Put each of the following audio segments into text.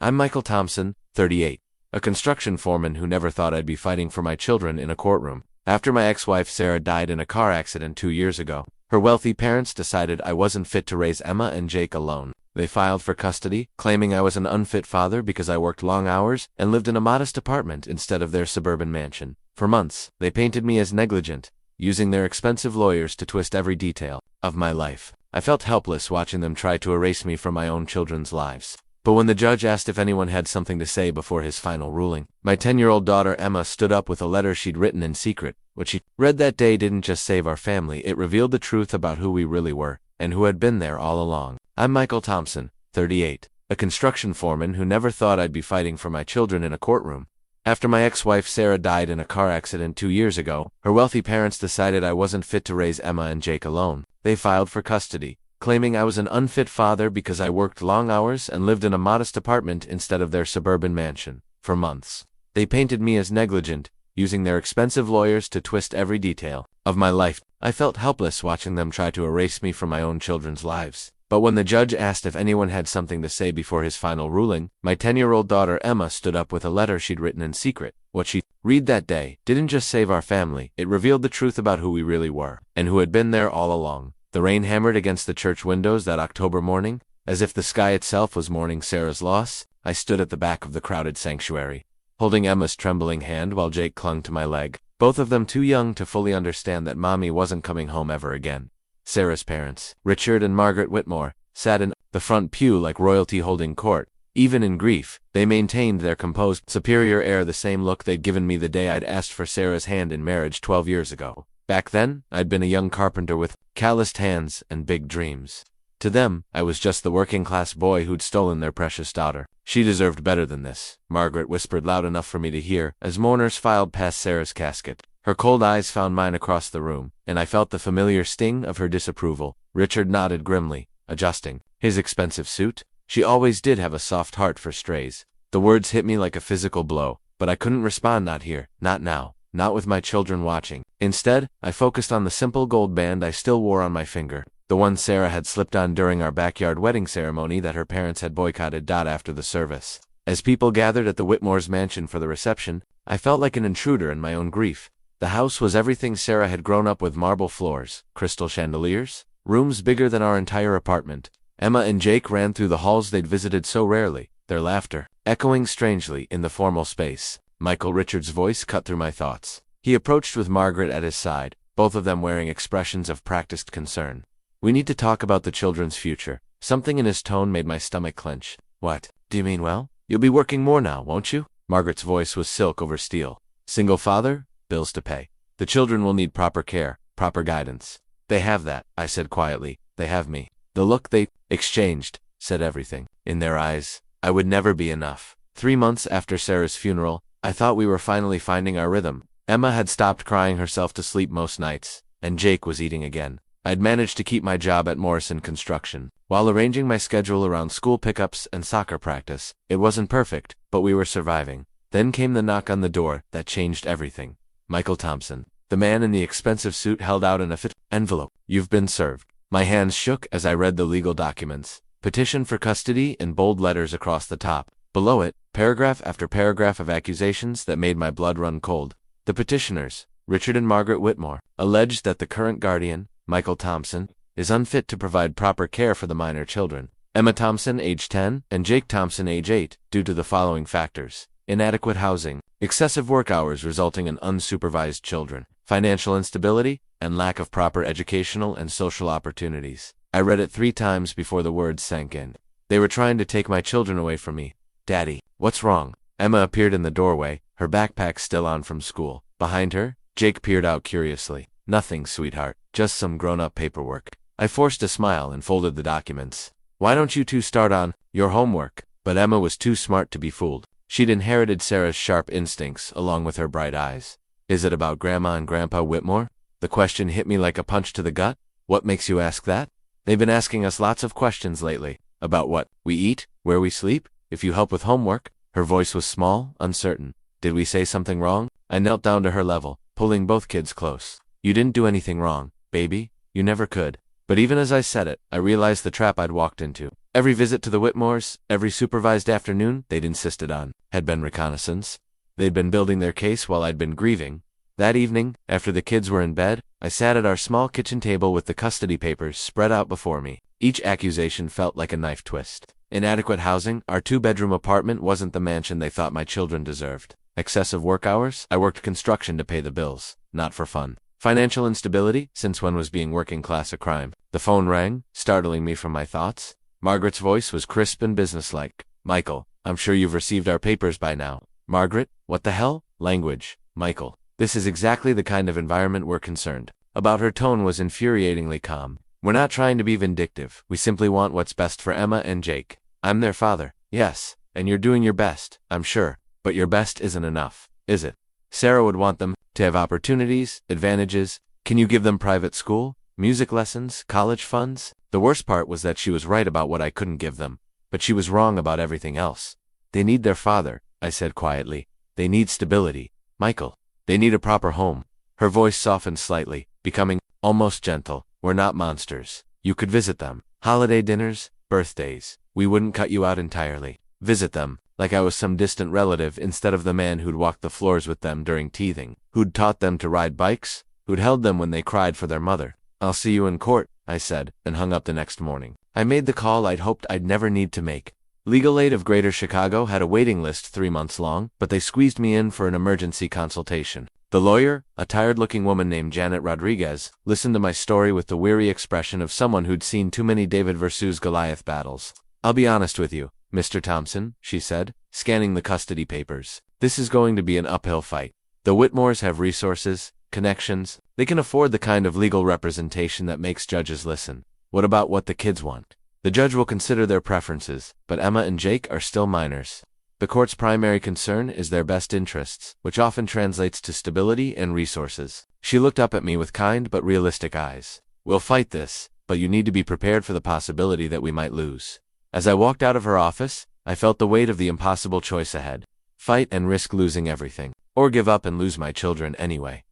I'm Michael Thompson, 38, a construction foreman who never thought I'd be fighting for my children in a courtroom. After my ex-wife Sarah died in a car accident 2 years ago, her wealthy parents decided I wasn't fit to raise Emma and Jake alone. They filed for custody, claiming I was an unfit father because I worked long hours and lived in a modest apartment instead of their suburban mansion. For months, they painted me as negligent, using their expensive lawyers to twist every detail of my life. I felt helpless watching them try to erase me from my own children's lives. But when the judge asked if anyone had something to say before his final ruling, my 10-year-old daughter Emma stood up with a letter she'd written in secret. What she read that day didn't just save our family, it revealed the truth about who we really were, and who had been there all along. I'm Michael Thompson, 38, a construction foreman who never thought I'd be fighting for my children in a courtroom. After my ex-wife Sarah died in a car accident 2 years ago, her wealthy parents decided I wasn't fit to raise Emma and Jake alone. They filed for custody, claiming I was an unfit father because I worked long hours and lived in a modest apartment instead of their suburban mansion. For months, they painted me as negligent, using their expensive lawyers to twist every detail of my life. I felt helpless watching them try to erase me from my own children's lives. But when the judge asked if anyone had something to say before his final ruling, my 10-year-old daughter Emma stood up with a letter she'd written in secret. What she read that day didn't just save our family, it revealed the truth about who we really were, and who had been there all along. The rain hammered against the church windows that October morning, as if the sky itself was mourning Sarah's loss. I stood at the back of the crowded sanctuary, holding Emma's trembling hand while Jake clung to my leg, both of them too young to fully understand that Mommy wasn't coming home ever again. Sarah's parents, Richard and Margaret Whitmore, sat in the front pew like royalty holding court. Even in grief, they maintained their composed, superior air, the same look they'd given me the day I'd asked for Sarah's hand in marriage 12 years ago. Back then, I'd been a young carpenter with calloused hands and big dreams. To them, I was just the working-class boy who'd stolen their precious daughter. She deserved better than this, Margaret whispered loud enough for me to hear as mourners filed past Sarah's casket. Her cold eyes found mine across the room, and I felt the familiar sting of her disapproval. Richard nodded grimly, adjusting his expensive suit. She always did have a soft heart for strays. The words hit me like a physical blow, but I couldn't respond. Not here, not now, not with my children watching. Instead, I focused on the simple gold band I still wore on my finger, the one Sarah had slipped on during our backyard wedding ceremony that her parents had boycotted. After the service, as people gathered at the Whitmore's mansion for the reception, I felt like an intruder in my own grief. The house was everything Sarah had grown up with: marble floors, crystal chandeliers, rooms bigger than our entire apartment. Emma and Jake ran through the halls they'd visited so rarely, their laughter echoing strangely in the formal space. Michael, Richard's voice cut through my thoughts. He approached with Margaret at his side, both of them wearing expressions of practiced concern. We need to talk about the children's future. Something in his tone made my stomach clench. What? Do you mean, well, you'll be working more now, won't you? Margaret's voice was silk over steel. Single father, bills to pay. The children will need proper care, proper guidance. They have that, I said quietly. They have me. The look they exchanged said everything. In their eyes, I would never be enough. 3 months after Sarah's funeral, I thought we were finally finding our rhythm. Emma had stopped crying herself to sleep most nights, and Jake was eating again. I'd managed to keep my job at Morrison Construction, while arranging my schedule around school pickups and soccer practice. It wasn't perfect, but we were surviving. Then came the knock on the door that changed everything. Michael Thompson, the man in the expensive suit, held out an unfit envelope. You've been served. My hands shook as I read the legal documents. Petition for custody in bold letters across the top. Below it, paragraph after paragraph of accusations that made my blood run cold. The petitioners, Richard and Margaret Whitmore, alleged that the current guardian, Michael Thompson, is unfit to provide proper care for the minor children, Emma Thompson, age 10, and Jake Thompson, age 8, due to the following factors: inadequate housing, excessive work hours resulting in unsupervised children, financial instability, and lack of proper educational and social opportunities. I read it 3 times before the words sank in. They were trying to take my children away from me. Daddy, what's wrong? Emma appeared in the doorway, her backpack still on from school. Behind her, Jake peered out curiously. Nothing, sweetheart, just some grown-up paperwork. I forced a smile and folded the documents. Why don't you two start on your homework? But Emma was too smart to be fooled. She'd inherited Sarah's sharp instincts along with her bright eyes. Is it about Grandma and Grandpa Whitmore? The question hit me like a punch to the gut. What makes you ask that? They've been asking us lots of questions lately. About what we eat, where we sleep, if you help with homework. Her voice was small, uncertain. Did we say something wrong? I knelt down to her level, pulling both kids close. You didn't do anything wrong, baby. You never could. But even as I said it, I realized the trap I'd walked into. Every visit to the Whitmores, every supervised afternoon they'd insisted on, had been reconnaissance. They'd been building their case while I'd been grieving. That evening, after the kids were in bed, I sat at our small kitchen table with the custody papers spread out before me. Each accusation felt like a knife twist. Inadequate housing, our 2-bedroom apartment wasn't the mansion they thought my children deserved. Excessive work hours, I worked construction to pay the bills, not for fun. Financial instability, since when was being working class a crime? The phone rang, startling me from my thoughts. Margaret's voice was crisp and businesslike. Michael, I'm sure you've received our papers by now. Margaret, what the hell? Language. Michael, this is exactly the kind of environment we're concerned about. Her tone was infuriatingly calm. We're not trying to be vindictive. We simply want what's best for Emma and Jake. I'm their father. Yes, and you're doing your best, I'm sure. But your best isn't enough, is it? Sarah would want them to have opportunities, advantages. Can you give them private school, music lessons, college funds? The worst part was that she was right about what I couldn't give them, but she was wrong about everything else. They need their father, I said quietly. They need stability. Michael, they need a proper home. Her voice softened slightly, becoming almost gentle. We're not monsters. You could visit them. Holiday dinners, birthdays. We wouldn't cut you out entirely. Visit them, like I was some distant relative instead of the man who'd walked the floors with them during teething, who'd taught them to ride bikes, who'd held them when they cried for their mother. I'll see you in court, I said, and hung up the next morning. I made the call I'd hoped I'd never need to make. Legal Aid of Greater Chicago had a waiting list 3 months long, but they squeezed me in for an emergency consultation. The lawyer, a tired-looking woman named Janet Rodriguez, listened to my story with the weary expression of someone who'd seen too many David versus Goliath battles. I'll be honest with you, Mr. Thompson, she said, scanning the custody papers. This is going to be an uphill fight. The Whitmores have resources, connections. They can afford the kind of legal representation that makes judges listen. What about what the kids want? The judge will consider their preferences, but Emma and Jake are still minors. The court's primary concern is their best interests, which often translates to stability and resources. She looked up at me with kind but realistic eyes. We'll fight this, but you need to be prepared for the possibility that we might lose. As I walked out of her office, I felt the weight of the impossible choice ahead. Fight and risk losing everything, or give up and lose my children anyway.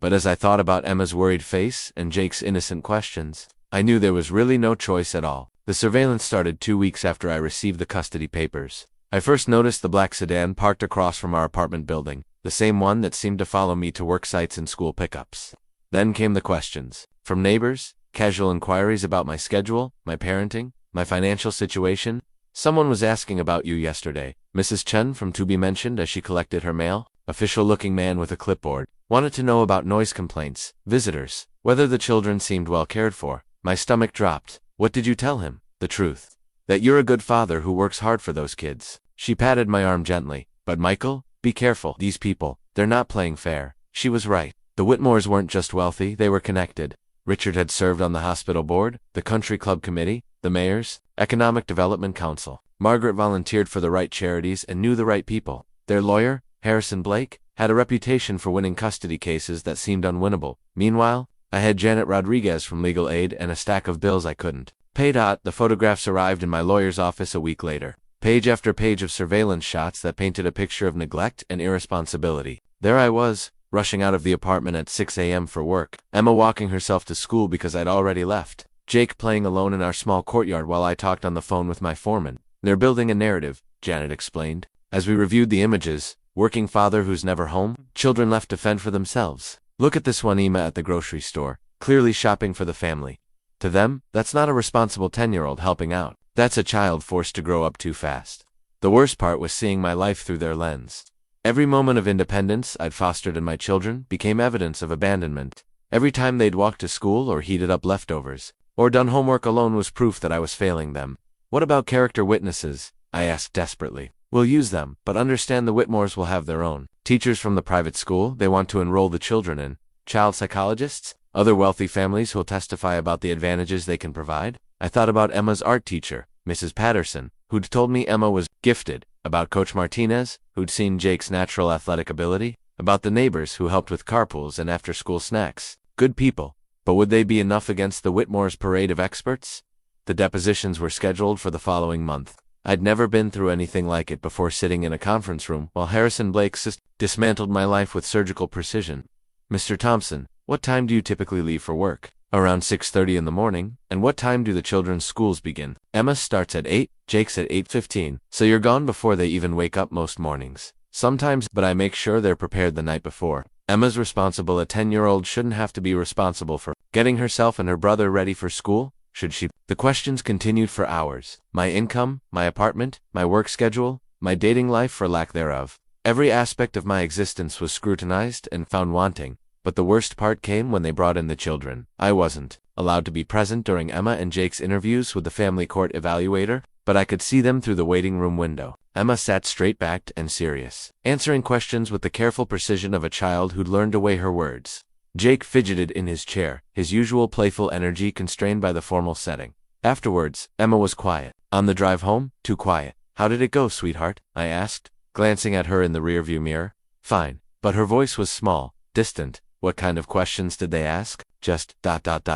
But as I thought about Emma's worried face and Jake's innocent questions, I knew there was really no choice at all. The surveillance started 2 weeks after I received the custody papers. I first noticed the black sedan parked across from our apartment building, the same one that seemed to follow me to work sites and school pickups. Then came the questions. From neighbors, casual inquiries about my schedule, my parenting, my financial situation. Someone was asking about you yesterday. Mrs. Chen from To Be mentioned as she collected her mail. Official-looking man with a clipboard. Wanted to know about noise complaints, visitors, whether the children seemed well cared for. My stomach dropped. What did you tell him? The truth. That you're a good father who works hard for those kids. She patted my arm gently. But Michael, be careful. These people, they're not playing fair. She was right. The Whitmores weren't just wealthy, they were connected. Richard had served on the hospital board, the country club committee, the mayor's economic development council. Margaret volunteered for the right charities and knew the right people. Their lawyer, Harrison Blake, had a reputation for winning custody cases that seemed unwinnable. Meanwhile, I had Janet Rodriguez from Legal Aid and a stack of bills I couldn't pay. The photographs arrived in my lawyer's office a week later. Page after page of surveillance shots that painted a picture of neglect and irresponsibility. There I was, rushing out of the apartment at 6 a.m. for work. Emma walking herself to school because I'd already left. Jake playing alone in our small courtyard while I talked on the phone with my foreman. They're building a narrative, Janet explained. As we reviewed the images, working father who's never home, children left to fend for themselves. Look at this one, Emma at the grocery store, clearly shopping for the family. To them, that's not a responsible 10-year-old helping out. That's a child forced to grow up too fast. The worst part was seeing my life through their lens. Every moment of independence I'd fostered in my children became evidence of abandonment. Every time they'd walked to school or heated up leftovers, or done homework alone was proof that I was failing them. What about character witnesses? I asked desperately. We'll use them, but understand the Whitmores will have their own. Teachers from the private school they want to enroll the children in. Child psychologists? Other wealthy families who'll testify about the advantages they can provide? I thought about Emma's art teacher, Mrs. Patterson, who'd told me Emma was gifted. About Coach Martinez, who'd seen Jake's natural athletic ability. About the neighbors who helped with carpools and after-school snacks. Good people. But would they be enough against the Whitmores' parade of experts? The depositions were scheduled for the following month. I'd never been through anything like it before, sitting in a conference room while Harrison Blake dismantled my life with surgical precision. Mr. Thompson, what time do you typically leave for work? Around 6:30 in the morning. And what time do the children's schools begin? Emma starts at 8, Jake's at 8:15. So you're gone before they even wake up most mornings. Sometimes, but I make sure they're prepared the night before. Emma's responsible. A 10-year-old shouldn't have to be responsible for getting herself and her brother ready for school, should she? The questions continued for hours. My income, my apartment, my work schedule, my dating life for lack thereof. Every aspect of my existence was scrutinized and found wanting. But the worst part came when they brought in the children. I wasn't allowed to be present during Emma and Jake's interviews with the family court evaluator, but I could see them through the waiting room window. Emma sat straight-backed and serious, answering questions with the careful precision of a child who'd learned to weigh her words. Jake fidgeted in his chair, his usual playful energy constrained by the formal setting. Afterwards, Emma was quiet. On the drive home, too quiet. How did it go, sweetheart? I asked, glancing at her in the rearview mirror. Fine. But her voice was small, distant. What kind of questions did they ask? Just ...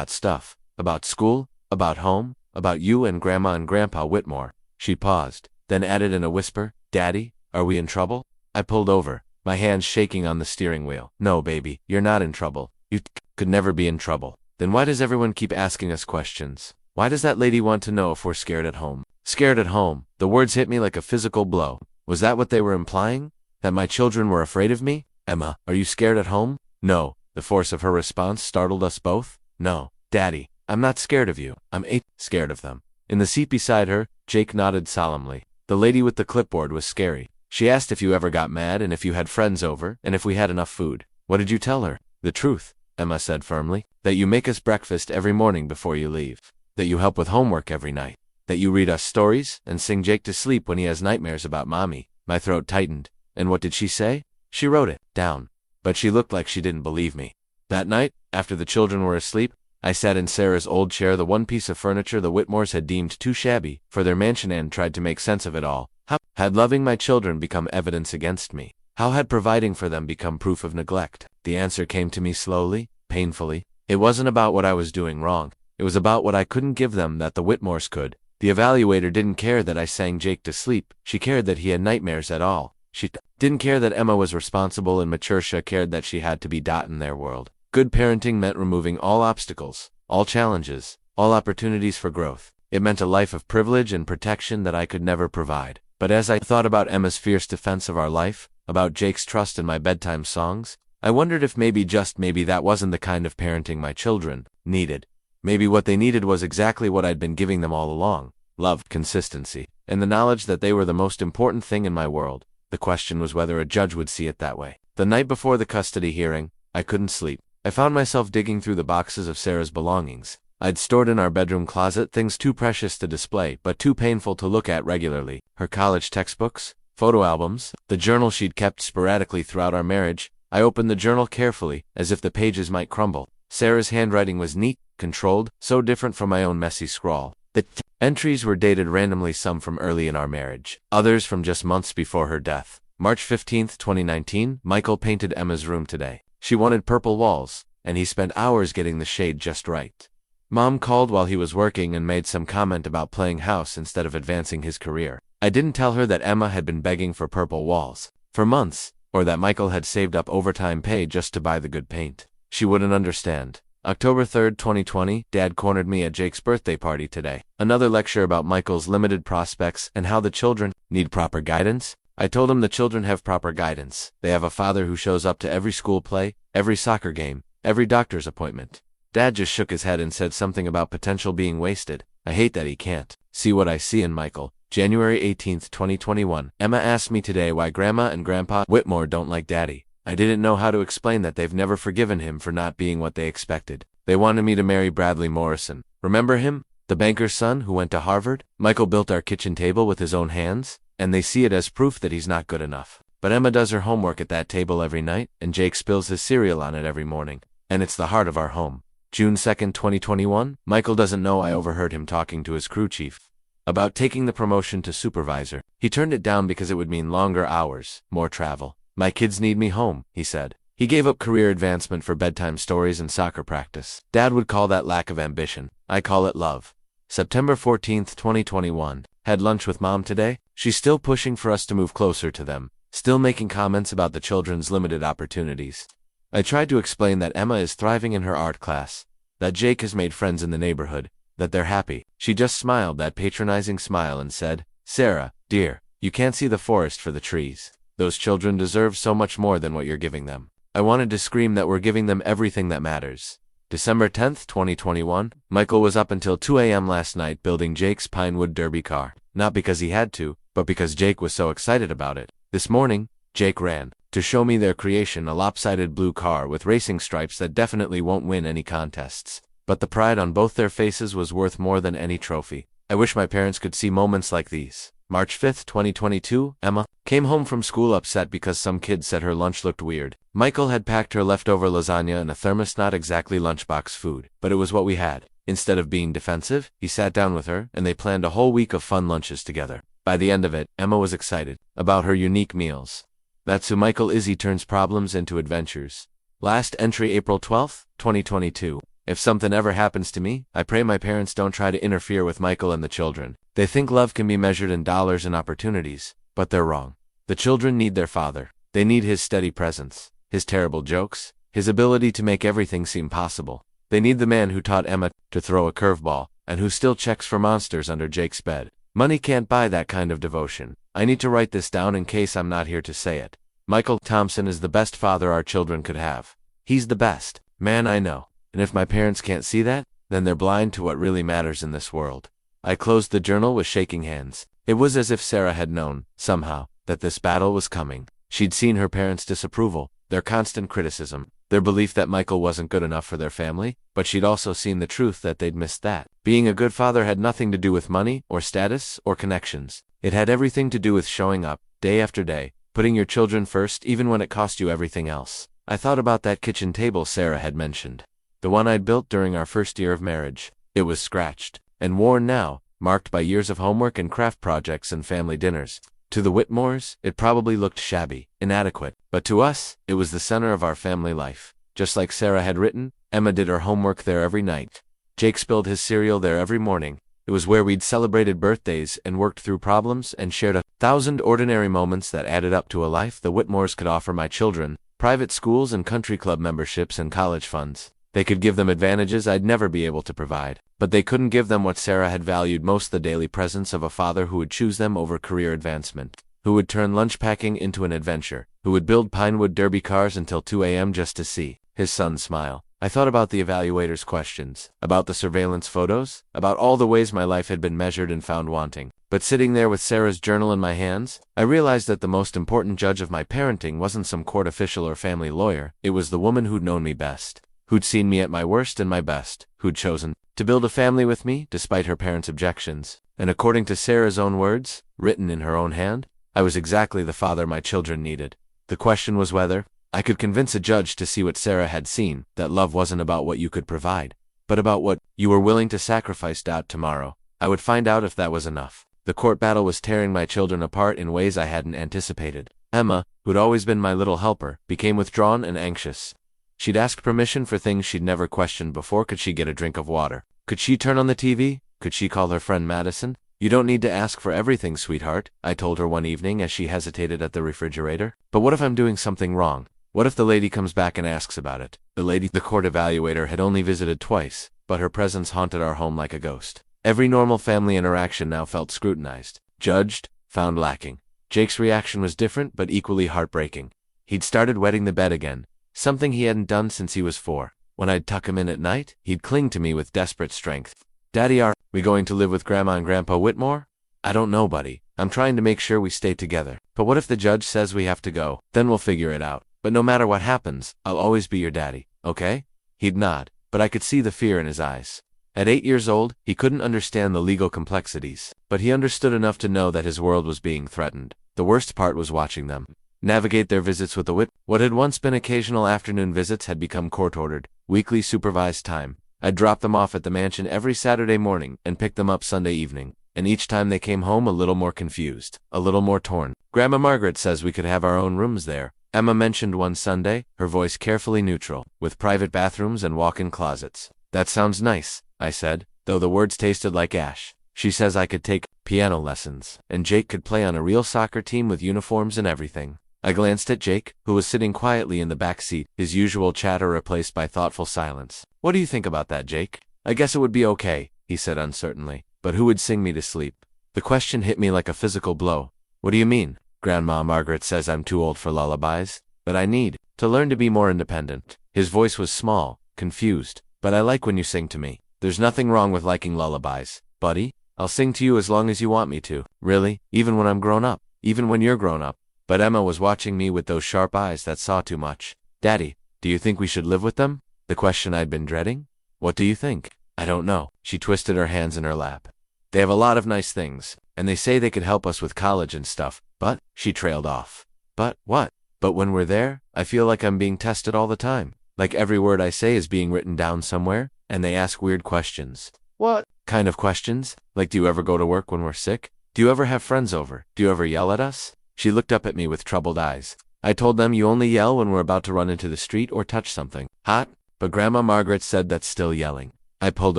stuff. About school, about home, about you and Grandma and Grandpa Whitmore. She paused, then added in a whisper, Daddy, are we in trouble? I pulled over, my hands shaking on the steering wheel. No, baby, you're not in trouble. You could never be in trouble. Then why does everyone keep asking us questions? Why does that lady want to know if we're scared at home? Scared at home. The words hit me like a physical blow. Was that what they were implying? That my children were afraid of me? Emma, are you scared at home? No. The force of her response startled us both. No, Daddy, I'm not scared of you. I'm scared of them. In the seat beside her, Jake nodded solemnly. The lady with the clipboard was scary. She asked if you ever got mad and if you had friends over and if we had enough food. What did you tell her? The truth, Emma said firmly. That you make us breakfast every morning before you leave. That you help with homework every night. That you read us stories and sing Jake to sleep when he has nightmares about Mommy. My throat tightened. And what did she say? She wrote it down. But she looked like she didn't believe me. That night, after the children were asleep, I sat in Sarah's old chair, the one piece of furniture the Whitmores had deemed too shabby for their mansion, and tried to make sense of it all. How had loving my children become evidence against me? How had providing for them become proof of neglect? The answer came to me slowly, painfully. It wasn't about what I was doing wrong. It was about what I couldn't give them that the Whitmores could. The evaluator didn't care that I sang Jake to sleep. She cared that he had nightmares at all. She didn't care that Emma was responsible, and Matricia cared that she had to be in their world. Good parenting meant removing all obstacles, all challenges, all opportunities for growth. It meant a life of privilege and protection that I could never provide. But as I thought about Emma's fierce defense of our life, about Jake's trust in my bedtime songs, I wondered if maybe, just maybe, that wasn't the kind of parenting my children needed. Maybe what they needed was exactly what I'd been giving them all along: love, consistency, and the knowledge that they were the most important thing in my world. The question was whether a judge would see it that way. The night before the custody hearing, I couldn't sleep. I found myself digging through the boxes of Sarah's belongings. I'd stored in our bedroom closet things too precious to display but too painful to look at regularly. Her college textbooks, photo albums, the journal she'd kept sporadically throughout our marriage. I opened the journal carefully, as if the pages might crumble. Sarah's handwriting was neat, controlled, so different from my own messy scrawl. The entries were dated randomly, some from early in our marriage, others from just months before her death. March 15, 2019, Michael painted Emma's room today. She wanted purple walls, and he spent hours getting the shade just right. Mom called while he was working and made some comment about playing house instead of advancing his career. I didn't tell her that Emma had been begging for purple walls for months, or that Michael had saved up overtime pay just to buy the good paint. She wouldn't understand. October 3, 2020, Dad cornered me at Jake's birthday party today. Another lecture about Michael's limited prospects and how the children need proper guidance. I told him the children have proper guidance. They have a father who shows up to every school play, every soccer game, every doctor's appointment. Dad just shook his head and said something about potential being wasted. I hate that he can't see what I see in Michael. January 18, 2021. Emma asked me today why Grandma and Grandpa Whitmore don't like Daddy. I didn't know how to explain that they've never forgiven him for not being what they expected. They wanted me to marry Bradley Morrison. Remember him? The banker's son who went to Harvard? Michael built our kitchen table with his own hands, and they see it as proof that he's not good enough. But Emma does her homework at that table every night, and Jake spills his cereal on it every morning. And it's the heart of our home. June 2, 2021, Michael doesn't know I overheard him talking to his crew chief about taking the promotion to supervisor. He turned it down because it would mean longer hours, more travel. My kids need me home, he said. He gave up career advancement for bedtime stories and soccer practice. Dad would call that lack of ambition. I call it love. September 14, 2021. Had lunch with Mom today. She's still pushing for us to move closer to them, still making comments about the children's limited opportunities. I tried to explain that Emma is thriving in her art class, that Jake has made friends in the neighborhood, that they're happy. She just smiled that patronizing smile and said, "Sarah, dear, you can't see the forest for the trees. Those children deserve so much more than what you're giving them." I wanted to scream that we're giving them everything that matters. December 10th, 2021, Michael was up until 2 a.m. last night building Jake's Pinewood Derby car. Not because he had to, but because Jake was so excited about it. This morning, Jake ran to show me their creation, a lopsided blue car with racing stripes that definitely won't win any contests. But the pride on both their faces was worth more than any trophy. I wish my parents could see moments like these. March 5th, 2022, Emma came home from school upset because some kid said her lunch looked weird. Michael had packed her leftover lasagna in a thermos, not exactly lunchbox food, but it was what we had. Instead of being defensive, he sat down with her, and they planned a whole week of fun lunches together. By the end of it, Emma was excited about her unique meals. That's who Michael is. He turns problems into adventures. Last entry, April 12th, 2022. If something ever happens to me, I pray my parents don't try to interfere with Michael and the children. They think love can be measured in dollars and opportunities, but they're wrong. The children need their father. They need his steady presence, his terrible jokes, his ability to make everything seem possible. They need the man who taught Emma to throw a curveball, and who still checks for monsters under Jake's bed. Money can't buy that kind of devotion. I need to write this down in case I'm not here to say it. Michael Thompson is the best father our children could have. He's the best man I know. And if my parents can't see that, then they're blind to what really matters in this world. I closed the journal with shaking hands. It was as if Sarah had known, somehow, that this battle was coming. She'd seen her parents' disapproval, their constant criticism, their belief that Michael wasn't good enough for their family, but she'd also seen the truth that they'd missed that. Being a good father had nothing to do with money, or status, or connections. It had everything to do with showing up, day after day, putting your children first even when it cost you everything else. I thought about that kitchen table Sarah had mentioned. The one I'd built during our first year of marriage. It was scratched and worn now, marked by years of homework and craft projects and family dinners. To the Whitmores, it probably looked shabby, inadequate, but to us, it was the center of our family life. Just like Sarah had written, Emma did her homework there every night. Jake spilled his cereal there every morning. It was where we'd celebrated birthdays and worked through problems and shared 1,000 ordinary moments that added up to a life the Whitmores could offer my children, private schools and country club memberships and college funds. They could give them advantages I'd never be able to provide, but they couldn't give them what Sarah had valued most, the daily presence of a father who would choose them over career advancement, who would turn lunch packing into an adventure, who would build Pinewood Derby cars until 2 a.m. just to see his son smile. I thought about the evaluator's questions, about the surveillance photos, about all the ways my life had been measured and found wanting. But sitting there with Sarah's journal in my hands, I realized that the most important judge of my parenting wasn't some court official or family lawyer. It was the woman who'd known me best, who'd seen me at my worst and my best, who'd chosen to build a family with me despite her parents' objections. And according to Sarah's own words, written in her own hand, I was exactly the father my children needed. The question was whether I could convince a judge to see what Sarah had seen, that love wasn't about what you could provide, but about what you were willing to sacrifice. Tomorrow, I would find out if that was enough. The court battle was tearing my children apart in ways I hadn't anticipated. Emma, who'd always been my little helper, became withdrawn and anxious. She'd ask permission for things she'd never questioned before. Could she get a drink of water? Could she turn on the TV? Could she call her friend Madison? "You don't need to ask for everything, sweetheart," I told her one evening as she hesitated at the refrigerator. "But what if I'm doing something wrong? What if the lady comes back and asks about it?" The court evaluator had only visited twice, but her presence haunted our home like a ghost. Every normal family interaction now felt scrutinized, judged, found lacking. Jake's reaction was different but equally heartbreaking. He'd started wetting the bed again, something he hadn't done since he was 4. When I'd tuck him in at night, he'd cling to me with desperate strength. "Daddy, are we going to live with Grandma and Grandpa Whitmore?" "I don't know, buddy. I'm trying to make sure we stay together. But what if the judge says we have to go? Then we'll figure it out. But no matter what happens, I'll always be your daddy, okay?" He'd nod, but I could see the fear in his eyes. At 8 years old, he couldn't understand the legal complexities, but he understood enough to know that his world was being threatened. The worst part was watching them navigate their visits with the What had once been occasional afternoon visits had become court-ordered, weekly supervised time. I'd drop them off at the mansion every Saturday morning and pick them up Sunday evening, and each time they came home a little more confused, a little more torn. "Grandma Margaret says we could have our own rooms there," Emma mentioned one Sunday, her voice carefully neutral, "with private bathrooms and walk-in closets." "That sounds nice," I said, though the words tasted like ash. "She says I could take piano lessons, and Jake could play on a real soccer team with uniforms and everything." I glanced at Jake, who was sitting quietly in the back seat, his usual chatter replaced by thoughtful silence. What do you think about that, Jake? I guess it would be okay, he said uncertainly. But who would sing me to sleep? The question hit me like a physical blow. What do you mean? Grandma Margaret says I'm too old for lullabies. But I need to learn to be more independent. His voice was small, confused. But I like when you sing to me. There's nothing wrong with liking lullabies, buddy. I'll sing to you as long as you want me to. Really? Even when I'm grown up? Even when you're grown up? But Emma was watching me with those sharp eyes that saw too much. Daddy, do you think we should live with them? The question I'd been dreading? What do you think? I don't know. She twisted her hands in her lap. They have a lot of nice things, and they say they could help us with college and stuff, but, she trailed off. But, what? But when we're there, I feel like I'm being tested all the time. Like every word I say is being written down somewhere, and they ask weird questions. What kind of questions? Like, do you ever go to work when we're sick? Do you ever have friends over? Do you ever yell at us? She looked up at me with troubled eyes. I told them you only yell when we're about to run into the street or touch something hot, but Grandma Margaret said that's still yelling. I pulled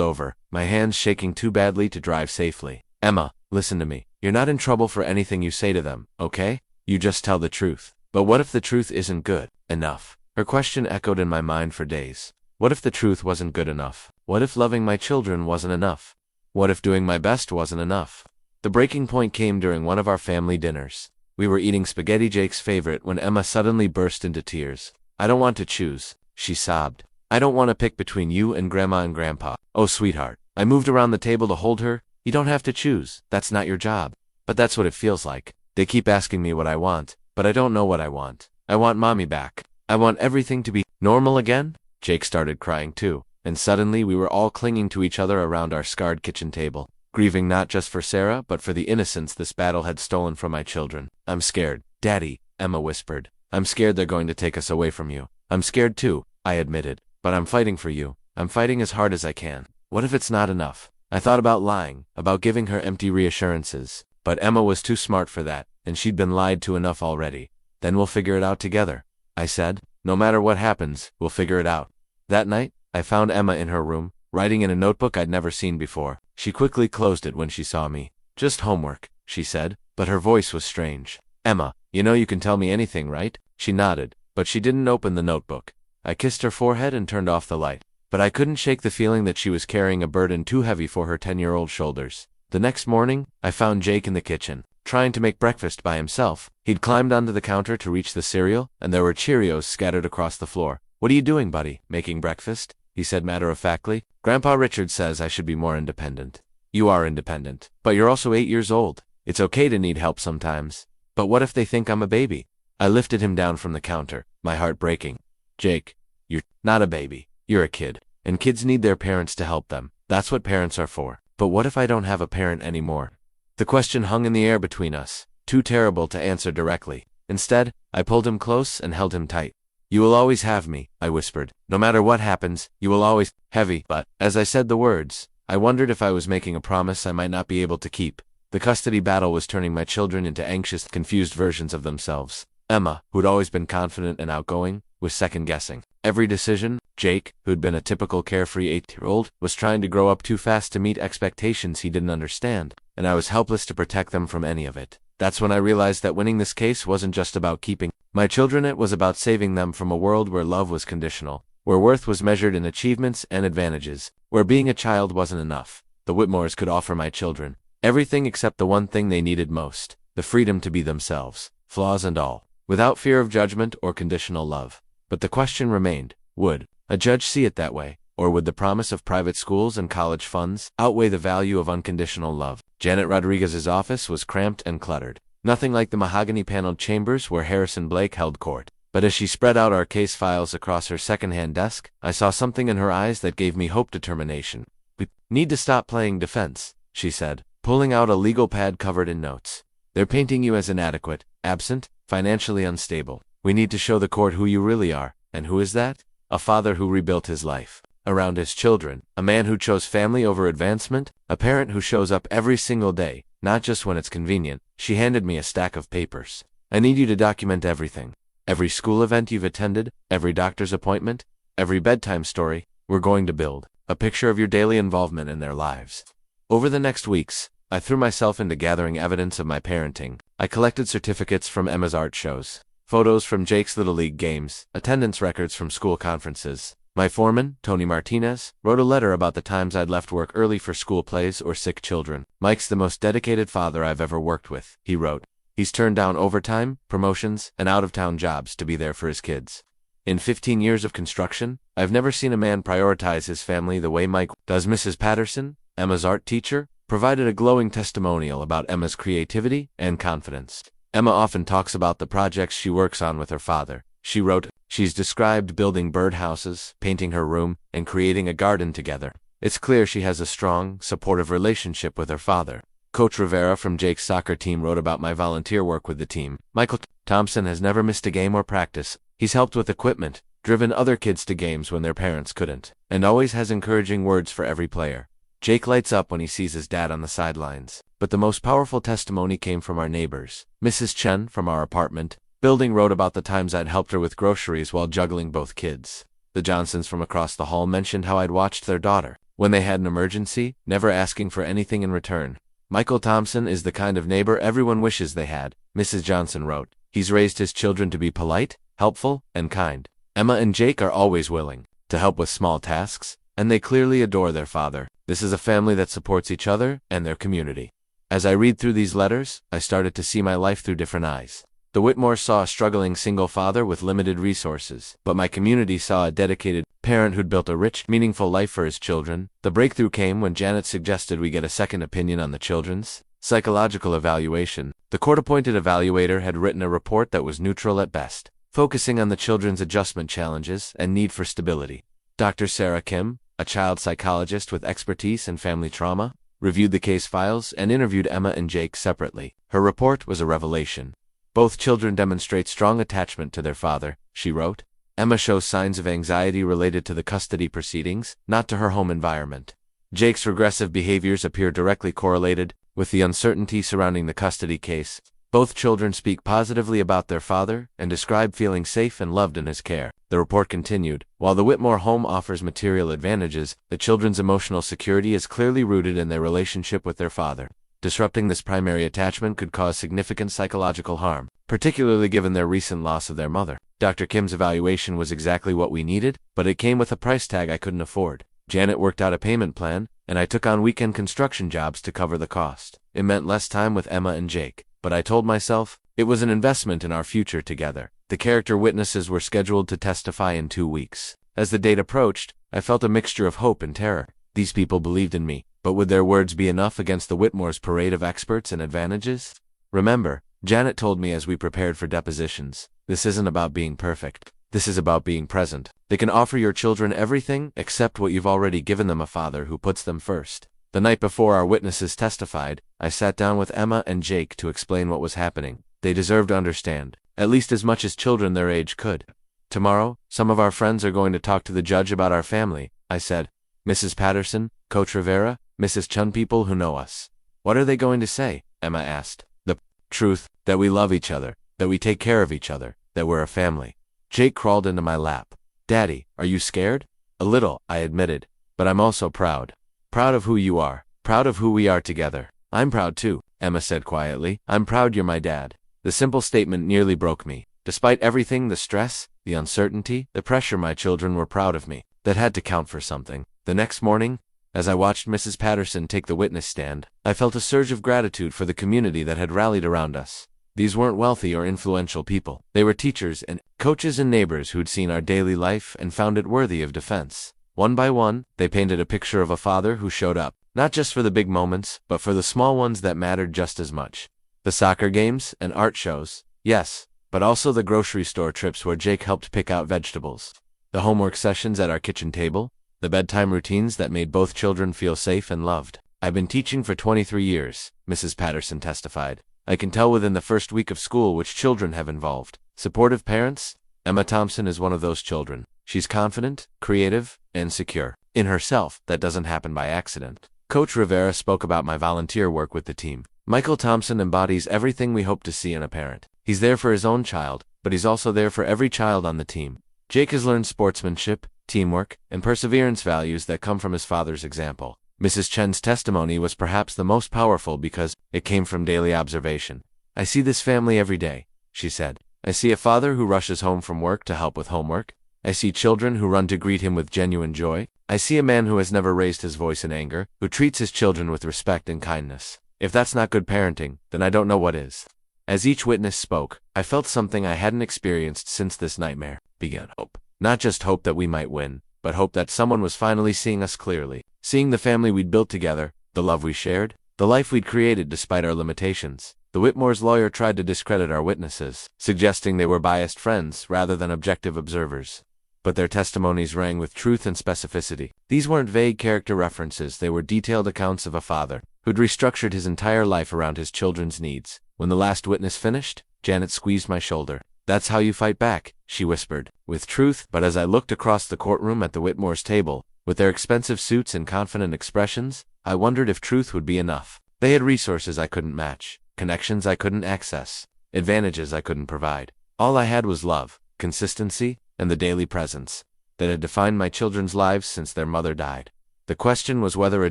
over, my hands shaking too badly to drive safely. Emma, listen to me. You're not in trouble for anything you say to them, okay? You just tell the truth. But what if the truth isn't good enough? Her question echoed in my mind for days. What if the truth wasn't good enough? What if loving my children wasn't enough? What if doing my best wasn't enough? The breaking point came during one of our family dinners. We were eating spaghetti, Jake's favorite, when Emma suddenly burst into tears. I don't want to choose, she sobbed. I don't want to pick between you and Grandma and Grandpa. Oh, sweetheart. I moved around the table to hold her. You don't have to choose. That's not your job. But that's what it feels like. They keep asking me what I want, but I don't know what I want. I want Mommy back. I want everything to be normal again. Jake started crying too, and suddenly we were all clinging to each other around our scarred kitchen table, grieving not just for Sarah, but for the innocence this battle had stolen from my children. I'm scared, Daddy, Emma whispered. I'm scared they're going to take us away from you. I'm scared too, I admitted. But I'm fighting for you. I'm fighting as hard as I can. What if it's not enough? I thought about lying, about giving her empty reassurances. But Emma was too smart for that, and she'd been lied to enough already. Then we'll figure it out together, I said. No matter what happens, we'll figure it out. That night, I found Emma in her room, writing in a notebook I'd never seen before. She quickly closed it when she saw me. Just homework, she said, but her voice was strange. Emma, you know you can tell me anything, right? She nodded, but she didn't open the notebook. I kissed her forehead and turned off the light. But I couldn't shake the feeling that she was carrying a burden too heavy for her 10-year-old shoulders. The next morning, I found Jake in the kitchen, trying to make breakfast by himself. He'd climbed onto the counter to reach the cereal, and there were Cheerios scattered across the floor. What are you doing, buddy? Making breakfast? He said matter-of-factly. Grandpa Richard says I should be more independent. You are independent, but you're also 8 years old. It's okay to need help sometimes. But what if they think I'm a baby? I lifted him down from the counter, my heart breaking. Jake, you're not a baby. You're a kid. And kids need their parents to help them. That's what parents are for. But what if I don't have a parent anymore? The question hung in the air between us, too terrible to answer directly. Instead, I pulled him close and held him tight. You will always have me, I whispered. No matter what happens, you will always heavy. But, as I said the words, I wondered if I was making a promise I might not be able to keep. The custody battle was turning my children into anxious, confused versions of themselves. Emma, who'd always been confident and outgoing, was second-guessing every decision. Jake, who'd been a typical carefree 8-year-old, was trying to grow up too fast to meet expectations he didn't understand, and I was helpless to protect them from any of it. That's when I realized that winning this case wasn't just about keeping my children, it was about saving them from a world where love was conditional, where worth was measured in achievements and advantages, where being a child wasn't enough. The Whitmores could offer my children everything except the one thing they needed most, the freedom to be themselves, flaws and all, without fear of judgment or conditional love. But the question remained, would a judge see it that way, or would the promise of private schools and college funds outweigh the value of unconditional love? Janet Rodriguez's office was cramped and cluttered, nothing like the mahogany-paneled chambers where Harrison Blake held court. But as she spread out our case files across her second-hand desk, I saw something in her eyes that gave me hope, determination. We need to stop playing defense, she said, pulling out a legal pad covered in notes. They're painting you as inadequate, absent, financially unstable. We need to show the court who you really are. And who is that? A father who rebuilt his life around his children, a man who chose family over advancement, a parent who shows up every single day, not just when it's convenient. She handed me a stack of papers. I need you to document everything. Every school event you've attended, every doctor's appointment, every bedtime story. We're going to build a picture of your daily involvement in their lives. Over the next weeks, I threw myself into gathering evidence of my parenting. I collected certificates from Emma's art shows, photos from Jake's Little League games, attendance records from school conferences, My foreman, Tony Martinez, wrote a letter about the times I'd left work early for school plays or sick children. Mike's the most dedicated father I've ever worked with, he wrote. He's turned down overtime, promotions, and out-of-town jobs to be there for his kids. In 15 years of construction, I've never seen a man prioritize his family the way Mike does. Mrs. Patterson, Emma's art teacher, provided a glowing testimonial about Emma's creativity and confidence. Emma often talks about the projects she works on with her father. She wrote, she's described building birdhouses, painting her room, and creating a garden together. It's clear she has a strong, supportive relationship with her father. Coach Rivera from Jake's soccer team wrote about my volunteer work with the team. Michael Thompson has never missed a game or practice. He's helped with equipment, driven other kids to games when their parents couldn't, and always has encouraging words for every player. Jake lights up when he sees his dad on the sidelines. But the most powerful testimony came from our neighbors. Mrs. Chen from our apartment building wrote about the times I'd helped her with groceries while juggling both kids. The Johnsons from across the hall mentioned how I'd watched their daughter when they had an emergency, never asking for anything in return. Michael Thompson is the kind of neighbor everyone wishes they had, Mrs. Johnson wrote. He's raised his children to be polite, helpful, and kind. Emma and Jake are always willing to help with small tasks, and they clearly adore their father. This is a family that supports each other and their community. As I read through these letters, I started to see my life through different eyes. The Whitmores saw a struggling single father with limited resources, but my community saw a dedicated parent who'd built a rich, meaningful life for his children. The breakthrough came when Janet suggested we get a second opinion on the children's psychological evaluation. The court-appointed evaluator had written a report that was neutral at best, focusing on the children's adjustment challenges and need for stability. Dr. Sarah Kim, a child psychologist with expertise in family trauma, reviewed the case files and interviewed Emma and Jake separately. Her report was a revelation. Both children demonstrate strong attachment to their father, she wrote. Emma shows signs of anxiety related to the custody proceedings, not to her home environment. Jake's regressive behaviors appear directly correlated with the uncertainty surrounding the custody case. Both children speak positively about their father and describe feeling safe and loved in his care. The report continued, while the Whitmore home offers material advantages, the children's emotional security is clearly rooted in their relationship with their father. Disrupting this primary attachment could cause significant psychological harm, particularly given their recent loss of their mother. Dr. Kim's evaluation was exactly what we needed, but it came with a price tag I couldn't afford. Janet worked out a payment plan, and I took on weekend construction jobs to cover the cost. It meant less time with Emma and Jake, but I told myself it was an investment in our future together. The character witnesses were scheduled to testify in 2 weeks. As the date approached, I felt a mixture of hope and terror. These people believed in me, but would their words be enough against the Whitmores' parade of experts and advantages? Remember, Janet told me as we prepared for depositions, this isn't about being perfect. This is about being present. They can offer your children everything except what you've already given them, a father who puts them first. The night before our witnesses testified, I sat down with Emma and Jake to explain what was happening. They deserve to understand, at least as much as children their age could. Tomorrow, some of our friends are going to talk to the judge about our family, I said. Mrs. Patterson, Coach Rivera, Mrs. Chun, people who know us. What are they going to say? Emma asked. The truth, that we love each other, that we take care of each other, that we're a family. Jake crawled into my lap. Daddy, are you scared? A little, I admitted, but I'm also proud. Proud of who you are, proud of who we are together. I'm proud too, Emma said quietly. I'm proud you're my dad. The simple statement nearly broke me. Despite everything, the stress, the uncertainty, the pressure, my children were proud of me. That had to count for something. The next morning, as I watched Mrs. Patterson take the witness stand, I felt a surge of gratitude for the community that had rallied around us. These weren't wealthy or influential people. They were teachers and coaches and neighbors who'd seen our daily life and found it worthy of defense. One by one, they painted a picture of a father who showed up, not just for the big moments, but for the small ones that mattered just as much. The soccer games and art shows, yes, but also the grocery store trips where Jake helped pick out vegetables. The homework sessions at our kitchen table, the bedtime routines that made both children feel safe and loved. I've been teaching for 23 years, Mrs. Patterson testified. I can tell within the first week of school which children have involved. Supportive parents? Emma Thompson is one of those children. She's confident, creative, and secure. In herself, that doesn't happen by accident. Coach Rivera spoke about my volunteer work with the team. Michael Thompson embodies everything we hope to see in a parent. He's there for his own child, but he's also there for every child on the team. Jake has learned sportsmanship, teamwork, and perseverance values that come from his father's example. Mrs. Chen's testimony was perhaps the most powerful because it came from daily observation. I see this family every day, she said. I see a father who rushes home from work to help with homework. I see children who run to greet him with genuine joy. I see a man who has never raised his voice in anger, who treats his children with respect and kindness. If that's not good parenting, then I don't know what is. As each witness spoke, I felt something I hadn't experienced since this nightmare began. Hope. Not just hope that we might win, but hope that someone was finally seeing us clearly, seeing the family we'd built together, the love we shared, the life we'd created despite our limitations. The Whitmore's lawyer tried to discredit our witnesses, suggesting they were biased friends rather than objective observers. But their testimonies rang with truth and specificity. These weren't vague character references, they were detailed accounts of a father who'd restructured his entire life around his children's needs. When the last witness finished, Janet squeezed my shoulder. "That's how you fight back," she whispered, with truth. But as I looked across the courtroom at the Whitmore's table, with their expensive suits and confident expressions, I wondered if truth would be enough. They had resources I couldn't match, connections I couldn't access, advantages I couldn't provide. All I had was love, consistency, and the daily presence that had defined my children's lives since their mother died. The question was whether a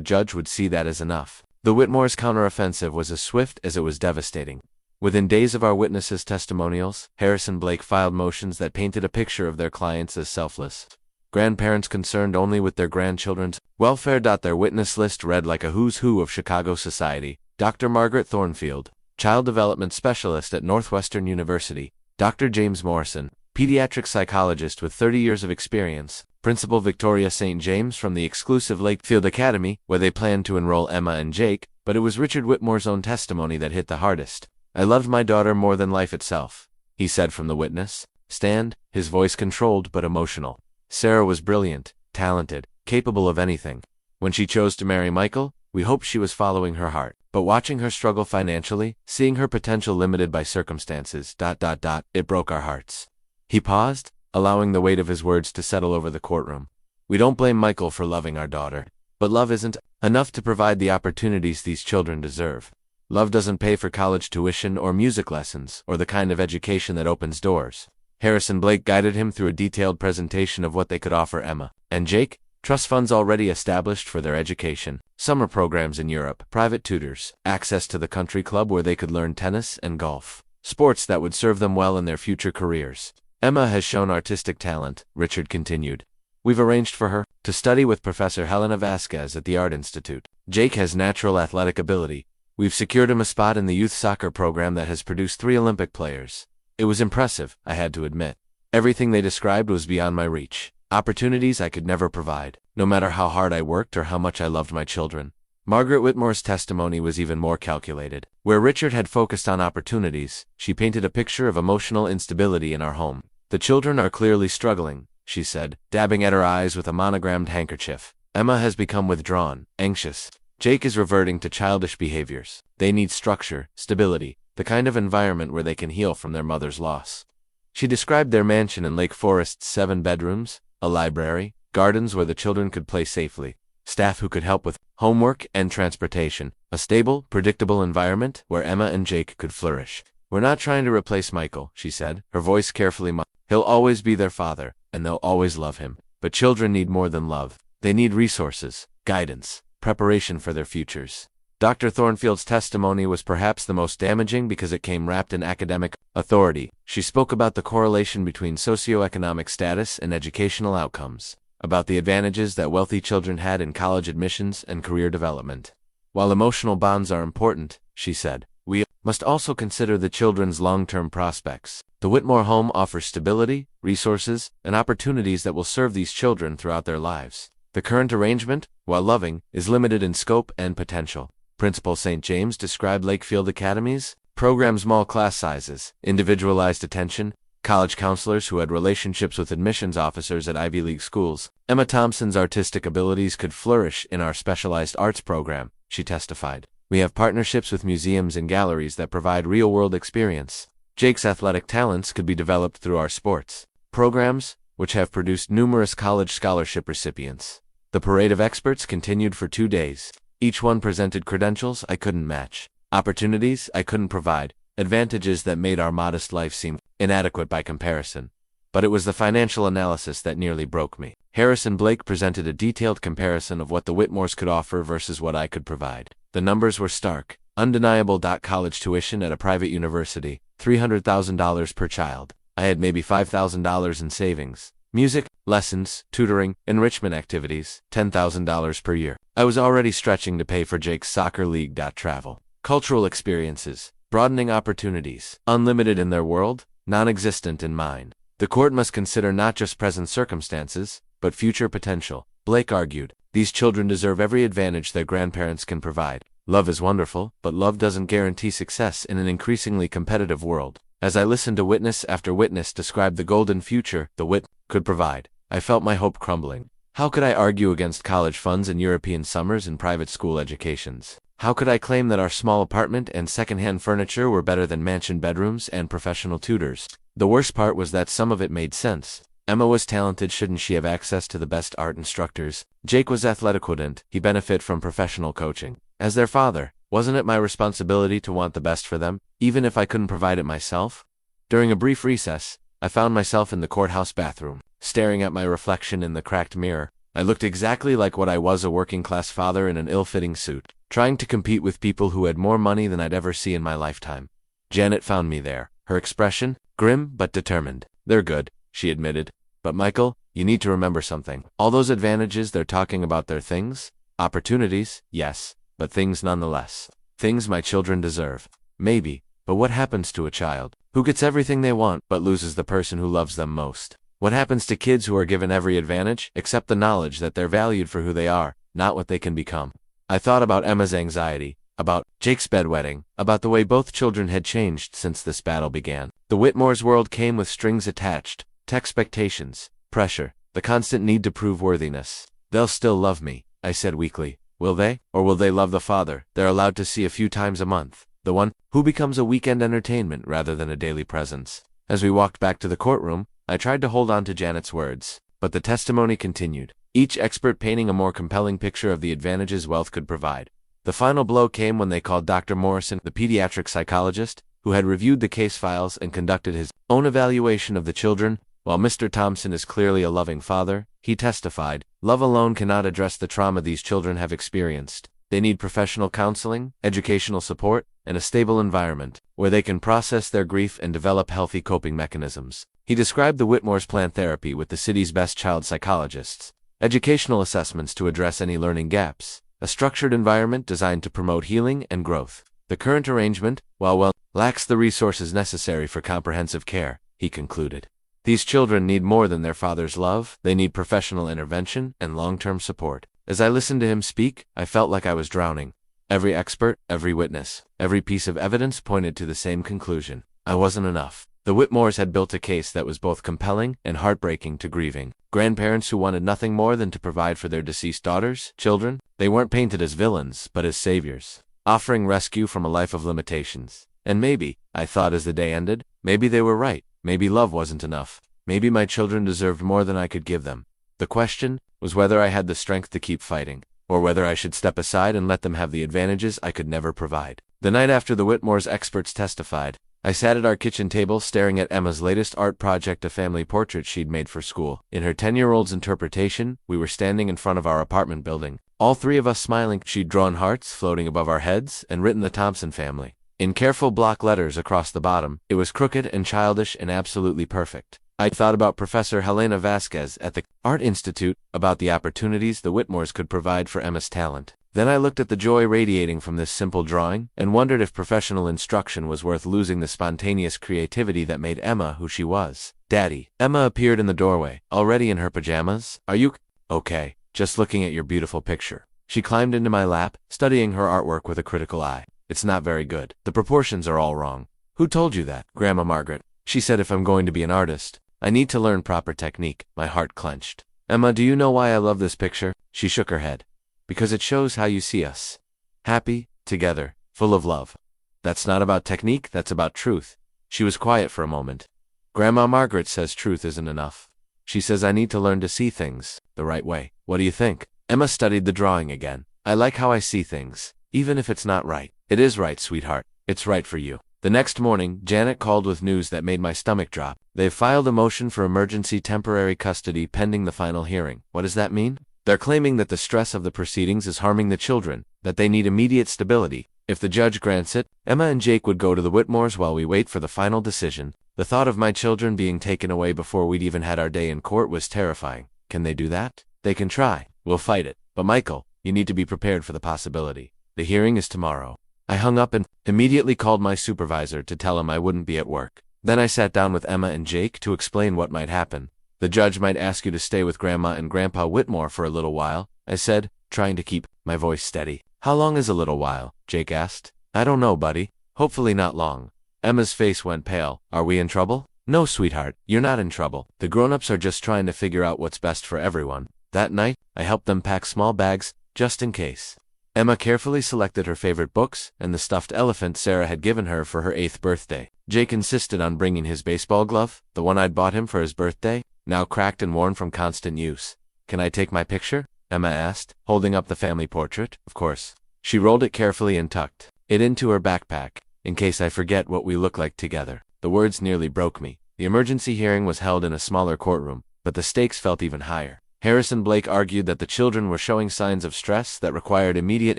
judge would see that as enough. The Whitmore's counteroffensive was as swift as it was devastating. Within days of our witnesses' testimonials, Harrison Blake filed motions that painted a picture of their clients as selfless grandparents concerned only with their grandchildren's welfare. Their witness list read like a who's who of Chicago society: Dr. Margaret Thornfield, child development specialist at Northwestern University; Dr. James Morrison, pediatric psychologist with 30 years of experience; Principal Victoria St. James from the exclusive Lakefield Academy, where they planned to enroll Emma and Jake. But it was Richard Whitmore's own testimony that hit the hardest. "I loved my daughter more than life itself," he said from the witness stand, his voice controlled but emotional. "Sarah was brilliant, talented, capable of anything. When she chose to marry Michael, we hoped she was following her heart. But watching her struggle financially, seeing her potential limited by circumstances, it broke our hearts." He paused, allowing the weight of his words to settle over the courtroom. "We don't blame Michael for loving our daughter. But love isn't enough to provide the opportunities these children deserve. Love doesn't pay for college tuition or music lessons or the kind of education that opens doors." Harrison Blake guided him through a detailed presentation of what they could offer Emma and Jake: trust funds already established for their education, summer programs in Europe, private tutors, access to the country club where they could learn tennis and golf, sports that would serve them well in their future careers. "Emma has shown artistic talent," Richard continued. "We've arranged for her to study with Professor Helena Vasquez at the Art Institute. Jake has natural athletic ability. We've secured him a spot in the youth soccer program that has produced 3 Olympic players." It was impressive, I had to admit. Everything they described was beyond my reach. Opportunities I could never provide, no matter how hard I worked or how much I loved my children. Margaret Whitmore's testimony was even more calculated. Where Richard had focused on opportunities, she painted a picture of emotional instability in our home. "The children are clearly struggling," she said, dabbing at her eyes with a monogrammed handkerchief. "Emma has become withdrawn, anxious. Jake is reverting to childish behaviors. They need structure, stability, the kind of environment where they can heal from their mother's loss." She described their mansion in Lake Forest's 7 bedrooms, a library, gardens where the children could play safely, staff who could help with homework and transportation, a stable, predictable environment where Emma and Jake could flourish. "We're not trying to replace Michael," she said, her voice carefully muffled. "He'll always be their father, and they'll always love him. But children need more than love. They need resources, guidance, preparation for their futures." Dr. Thornfield's testimony was perhaps the most damaging because it came wrapped in academic authority. She spoke about the correlation between socioeconomic status and educational outcomes, about the advantages that wealthy children had in college admissions and career development. "While emotional bonds are important," she said, "we must also consider the children's long-term prospects. The Whitmore home offers stability, resources, and opportunities that will serve these children throughout their lives. The current arrangement, while loving, is limited in scope and potential." Principal St. James described Lakefield Academy's program: small class sizes, individualized attention, college counselors who had relationships with admissions officers at Ivy League schools. "Emma Thompson's artistic abilities could flourish in our specialized arts program," she testified. "We have partnerships with museums and galleries that provide real-world experience. Jake's athletic talents could be developed through our sports programs, which have produced numerous college scholarship recipients." The parade of experts continued for 2 days. Each one presented credentials I couldn't match, opportunities I couldn't provide, advantages that made our modest life seem inadequate by comparison. But it was the financial analysis that nearly broke me. Harrison Blake presented a detailed comparison of what the Whitmores could offer versus what I could provide. The numbers were stark, undeniable. College tuition at a private university, $300,000 per child. I had maybe $5,000 in savings. Music, lessons, tutoring, enrichment activities, $10,000 per year. I was already stretching to pay for Jake's soccer league. Travel. Cultural experiences, broadening opportunities, unlimited in their world, non-existent in mine. The court must consider not just present circumstances, but future potential. Blake argued, these children deserve every advantage their grandparents can provide. Love is wonderful, but love doesn't guarantee success in an increasingly competitive world. As I listened to witness after witness describe the golden future the wit could provide, I felt my hope crumbling. How could I argue against college funds and European summers and private school educations? How could I claim that our small apartment and second-hand furniture were better than mansion bedrooms and professional tutors? The worst part was that some of it made sense. Emma was talented, shouldn't she have access to the best art instructors? Jake was athletic, wouldn't he benefit from professional coaching? As their father, wasn't it my responsibility to want the best for them, even if I couldn't provide it myself? During a brief recess, I found myself in the courthouse bathroom, staring at my reflection in the cracked mirror. I looked exactly like what I was, a working-class father in an ill-fitting suit, trying to compete with people who had more money than I'd ever see in my lifetime. Janet found me there, her expression grim but determined. They're good, she admitted. But Michael, you need to remember something. All those advantages they're talking about, they're things. Opportunities, yes, but things nonetheless. Things my children deserve. Maybe, but what happens to a child who gets everything they want but loses the person who loves them most? What happens to kids who are given every advantage except the knowledge that they're valued for who they are, not what they can become? I thought about Emma's anxiety, about Jake's bedwetting, about the way both children had changed since this battle began. The Whitmore's world came with strings attached, expectations, pressure, the constant need to prove worthiness. They'll still love me, I said weakly. Will they? Or will they love the father they're allowed to see a few times a month, the one who becomes a weekend entertainment rather than a daily presence? As we walked back to the courtroom, I tried to hold on to Janet's words, but the testimony continued, each expert painting a more compelling picture of the advantages wealth could provide. The final blow came when they called Dr. Morrison, the pediatric psychologist, who had reviewed the case files and conducted his own evaluation of the children. While Mr. Thompson is clearly a loving father, he testified, love alone cannot address the trauma these children have experienced. They need professional counseling, educational support, and a stable environment where they can process their grief and develop healthy coping mechanisms. He described the Whitmore's planned therapy with the city's best child psychologists, educational assessments to address any learning gaps, a structured environment designed to promote healing and growth. The current arrangement, while lacks the resources necessary for comprehensive care, he concluded. These children need more than their father's love. They need professional intervention and long-term support. As I listened to him speak, I felt like I was drowning. Every expert, every witness, every piece of evidence pointed to the same conclusion. I wasn't enough. The Whitmores had built a case that was both compelling and heartbreaking to grieving grandparents who wanted nothing more than to provide for their deceased daughters, children. They weren't painted as villains, but as saviors, offering rescue from a life of limitations. And maybe, I thought as the day ended, maybe they were right. Maybe love wasn't enough. Maybe my children deserved more than I could give them. The question was whether I had the strength to keep fighting, or whether I should step aside and let them have the advantages I could never provide. The night after the Whitmore's experts testified, I sat at our kitchen table staring at Emma's latest art project, a family portrait she'd made for school. In her 10-year-old's interpretation, we were standing in front of our apartment building, all three of us smiling. She'd drawn hearts floating above our heads and written the Thompson family in careful block letters across the bottom. It was crooked and childish and absolutely perfect. I thought about Professor Helena Vasquez at the Art Institute, about the opportunities the Whitmores could provide for Emma's talent. Then I looked at the joy radiating from this simple drawing, and wondered if professional instruction was worth losing the spontaneous creativity that made Emma who she was. Daddy. Emma appeared in the doorway, already in her pajamas. Are you okay? Just looking at your beautiful picture. She climbed into my lap, studying her artwork with a critical eye. It's not very good. The proportions are all wrong. Who told you that? Grandma Margaret. She said if I'm going to be an artist, I need to learn proper technique. My heart clenched. Emma, do you know why I love this picture? She shook her head. Because it shows how you see us. Happy, together, full of love. That's not about technique, that's about truth. She was quiet for a moment. Grandma Margaret says truth isn't enough. She says I need to learn to see things the right way. What do you think? Emma studied the drawing again. I like how I see things, even if it's not right. It is right, sweetheart. It's right for you. The next morning, Janet called with news that made my stomach drop. They've filed a motion for emergency temporary custody pending the final hearing. What does that mean? They're claiming that the stress of the proceedings is harming the children, that they need immediate stability. If the judge grants it, Emma and Jake would go to the Whitmores while we wait for the final decision. The thought of my children being taken away before we'd even had our day in court was terrifying. Can they do that? They can try. We'll fight it. But Michael, you need to be prepared for the possibility. The hearing is tomorrow. I hung up and immediately called my supervisor to tell him I wouldn't be at work. Then I sat down with Emma and Jake to explain what might happen. The judge might ask you to stay with Grandma and Grandpa Whitmore for a little while, I said, trying to keep my voice steady. How long is a little while? Jake asked. I don't know, buddy. Hopefully not long. Emma's face went pale. Are we in trouble? No, sweetheart, you're not in trouble. The grown-ups are just trying to figure out what's best for everyone. That night, I helped them pack small bags, just in case. Emma carefully selected her favorite books and the stuffed elephant Sarah had given her for her 8th birthday. Jake insisted on bringing his baseball glove, the one I'd bought him for his birthday, now cracked and worn from constant use. Can I take my picture? Emma asked, holding up the family portrait. Of course. She rolled it carefully and tucked it into her backpack, in case I forget what we look like together. The words nearly broke me. The emergency hearing was held in a smaller courtroom, but the stakes felt even higher. Harrison Blake argued that the children were showing signs of stress that required immediate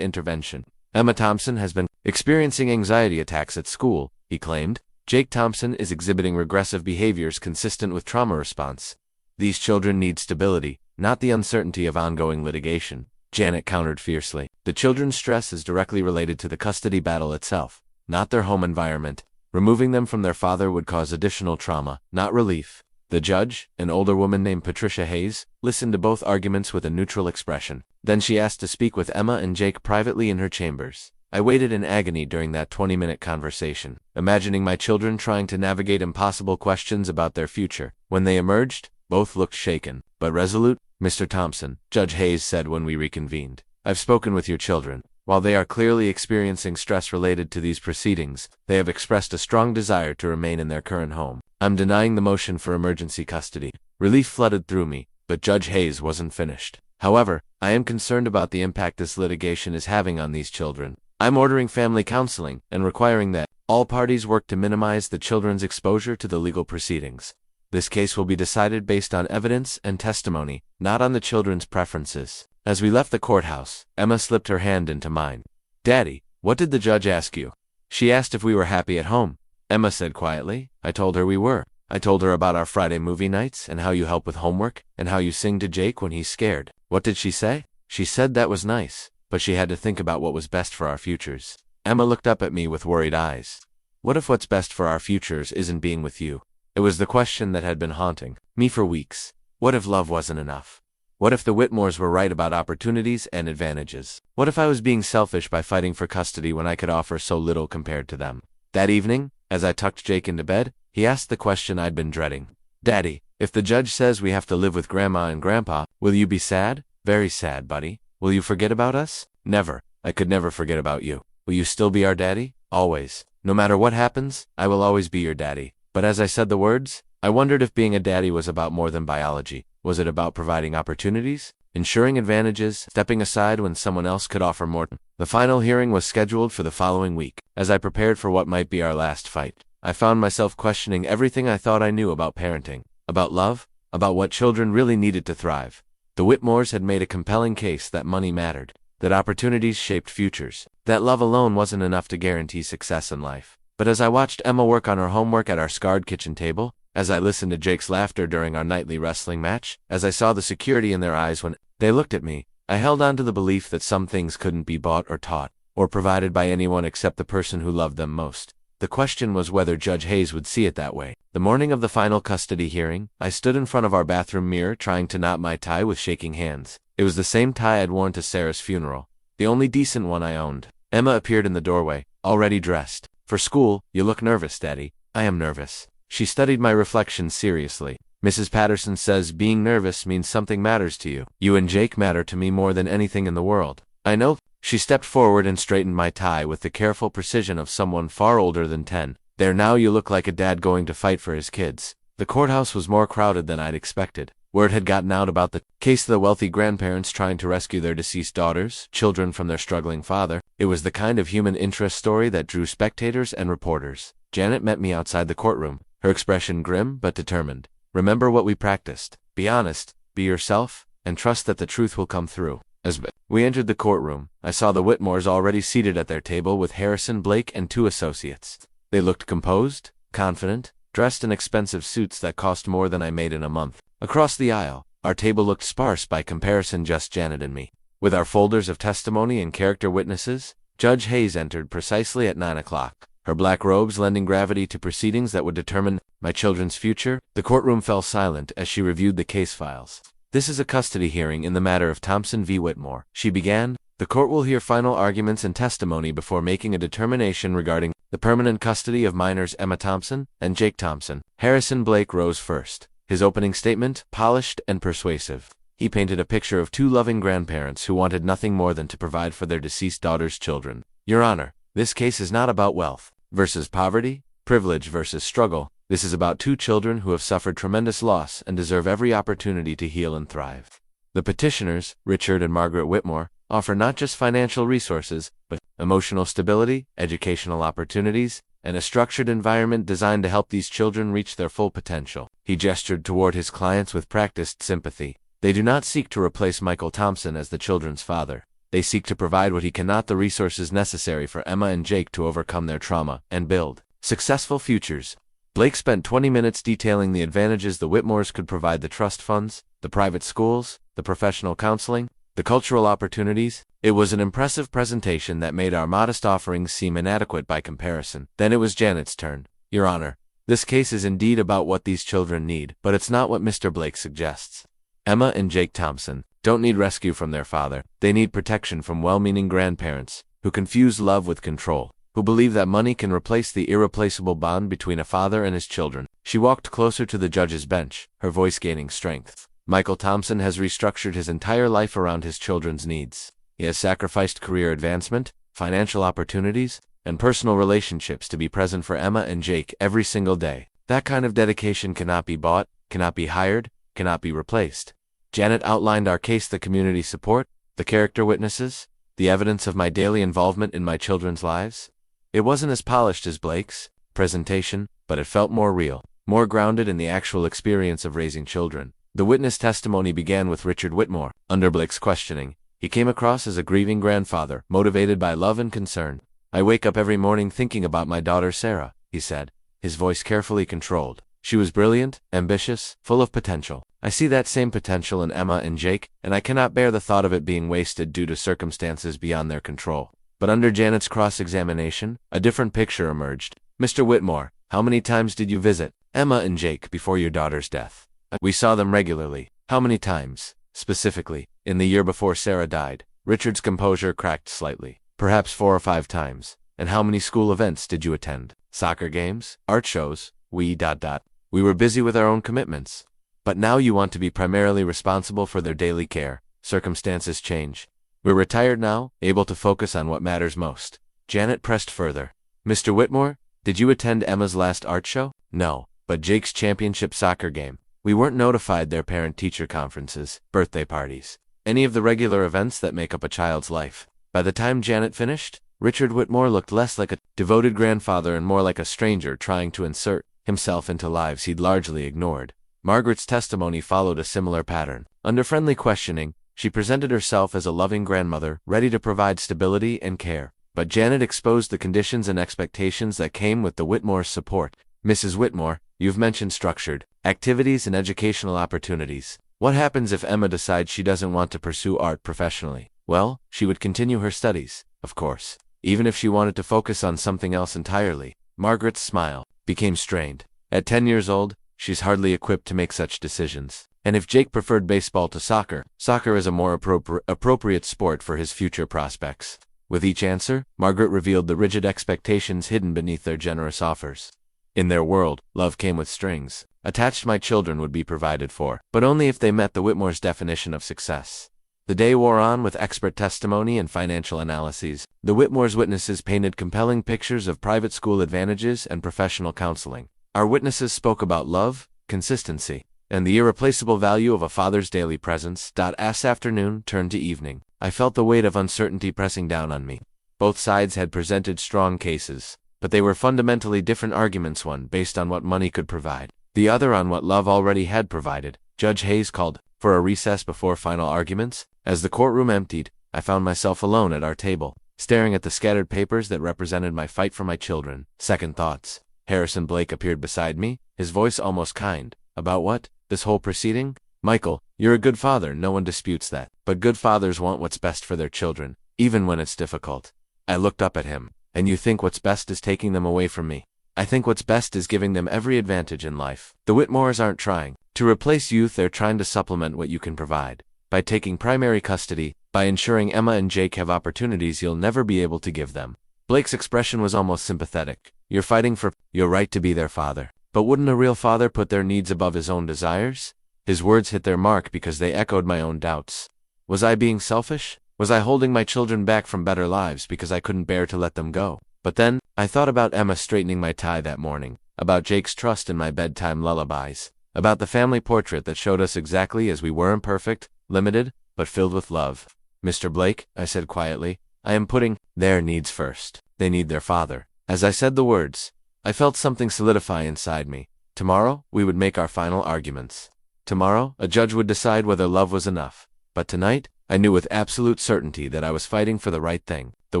intervention. Emma Thompson has been experiencing anxiety attacks at school, he claimed. Jake Thompson is exhibiting regressive behaviors consistent with trauma response. These children need stability, not the uncertainty of ongoing litigation. Janet countered fiercely. The children's stress is directly related to the custody battle itself, not their home environment. Removing them from their father would cause additional trauma, not relief. The judge, an older woman named Patricia Hayes, listened to both arguments with a neutral expression. Then she asked to speak with Emma and Jake privately in her chambers. I waited in agony during that 20-minute conversation, imagining my children trying to navigate impossible questions about their future. When they emerged, both looked shaken, but resolute. Mr. Thompson, Judge Hayes said when we reconvened, I've spoken with your children. While they are clearly experiencing stress related to these proceedings, they have expressed a strong desire to remain in their current home. I'm denying the motion for emergency custody. Relief flooded through me, but Judge Hayes wasn't finished. However, I am concerned about the impact this litigation is having on these children. I'm ordering family counseling and requiring that all parties work to minimize the children's exposure to the legal proceedings. This case will be decided based on evidence and testimony, not on the children's preferences. As we left the courthouse, Emma slipped her hand into mine. Daddy, what did the judge ask you? She asked if we were happy at home. Emma said quietly. I told her we were. I told her about our Friday movie nights and how you help with homework and how you sing to Jake when he's scared. What did she say? She said that was nice, but she had to think about what was best for our futures. Emma looked up at me with worried eyes. What if what's best for our futures isn't being with you? It was the question that had been haunting me for weeks. What if love wasn't enough? What if the Whitmores were right about opportunities and advantages? What if I was being selfish by fighting for custody when I could offer so little compared to them? That evening, as I tucked Jake into bed, he asked the question I'd been dreading. Daddy, if the judge says we have to live with Grandma and Grandpa, will you be sad? Very sad, buddy. Will you forget about us? Never. I could never forget about you. Will you still be our daddy? Always. No matter what happens, I will always be your daddy. But as I said the words, I wondered if being a daddy was about more than biology. Was it about providing opportunities, ensuring advantages, stepping aside when someone else could offer more? The final hearing was scheduled for the following week. As I prepared for what might be our last fight, I found myself questioning everything I thought I knew about parenting, about love, about what children really needed to thrive. The Whitmores had made a compelling case that money mattered, that opportunities shaped futures, that love alone wasn't enough to guarantee success in life. But as I watched Emma work on her homework at our scarred kitchen table, as I listened to Jake's laughter during our nightly wrestling match, as I saw the security in their eyes when they looked at me, I held on to the belief that some things couldn't be bought or taught, or provided by anyone except the person who loved them most. The question was whether Judge Hayes would see it that way. The morning of the final custody hearing, I stood in front of our bathroom mirror trying to knot my tie with shaking hands. It was the same tie I'd worn to Sarah's funeral, the only decent one I owned. Emma appeared in the doorway, already dressed. For school, you look nervous, Daddy. I am nervous. She studied my reflection seriously. Mrs. Patterson says being nervous means something matters to you. You and Jake matter to me more than anything in the world. I know. She stepped forward and straightened my tie with the careful precision of someone far older than 10. There, now you look like a dad going to fight for his kids. The courthouse was more crowded than I'd expected. Word had gotten out about the case of the wealthy grandparents trying to rescue their deceased daughters, children from their struggling father. It was the kind of human interest story that drew spectators and reporters. Janet met me outside the courtroom, her expression grim but determined. Remember what we practiced. Be honest, be yourself, and trust that the truth will come through. As we entered the courtroom, I saw the Whitmores already seated at their table with Harrison Blake and 2 associates. They looked composed, confident, dressed in expensive suits that cost more than I made in a month. Across the aisle, our table looked sparse by comparison, just Janet and me. With our folders of testimony and character witnesses, Judge Hayes entered precisely at 9 o'clock. Her black robes lending gravity to proceedings that would determine my children's future, the courtroom fell silent as she reviewed the case files. "This is a custody hearing in the matter of Thompson v. Whitmore," she began. "The court will hear final arguments and testimony before making a determination regarding the permanent custody of minors Emma Thompson and Jake Thompson." Harrison Blake rose first, his opening statement polished and persuasive. He painted a picture of two loving grandparents who wanted nothing more than to provide for their deceased daughter's children. "Your Honor, this case is not about wealth versus poverty, privilege versus struggle. This is about two children who have suffered tremendous loss and deserve every opportunity to heal and thrive. The petitioners, Richard and Margaret Whitmore, offer not just financial resources, but emotional stability, educational opportunities, and a structured environment designed to help these children reach their full potential." He gestured toward his clients with practiced sympathy. "They do not seek to replace Michael Thompson as the children's father. They seek to provide what he cannot, the resources necessary for Emma and Jake to overcome their trauma and build successful futures." Blake spent 20 minutes detailing the advantages the Whitmores could provide: the trust funds, the private schools, the professional counseling, the cultural opportunities. It was an impressive presentation that made our modest offerings seem inadequate by comparison. Then it was Janet's turn. "Your Honor, this case is indeed about what these children need, but it's not what Mr. Blake suggests. Emma and Jake Thompson don't need rescue from their father. They need protection from well-meaning grandparents who confuse love with control, who believe that money can replace the irreplaceable bond between a father and his children." She walked closer to the judge's bench, her voice gaining strength. "Michael Thompson has restructured his entire life around his children's needs. He has sacrificed career advancement, financial opportunities, and personal relationships to be present for Emma and Jake every single day. That kind of dedication cannot be bought, cannot be hired, cannot be replaced." Janet outlined our case: the community support, the character witnesses, the evidence of my daily involvement in my children's lives. It wasn't as polished as Blake's presentation, but it felt more real, more grounded in the actual experience of raising children. The witness testimony began with Richard Whitmore. Under Blake's questioning, he came across as a grieving grandfather, motivated by love and concern. "I wake up every morning thinking about my daughter Sarah," he said, his voice carefully controlled. "She was brilliant, ambitious, full of potential. I see that same potential in Emma and Jake, and I cannot bear the thought of it being wasted due to circumstances beyond their control." But under Janet's cross-examination, a different picture emerged. "Mr. Whitmore, how many times did you visit Emma and Jake before your daughter's death?" "We saw them regularly." "How many times, specifically, in the year before Sarah died?" Richard's composure cracked slightly. "Perhaps 4 or 5 times." "And how many school events did you attend? Soccer games? Art shows?" We were busy with our own commitments." "But now you want to be primarily responsible for their daily care. Circumstances change. We're retired now, able to focus on what matters most." Janet pressed further. "Mr. Whitmore, did you attend Emma's last art show?" "No, but Jake's championship soccer game." "We weren't notified their parent-teacher conferences, birthday parties, any of the regular events that make up a child's life." By the time Janet finished, Richard Whitmore looked less like a devoted grandfather and more like a stranger trying to insert himself into lives he'd largely ignored. Margaret's testimony followed a similar pattern. Under friendly questioning, she presented herself as a loving grandmother, ready to provide stability and care. But Janet exposed the conditions and expectations that came with the Whitmore's support. "Mrs. Whitmore, you've mentioned structured activities and educational opportunities. What happens if Emma decides she doesn't want to pursue art professionally?" "Well, she would continue her studies, of course, even if she wanted to focus on something else entirely." Margaret's smile became strained. "At 10 years old, she's hardly equipped to make such decisions. And if Jake preferred baseball to soccer, soccer is a more appropriate sport for his future prospects." With each answer, Margaret revealed the rigid expectations hidden beneath their generous offers. In their world, love came with strings. Attached, my children would be provided for, but only if they met the Whitmore's definition of success. The day wore on with expert testimony and financial analyses. The Whitmore's witnesses painted compelling pictures of private school advantages and professional counseling. Our witnesses spoke about love, consistency, and the irreplaceable value of a father's daily presence. As afternoon turned to evening, I felt the weight of uncertainty pressing down on me. Both sides had presented strong cases, but they were fundamentally different arguments, one based on what money could provide, the other on what love already had provided. Judge Hayes called for a recess before final arguments. As the courtroom emptied, I found myself alone at our table, staring at the scattered papers that represented my fight for my children. Second thoughts Harrison Blake appeared beside me, his voice almost kind. About what? This whole proceeding? Michael, you're a good father, no one disputes that. But good fathers want what's best for their children, even when it's difficult. I looked up at him. And you think what's best is taking them away from me? I think what's best is giving them every advantage in life. The Whitmores aren't trying to replace youth, they're trying to supplement what you can provide. By taking primary custody, by ensuring Emma and Jake have opportunities you'll never be able to give them. Blake's expression was almost sympathetic. You're fighting for your right to be their father. But wouldn't a real father put their needs above his own desires? His words hit their mark because they echoed my own doubts. Was I being selfish? Was I holding my children back from better lives because I couldn't bear to let them go? But then, I thought about Emma straightening my tie that morning, about Jake's trust in my bedtime lullabies, about the family portrait that showed us exactly as we were, imperfect, limited, but filled with love. Mr. Blake, I said quietly, I am putting their needs first. They need their father. As I said the words, I felt something solidify inside me. Tomorrow, we would make our final arguments. Tomorrow, a judge would decide whether love was enough. But tonight, I knew with absolute certainty that I was fighting for the right thing. The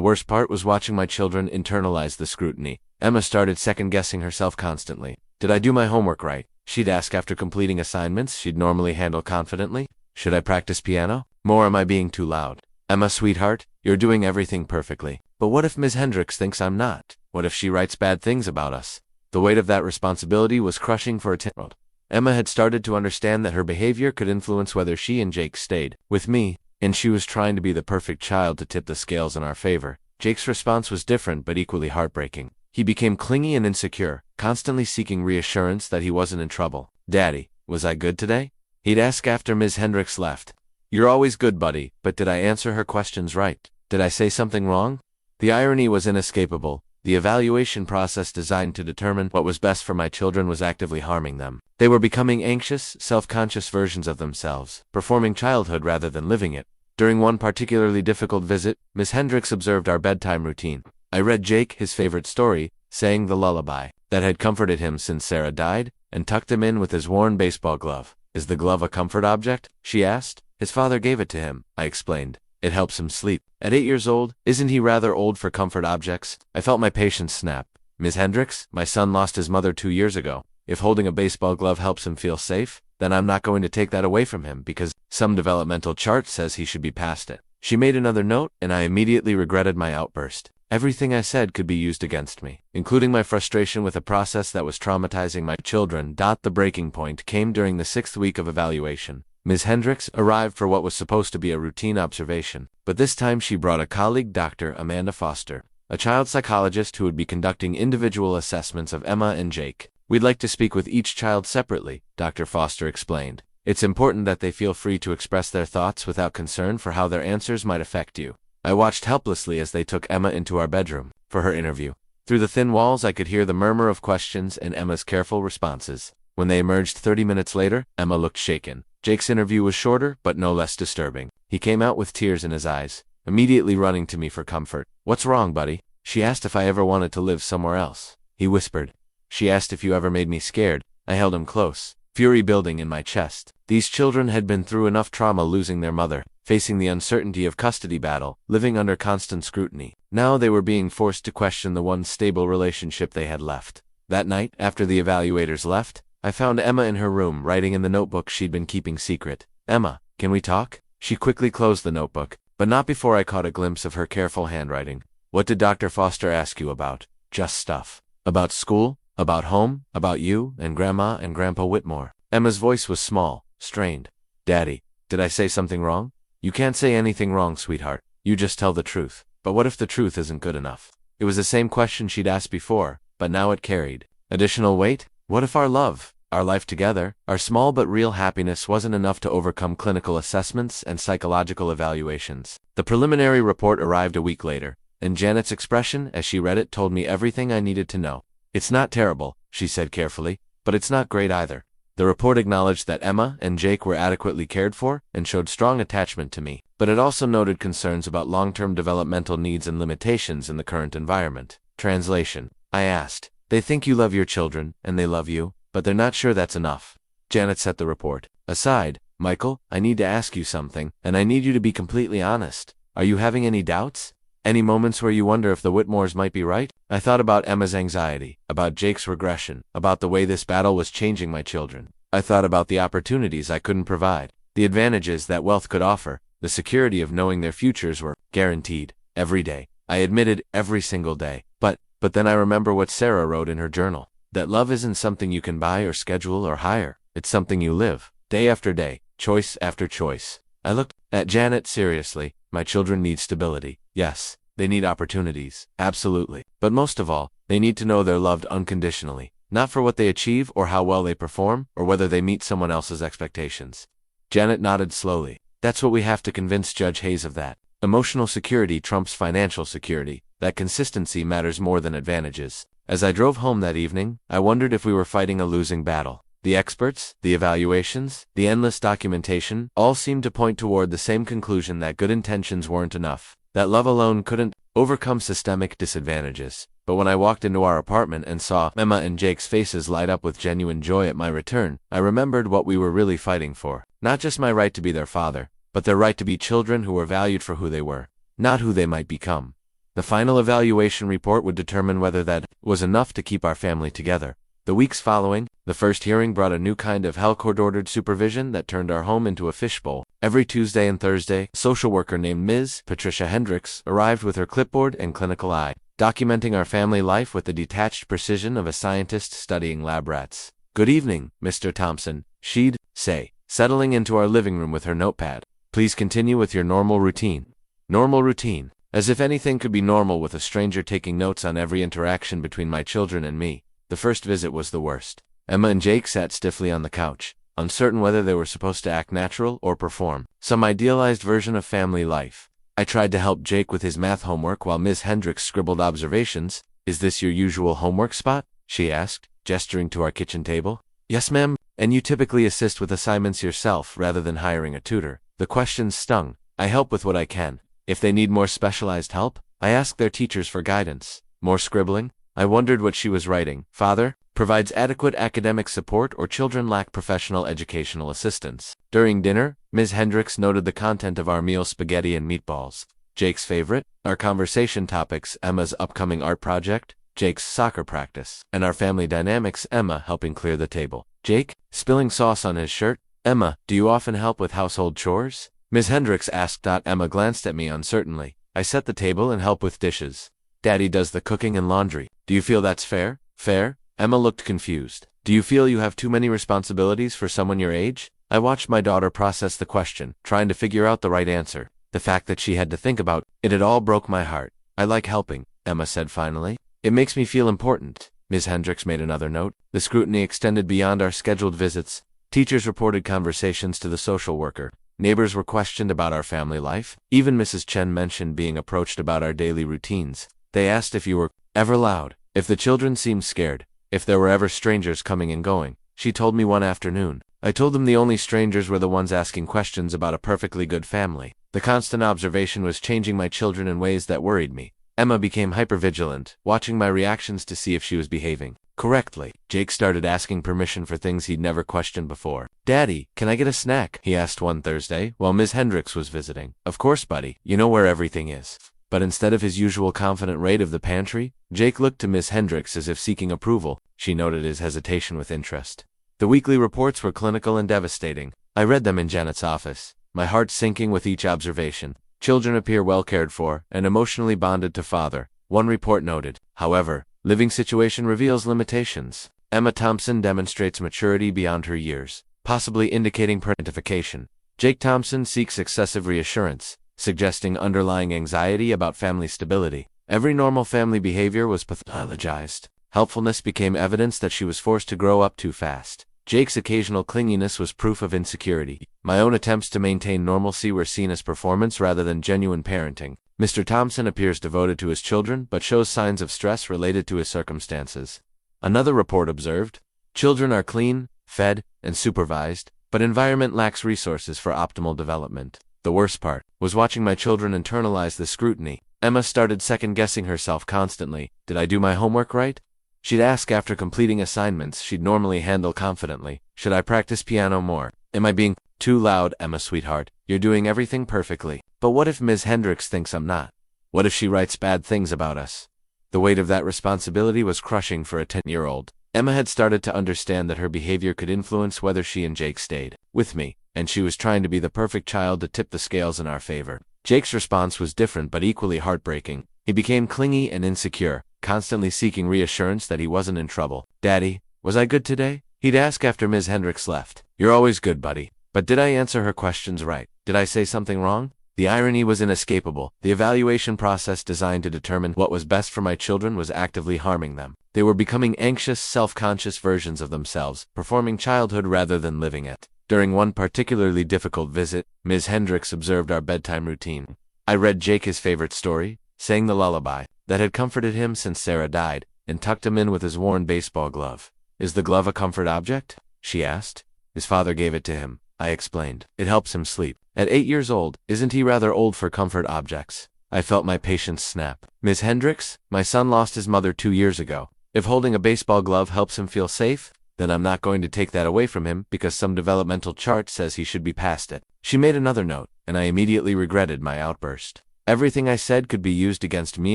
worst part was watching my children internalize the scrutiny. Emma started second-guessing herself constantly. Did I do my homework right? She'd ask after completing assignments she'd normally handle confidently. Should I practice piano? More, am I being too loud? Emma, sweetheart, you're doing everything perfectly. But what if Ms. Hendricks thinks I'm not? What if she writes bad things about us? The weight of that responsibility was crushing for a 10-year-old. Emma had started to understand that her behavior could influence whether she and Jake stayed with me, and she was trying to be the perfect child to tip the scales in our favor. Jake's response was different but equally heartbreaking. He became clingy and insecure, constantly seeking reassurance that he wasn't in trouble. Daddy, was I good today? He'd ask after Ms. Hendricks left. You're always good, buddy, but did I answer her questions right? Did I say something wrong? The irony was inescapable. The evaluation process designed to determine what was best for my children was actively harming them. They were becoming anxious, self-conscious versions of themselves, performing childhood rather than living it. During one particularly difficult visit, Miss Hendricks observed our bedtime routine. I read Jake his favorite story, sang the lullaby that had comforted him since Sarah died, and tucked him in with his worn baseball glove. Is the glove a comfort object? She asked. His father gave it to him, I explained. It helps him sleep. At 8 years old, isn't he rather old for comfort objects? I felt my patience snap. Ms. Hendricks, my son lost his mother 2 years ago. If holding a baseball glove helps him feel safe, then I'm not going to take that away from him because some developmental chart says he should be past it. She made another note, and I immediately regretted my outburst. Everything I said could be used against me, including my frustration with a process that was traumatizing my children. The breaking point came during the 6th week of evaluation. Ms. Hendricks arrived for what was supposed to be a routine observation, but this time she brought a colleague, Dr. Amanda Foster, a child psychologist who would be conducting individual assessments of Emma and Jake. We'd like to speak with each child separately, Dr. Foster explained. It's important that they feel free to express their thoughts without concern for how their answers might affect you. I watched helplessly as they took Emma into our bedroom for her interview. Through the thin walls I could hear the murmur of questions and Emma's careful responses. When they emerged 30 minutes later, Emma looked shaken. Jake's interview was shorter, but no less disturbing. He came out with tears in his eyes, immediately running to me for comfort. What's wrong, buddy? She asked if I ever wanted to live somewhere else. He whispered. She asked if you ever made me scared. I held him close, fury building in my chest. These children had been through enough trauma losing their mother, facing the uncertainty of custody battle, living under constant scrutiny. Now they were being forced to question the one stable relationship they had left. That night, after the evaluators left, I found Emma in her room writing in the notebook she'd been keeping secret. Emma, can we talk? She quickly closed the notebook, but not before I caught a glimpse of her careful handwriting. What did Dr. Foster ask you about? Just stuff. About school? About home? About you and Grandma and Grandpa Whitmore? Emma's voice was small, strained. Daddy, did I say something wrong? You can't say anything wrong, sweetheart. You just tell the truth. But what if the truth isn't good enough? It was the same question she'd asked before, but now it carried additional weight. What if our love, our life together, our small but real happiness wasn't enough to overcome clinical assessments and psychological evaluations? The preliminary report arrived a week later, and Janet's expression as she read it told me everything I needed to know. It's not terrible, she said carefully, but it's not great either. The report acknowledged that Emma and Jake were adequately cared for and showed strong attachment to me, but it also noted concerns about long-term developmental needs and limitations in the current environment. Translation. I asked. They think you love your children, and they love you, but they're not sure that's enough. Janet set the report aside. Michael, I need to ask you something, and I need you to be completely honest. Are you having any doubts? Any moments where you wonder if the Whitmores might be right? I thought about Emma's anxiety, about Jake's regression, about the way this battle was changing my children. I thought about the opportunities I couldn't provide, the advantages that wealth could offer, the security of knowing their futures were guaranteed. Every day. I admitted every single day. But then I remember what Sarah wrote in her journal. That love isn't something you can buy or schedule or hire. It's something you live, day after day, choice after choice. I looked at Janet seriously. My children need stability. Yes, they need opportunities. Absolutely. But most of all, they need to know they're loved unconditionally. Not for what they achieve or how well they perform or whether they meet someone else's expectations. Janet nodded slowly. That's what we have to convince Judge Hayes of that. Emotional security trumps financial security. That consistency matters more than advantages. As I drove home that evening, I wondered if we were fighting a losing battle. The experts, the evaluations, the endless documentation, all seemed to point toward the same conclusion that good intentions weren't enough, that love alone couldn't overcome systemic disadvantages. But when I walked into our apartment and saw Emma and Jake's faces light up with genuine joy at my return, I remembered what we were really fighting for. Not just my right to be their father, but their right to be children who were valued for who they were, not who they might become. The final evaluation report would determine whether that was enough to keep our family together. The weeks following, the first hearing brought a new kind of court-ordered supervision that turned our home into a fishbowl. Every Tuesday and Thursday, a social worker named Ms. Patricia Hendricks arrived with her clipboard and clinical eye, documenting our family life with the detached precision of a scientist studying lab rats. "Good evening, Mr. Thompson," she'd say, settling into our living room with her notepad. "Please continue with your normal routine." Normal routine. As if anything could be normal with a stranger taking notes on every interaction between my children and me. The first visit was the worst. Emma and Jake sat stiffly on the couch, uncertain whether they were supposed to act natural or perform some idealized version of family life. I tried to help Jake with his math homework while Ms. Hendricks scribbled observations. "Is this your usual homework spot?" she asked, gesturing to our kitchen table. "Yes, ma'am, and you typically assist with assignments yourself rather than hiring a tutor." The questions stung. I help with what I can. If they need more specialized help, I ask their teachers for guidance. More scribbling? I wondered what she was writing. "Father provides adequate academic support or children lack professional educational assistance." During dinner, Ms. Hendricks noted the content of our meal: spaghetti and meatballs. Jake's favorite? Our conversation topics: Emma's upcoming art project, Jake's soccer practice, and our family dynamics: Emma helping clear the table, Jake spilling sauce on his shirt. "Emma, do you often help with household chores?" Ms. Hendricks asked. Emma glanced at me uncertainly. "I set the table and help with dishes. Daddy does the cooking and laundry. Do you feel that's fair?" "Fair?" Emma looked confused. "Do you feel you have too many responsibilities for someone your age?" I watched my daughter process the question, trying to figure out the right answer. The fact that she had to think about it at all broke my heart. "I like helping," Emma said finally. "It makes me feel important." Ms. Hendricks made another note. The scrutiny extended beyond our scheduled visits. Teachers reported conversations to the social worker. Neighbors were questioned about our family life. Even Mrs. Chen mentioned being approached about our daily routines. They asked if you were ever loud, if the children seemed scared, if there were ever strangers coming and going. She told me one afternoon. I told them the only strangers were the ones asking questions about a perfectly good family. The constant observation was changing my children in ways that worried me. Emma became hypervigilant, watching my reactions to see if she was behaving correctly. Jake started asking permission for things he'd never questioned before. "Daddy, can I get a snack?" he asked one Thursday while Ms. Hendricks was visiting. "Of course, buddy. You know where everything is." But instead of his usual confident raid of the pantry, Jake looked to Ms. Hendricks as if seeking approval. She noted his hesitation with interest. The weekly reports were clinical and devastating. I read them in Janet's office, my heart sinking with each observation. "Children appear well cared for and emotionally bonded to father," one report noted. "However, living situation reveals limitations. Emma Thompson demonstrates maturity beyond her years, possibly indicating parentification. Jake Thompson seeks excessive reassurance, suggesting underlying anxiety about family stability. Every normal family behavior was pathologized. Helpfulness became evidence that she was forced to grow up too fast. Jake's occasional clinginess was proof of insecurity. My own attempts to maintain normalcy were seen as performance rather than genuine parenting. Mr. Thompson appears devoted to his children but shows signs of stress related to his circumstances. Another report observed, "Children are clean, fed, and supervised, but environment lacks resources for optimal development." The worst part was watching my children internalize the scrutiny. Emma started second-guessing herself constantly. Did I do my homework right? She'd ask after completing assignments she'd normally handle confidently. Should I practice piano more? Am I being too loud? "Emma, sweetheart, you're doing everything perfectly. But what if Ms. Hendricks thinks I'm not?" What if she writes bad things about us? The weight of that responsibility was crushing for a 10-year-old. Emma had started to understand that her behavior could influence whether she and Jake stayed with me, and she was trying to be the perfect child to tip the scales in our favor. Jake's response was different but equally heartbreaking. He became clingy and insecure, constantly seeking reassurance that he wasn't in trouble. "Daddy, was I good today?" he'd ask after Ms. Hendricks left. "You're always good, buddy. But did I answer her questions right? Did I say something wrong?" The irony was inescapable. The evaluation process designed to determine what was best for my children was actively harming them. They were becoming anxious, self-conscious versions of themselves, performing childhood rather than living it. During one particularly difficult visit, Ms. Hendricks observed our bedtime routine. I read Jake his favorite story, sang the lullaby that had comforted him since Sarah died, and tucked him in with his worn baseball glove. "Is the glove a comfort object?" she asked. "His father gave it to him," I explained. "It helps him sleep." At 8 years old, isn't he rather old for comfort objects? I felt my patience snap. "Ms. Hendricks, my son lost his mother 2 years ago. If holding a baseball glove helps him feel safe, then I'm not going to take that away from him because some developmental chart says he should be past it." She made another note, and I immediately regretted my outburst. Everything I said could be used against me,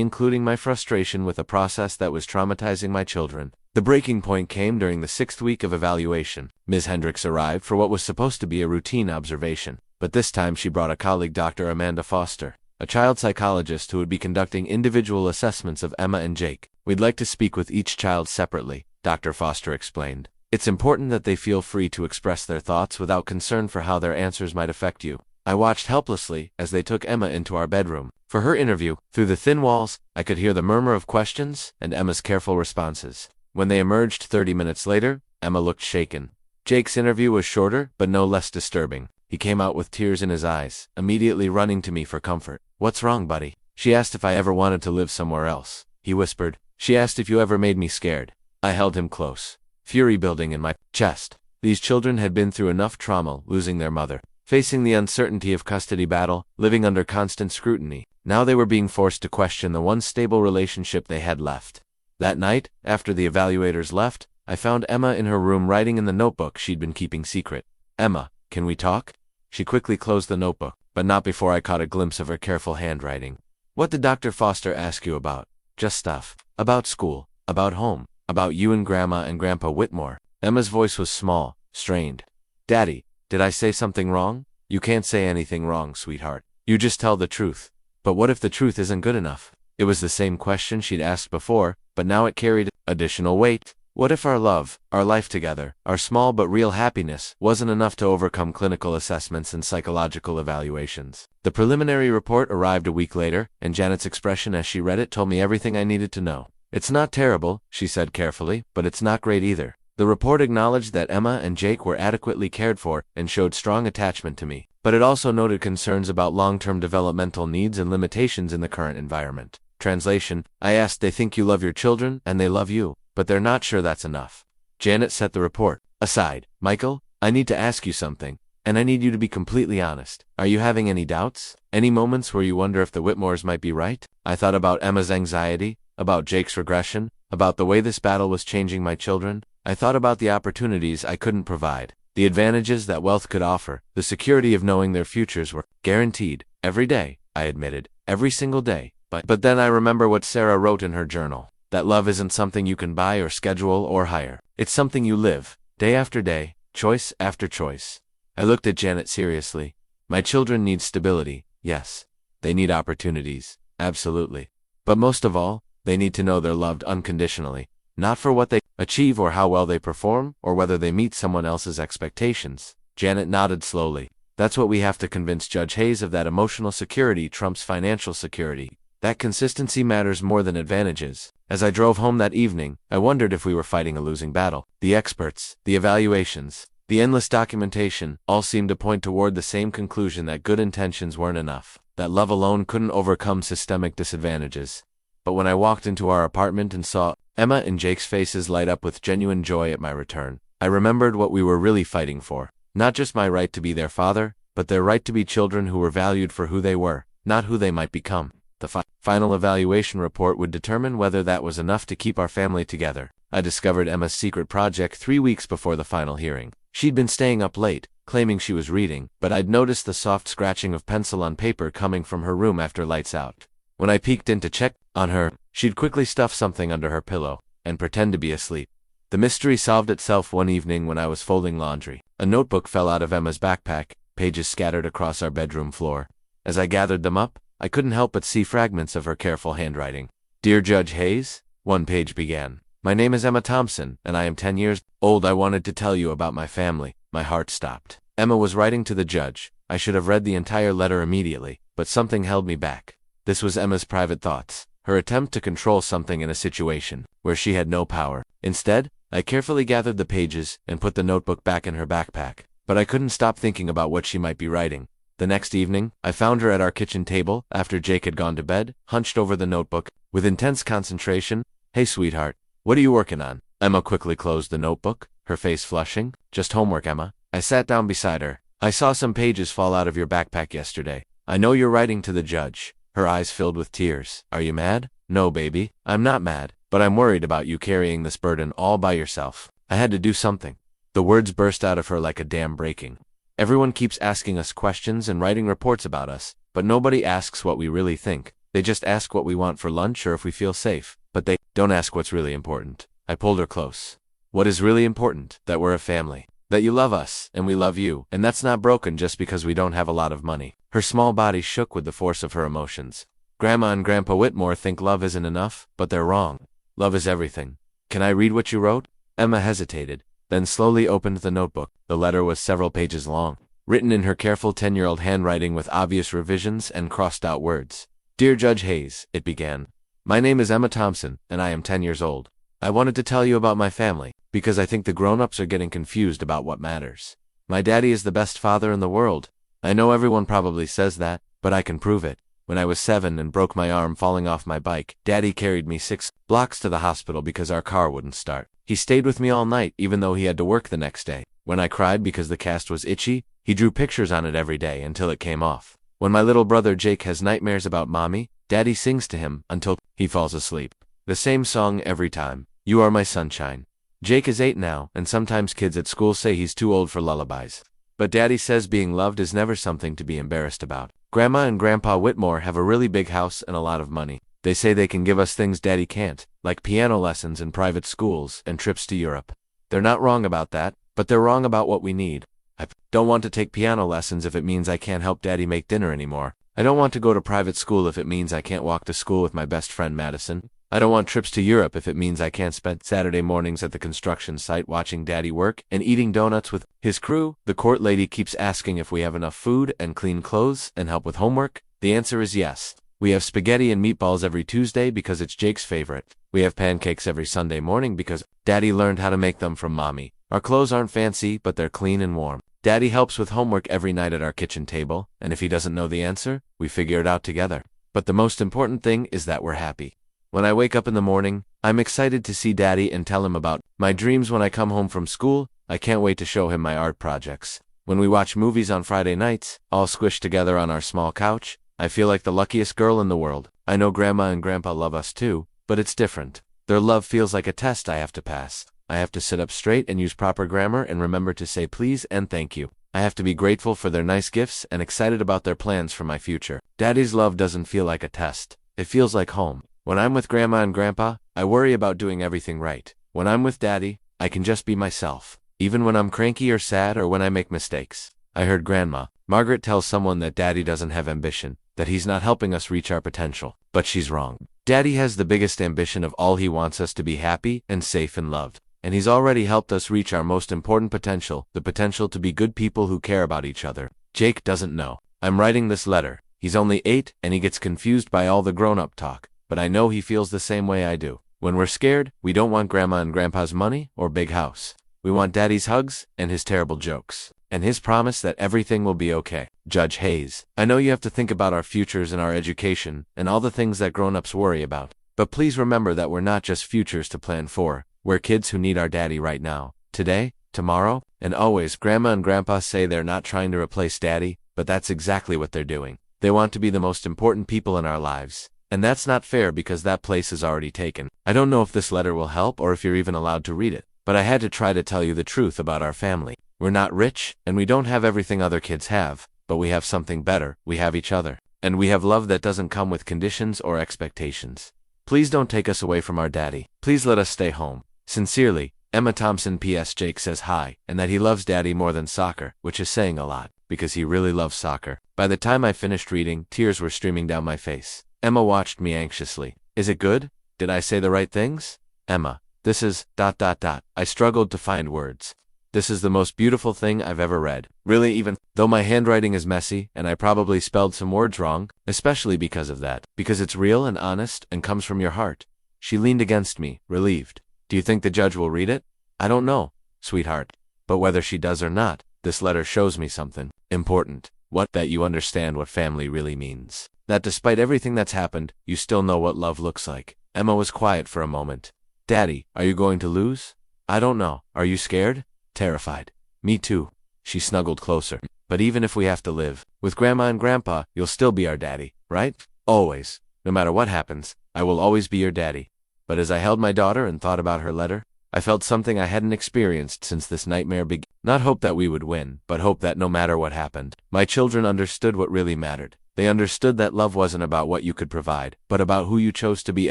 including my frustration with a process that was traumatizing my children. The breaking point came during the 6th week of evaluation. Ms. Hendricks arrived for what was supposed to be a routine observation, but this time she brought a colleague, Dr. Amanda Foster, a child psychologist who would be conducting individual assessments of Emma and Jake. "We'd like to speak with each child separately," Dr. Foster explained. "It's important that they feel free to express their thoughts without concern for how their answers might affect you." I watched helplessly as they took Emma into our bedroom. For her interview, through the thin walls, I could hear the murmur of questions and Emma's careful responses. When they emerged 30 minutes later, Emma looked shaken. Jake's interview was shorter, but no less disturbing. He came out with tears in his eyes, immediately running to me for comfort. "What's wrong, buddy?" She asked if I ever wanted to live somewhere else. He whispered. "She asked if you ever made me scared." I held him close, fury building in my chest. These children had been through enough trauma, losing their mother, facing the uncertainty of custody battle, living under constant scrutiny. Now they were being forced to question the one stable relationship they had left. That night, after the evaluators left, I found Emma in her room writing in the notebook she'd been keeping secret. "Emma, can we talk?" She quickly closed the notebook, but not before I caught a glimpse of her careful handwriting. "What did Dr. Foster ask you about?" "Just stuff. About school, about home, about you and Grandma and Grandpa Whitmore." Emma's voice was small, strained. "Daddy, did I say something wrong?" "You can't say anything wrong, sweetheart. You just tell the truth." "But what if the truth isn't good enough?" It was the same question she'd asked before, but now it carried additional weight. What if our love, our life together, our small but real happiness, wasn't enough to overcome clinical assessments and psychological evaluations? The preliminary report arrived a week later, and Janet's expression as she read it told me everything I needed to know. "It's not terrible," she said carefully, "but it's not great either." The report acknowledged that Emma and Jake were adequately cared for and showed strong attachment to me, but it also noted concerns about long-term developmental needs and limitations in the current environment. Translation: I asked, "They think you love your children, and they love you, but they're not sure that's enough." Janet set the report aside. "Michael, I need to ask you something, and I need you to be completely honest. Are you having any doubts? Any moments where you wonder if the Whitmores might be right?" I thought about Emma's anxiety, about Jake's regression, about the way this battle was changing my children. I thought about the opportunities I couldn't provide, the advantages that wealth could offer, the security of knowing their futures were guaranteed. Every day, I admitted, every single day. But then I remember what Sarah wrote in her journal, that love isn't something you can buy or schedule or hire. It's something you live, day after day, choice after choice. I looked at Janet seriously. My children need stability, yes. They need opportunities, absolutely. But most of all, they need to know they're loved unconditionally, not for what they achieve or how well they perform or whether they meet someone else's expectations. Janet nodded slowly. That's what we have to convince Judge Hayes of, that emotional security trumps financial security. That consistency matters more than advantages. As I drove home that evening, I wondered if we were fighting a losing battle. The experts, the evaluations, the endless documentation, all seemed to point toward the same conclusion, that good intentions weren't enough, that love alone couldn't overcome systemic disadvantages. But when I walked into our apartment and saw Emma and Jake's faces light up with genuine joy at my return, I remembered what we were really fighting for. Not just my right to be their father, but their right to be children who were valued for who they were, not who they might become. The final evaluation report would determine whether that was enough to keep our family together. I discovered Emma's secret project 3 weeks before the final hearing. She'd been staying up late, claiming she was reading, but I'd noticed the soft scratching of pencil on paper coming from her room after lights out. When I peeked in to check on her, she'd quickly stuff something under her pillow and pretend to be asleep. The mystery solved itself one evening when I was folding laundry. A notebook fell out of Emma's backpack, pages scattered across our bedroom floor. As I gathered them up, I couldn't help but see fragments of her careful handwriting. "Dear Judge Hayes," one page began. "My name is Emma Thompson, and I am 10 years old. I wanted to tell you about my family." My heart stopped. Emma was writing to the judge. I should have read the entire letter immediately, but something held me back. This was Emma's private thoughts, her attempt to control something in a situation where she had no power. Instead, I carefully gathered the pages and put the notebook back in her backpack, but I couldn't stop thinking about what she might be writing. The next evening, I found her at our kitchen table after Jake had gone to bed, hunched over the notebook with intense concentration. "Hey, sweetheart, what are you working on?" Emma quickly closed the notebook, her face flushing. "Just homework, Emma." I sat down beside her. "I saw some pages fall out of your backpack yesterday. I know you're writing to the judge." Her eyes filled with tears. "Are you mad?" "No, baby, I'm not mad, but I'm worried about you carrying this burden all by yourself. I had to do something." The words burst out of her like a dam breaking. "Everyone keeps asking us questions and writing reports about us, but nobody asks what we really think. They just ask what we want for lunch or if we feel safe, but they don't ask what's really important." I pulled her close. "What is really important? That we're a family. That you love us, and we love you, and that's not broken just because we don't have a lot of money." Her small body shook with the force of her emotions. "Grandma and Grandpa Whitmore think love isn't enough, but they're wrong. Love is everything. Can I read what you wrote?" Emma hesitated, then slowly opened the notebook. The letter was several pages long, written in her careful 10-year-old handwriting with obvious revisions and crossed-out words. "Dear Judge Hayes," it began. "My name is Emma Thompson, and I am 10 years old. I wanted to tell you about my family, because I think the grown-ups are getting confused about what matters. My daddy is the best father in the world. I know everyone probably says that, but I can prove it. When I was 7 and broke my arm falling off my bike, Daddy carried me 6 blocks to the hospital because our car wouldn't start. He stayed with me all night even though he had to work the next day. When I cried because the cast was itchy, he drew pictures on it every day until it came off. When my little brother Jake has nightmares about Mommy, Daddy sings to him until he falls asleep. The same song every time. You are my sunshine. Jake is 8 now, and sometimes kids at school say he's too old for lullabies. But Daddy says being loved is never something to be embarrassed about. Grandma and Grandpa Whitmore have a really big house and a lot of money. They say they can give us things Daddy can't, like piano lessons in private schools and trips to Europe. They're not wrong about that, but they're wrong about what we need. I don't want to take piano lessons if it means I can't help Daddy make dinner anymore. I don't want to go to private school if it means I can't walk to school with my best friend Madison. I don't want trips to Europe if it means I can't spend Saturday mornings at the construction site watching Daddy work and eating donuts with his crew. The court lady keeps asking if we have enough food and clean clothes and help with homework. The answer is yes. We have spaghetti and meatballs every Tuesday because it's Jake's favorite. We have pancakes every Sunday morning because Daddy learned how to make them from Mommy. Our clothes aren't fancy, but they're clean and warm. Daddy helps with homework every night at our kitchen table, and if he doesn't know the answer, we figure it out together. But the most important thing is that we're happy. When I wake up in the morning, I'm excited to see Daddy and tell him about my dreams. When I come home from school, I can't wait to show him my art projects. When we watch movies on Friday nights, all squished together on our small couch, I feel like the luckiest girl in the world. I know Grandma and Grandpa love us too, but it's different. Their love feels like a test I have to pass. I have to sit up straight and use proper grammar and remember to say please and thank you. I have to be grateful for their nice gifts and excited about their plans for my future. Daddy's love doesn't feel like a test. It feels like home. When I'm with Grandma and Grandpa, I worry about doing everything right. When I'm with Daddy, I can just be myself, even when I'm cranky or sad or when I make mistakes. I heard Grandma Margaret tell someone that Daddy doesn't have ambition, that he's not helping us reach our potential. But she's wrong. Daddy has the biggest ambition of all. He wants us to be happy and safe and loved. And he's already helped us reach our most important potential, the potential to be good people who care about each other. Jake doesn't know. I'm writing this letter. He's only 8, and he gets confused by all the grown-up talk. But I know he feels the same way I do. When we're scared, we don't want Grandma and Grandpa's money or big house. We want Daddy's hugs and his terrible jokes. And his promise that everything will be okay. Judge Hayes, I know you have to think about our futures and our education and all the things that grown-ups worry about. But please remember that we're not just futures to plan for. We're kids who need our Daddy right now, today, tomorrow, and always. Grandma and Grandpa say they're not trying to replace Daddy, but that's exactly what they're doing. They want to be the most important people in our lives. And that's not fair because that place is already taken. I don't know if this letter will help or if you're even allowed to read it, but I had to try to tell you the truth about our family. We're not rich, and we don't have everything other kids have, but we have something better. We have each other. And we have love that doesn't come with conditions or expectations. Please don't take us away from our daddy. Please let us stay home. Sincerely, Emma Thompson. P.S. Jake says hi, and that he loves daddy more than soccer, which is saying a lot, because he really loves soccer. By the time I finished reading, tears were streaming down my face. Emma watched me anxiously. Is it good? Did I say the right things? Emma, this is ... I struggled to find words. This is the most beautiful thing I've ever read. Really, even though my handwriting is messy, and I probably spelled some words wrong, especially because of that, because it's real and honest and comes from your heart. She leaned against me, relieved. Do you think the judge will read it? I don't know, sweetheart. But whether she does or not, this letter shows me something important. What? That you understand what family really means. That despite everything that's happened, you still know what love looks like. Emma was quiet for a moment. Daddy, are you going to lose? I don't know. Are you scared? Terrified. Me too. She snuggled closer. But even if we have to live with Grandma and Grandpa, you'll still be our daddy, right? Always. No matter what happens, I will always be your daddy. But as I held my daughter and thought about her letter, I felt something I hadn't experienced since this nightmare began. Not hope that we would win, but hope that no matter what happened, my children understood what really mattered. They understood that love wasn't about what you could provide, but about who you chose to be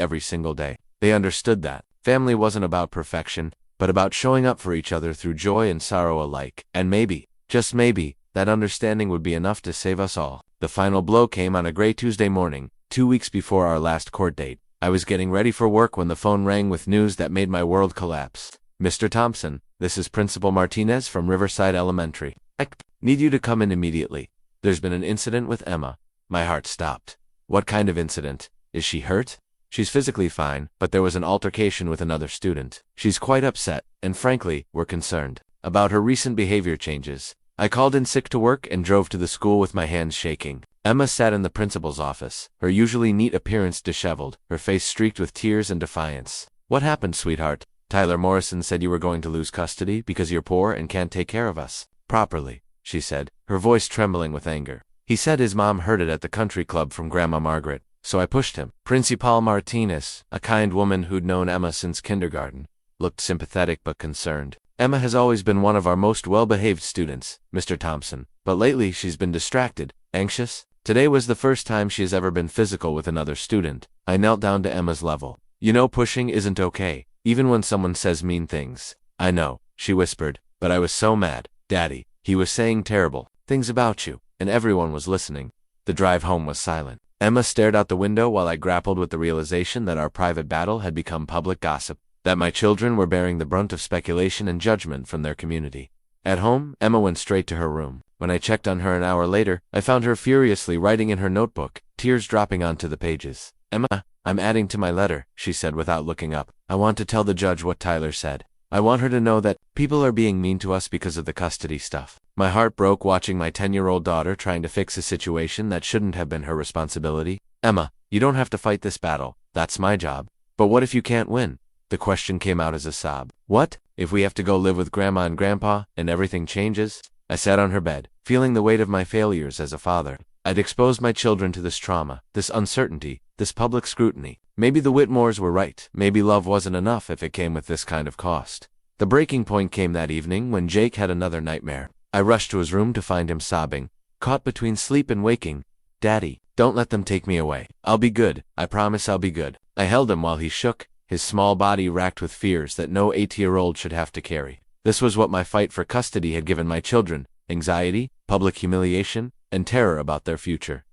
every single day. They understood that family wasn't about perfection, but about showing up for each other through joy and sorrow alike. And maybe, just maybe, that understanding would be enough to save us all. The final blow came on a gray Tuesday morning, 2 weeks before our last court date. I was getting ready for work when the phone rang with news that made my world collapse. Mr. Thompson, this is Principal Martinez from Riverside Elementary. I need you to come in immediately. There's been an incident with Emma. My heart stopped. What kind of incident? Is she hurt? She's physically fine, but there was an altercation with another student. She's quite upset, and frankly, we're concerned about her recent behavior changes. I called in sick to work and drove to the school with my hands shaking. Emma sat in the principal's office, her usually neat appearance disheveled, her face streaked with tears and defiance. What happened, sweetheart? Tyler Morrison said you were going to lose custody because you're poor and can't take care of us properly, she said, her voice trembling with anger. He said his mom heard it at the country club from Grandma Margaret, so I pushed him. Principal Martinez, a kind woman who'd known Emma since kindergarten, looked sympathetic but concerned. Emma has always been one of our most well-behaved students, Mr. Thompson, but lately she's been distracted, anxious. Today was the first time she has ever been physical with another student. I knelt down to Emma's level. You know, pushing isn't okay, even when someone says mean things. I know, she whispered, but I was so mad. Daddy, he was saying terrible things about you, and everyone was listening. The drive home was silent. Emma stared out the window while I grappled with the realization that our private battle had become public gossip, that my children were bearing the brunt of speculation and judgment from their community. At home, Emma went straight to her room. When I checked on her an hour later, I found her furiously writing in her notebook, tears dropping onto the pages. Emma, I'm adding to my letter, she said without looking up. I want to tell the judge what Tyler said. I want her to know that people are being mean to us because of the custody stuff. My heart broke watching my 10-year-old daughter trying to fix a situation that shouldn't have been her responsibility. Emma, you don't have to fight this battle. That's my job. But what if you can't win? The question came out as a sob. What? If we have to go live with Grandma and Grandpa, and everything changes? I sat on her bed, feeling the weight of my failures as a father. I'd exposed my children to this trauma, this uncertainty, this public scrutiny. Maybe the Whitmores were right. Maybe love wasn't enough if it came with this kind of cost. The breaking point came that evening when Jake had another nightmare. I rushed to his room to find him sobbing, caught between sleep and waking. Daddy, don't let them take me away. I'll be good. I promise I'll be good. I held him while he shook, his small body racked with fears that no 8-year-old should have to carry. This was what my fight for custody had given my children: anxiety, public humiliation, and terror about their future.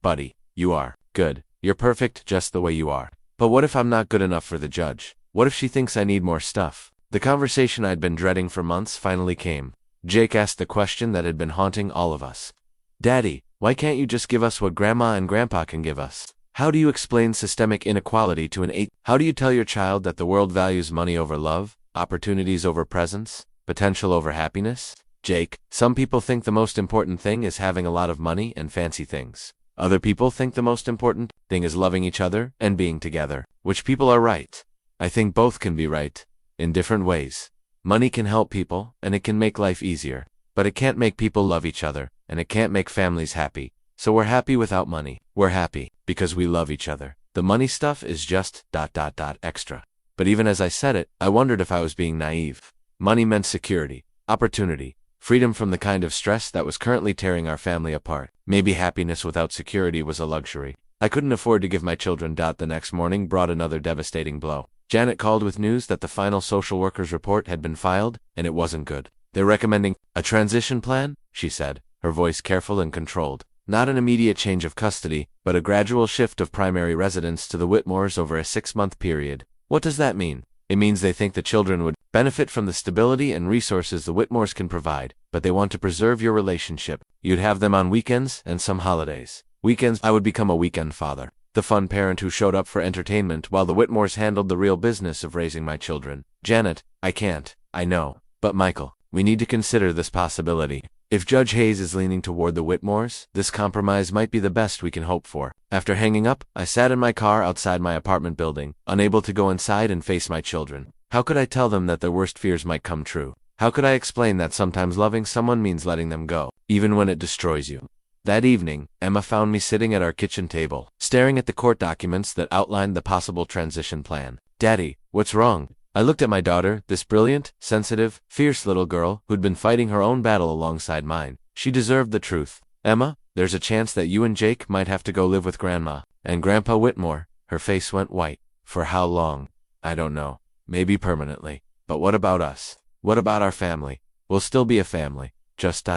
Buddy, you are good. You're perfect just the way you are. But what if I'm not good enough for the judge? What if she thinks I need more stuff? The conversation I'd been dreading for months finally came. Jake asked the question that had been haunting all of us. Daddy, why can't you just give us what Grandma and Grandpa can give us? How do you explain systemic inequality to an 8? How do you tell your child that the world values money over love, opportunities over presence, potential over happiness? Jake, some people think the most important thing is having a lot of money and fancy things. Other people think the most important thing is loving each other and being together. Which people are right? I think both can be right, in different ways. Money can help people, and it can make life easier. But it can't make people love each other, and it can't make families happy. So we're happy without money. We're happy because we love each other. The money stuff is just ... extra. But even as I said it, I wondered if I was being naive. Money meant security, opportunity, Freedom from the kind of stress that was currently tearing our family apart. Maybe happiness without security was a luxury. I couldn't afford to give my children. The next morning brought another devastating blow. Janet called with news that the final social worker's report had been filed, and it wasn't good. They're recommending a transition plan, she said, her voice careful and controlled. Not an immediate change of custody, but a gradual shift of primary residence to the Whitmores over a 6-month period. What does that mean? It means they think the children would benefit from the stability and resources the Whitmores can provide, but they want to preserve your relationship. You'd have them on weekends and some holidays. Weekends, I would become a weekend father, the fun parent who showed up for entertainment while the Whitmores handled the real business of raising my children. Janet, I can't. I know. But Michael, we need to consider this possibility. If Judge Hayes is leaning toward the Whitmores, this compromise might be the best we can hope for. After hanging up, I sat in my car outside my apartment building, unable to go inside and face my children. How could I tell them that their worst fears might come true? How could I explain that sometimes loving someone means letting them go, even when it destroys you? That evening, Emma found me sitting at our kitchen table, staring at the court documents that outlined the possible transition plan. Daddy, what's wrong? I looked at my daughter, this brilliant, sensitive, fierce little girl who'd been fighting her own battle alongside mine. She deserved the truth. Emma, there's a chance that you and Jake might have to go live with Grandma and Grandpa Whitmore. Her face went white. For how long? I don't know. Maybe permanently. But what about us? What about our family? We'll still be a family. Just ...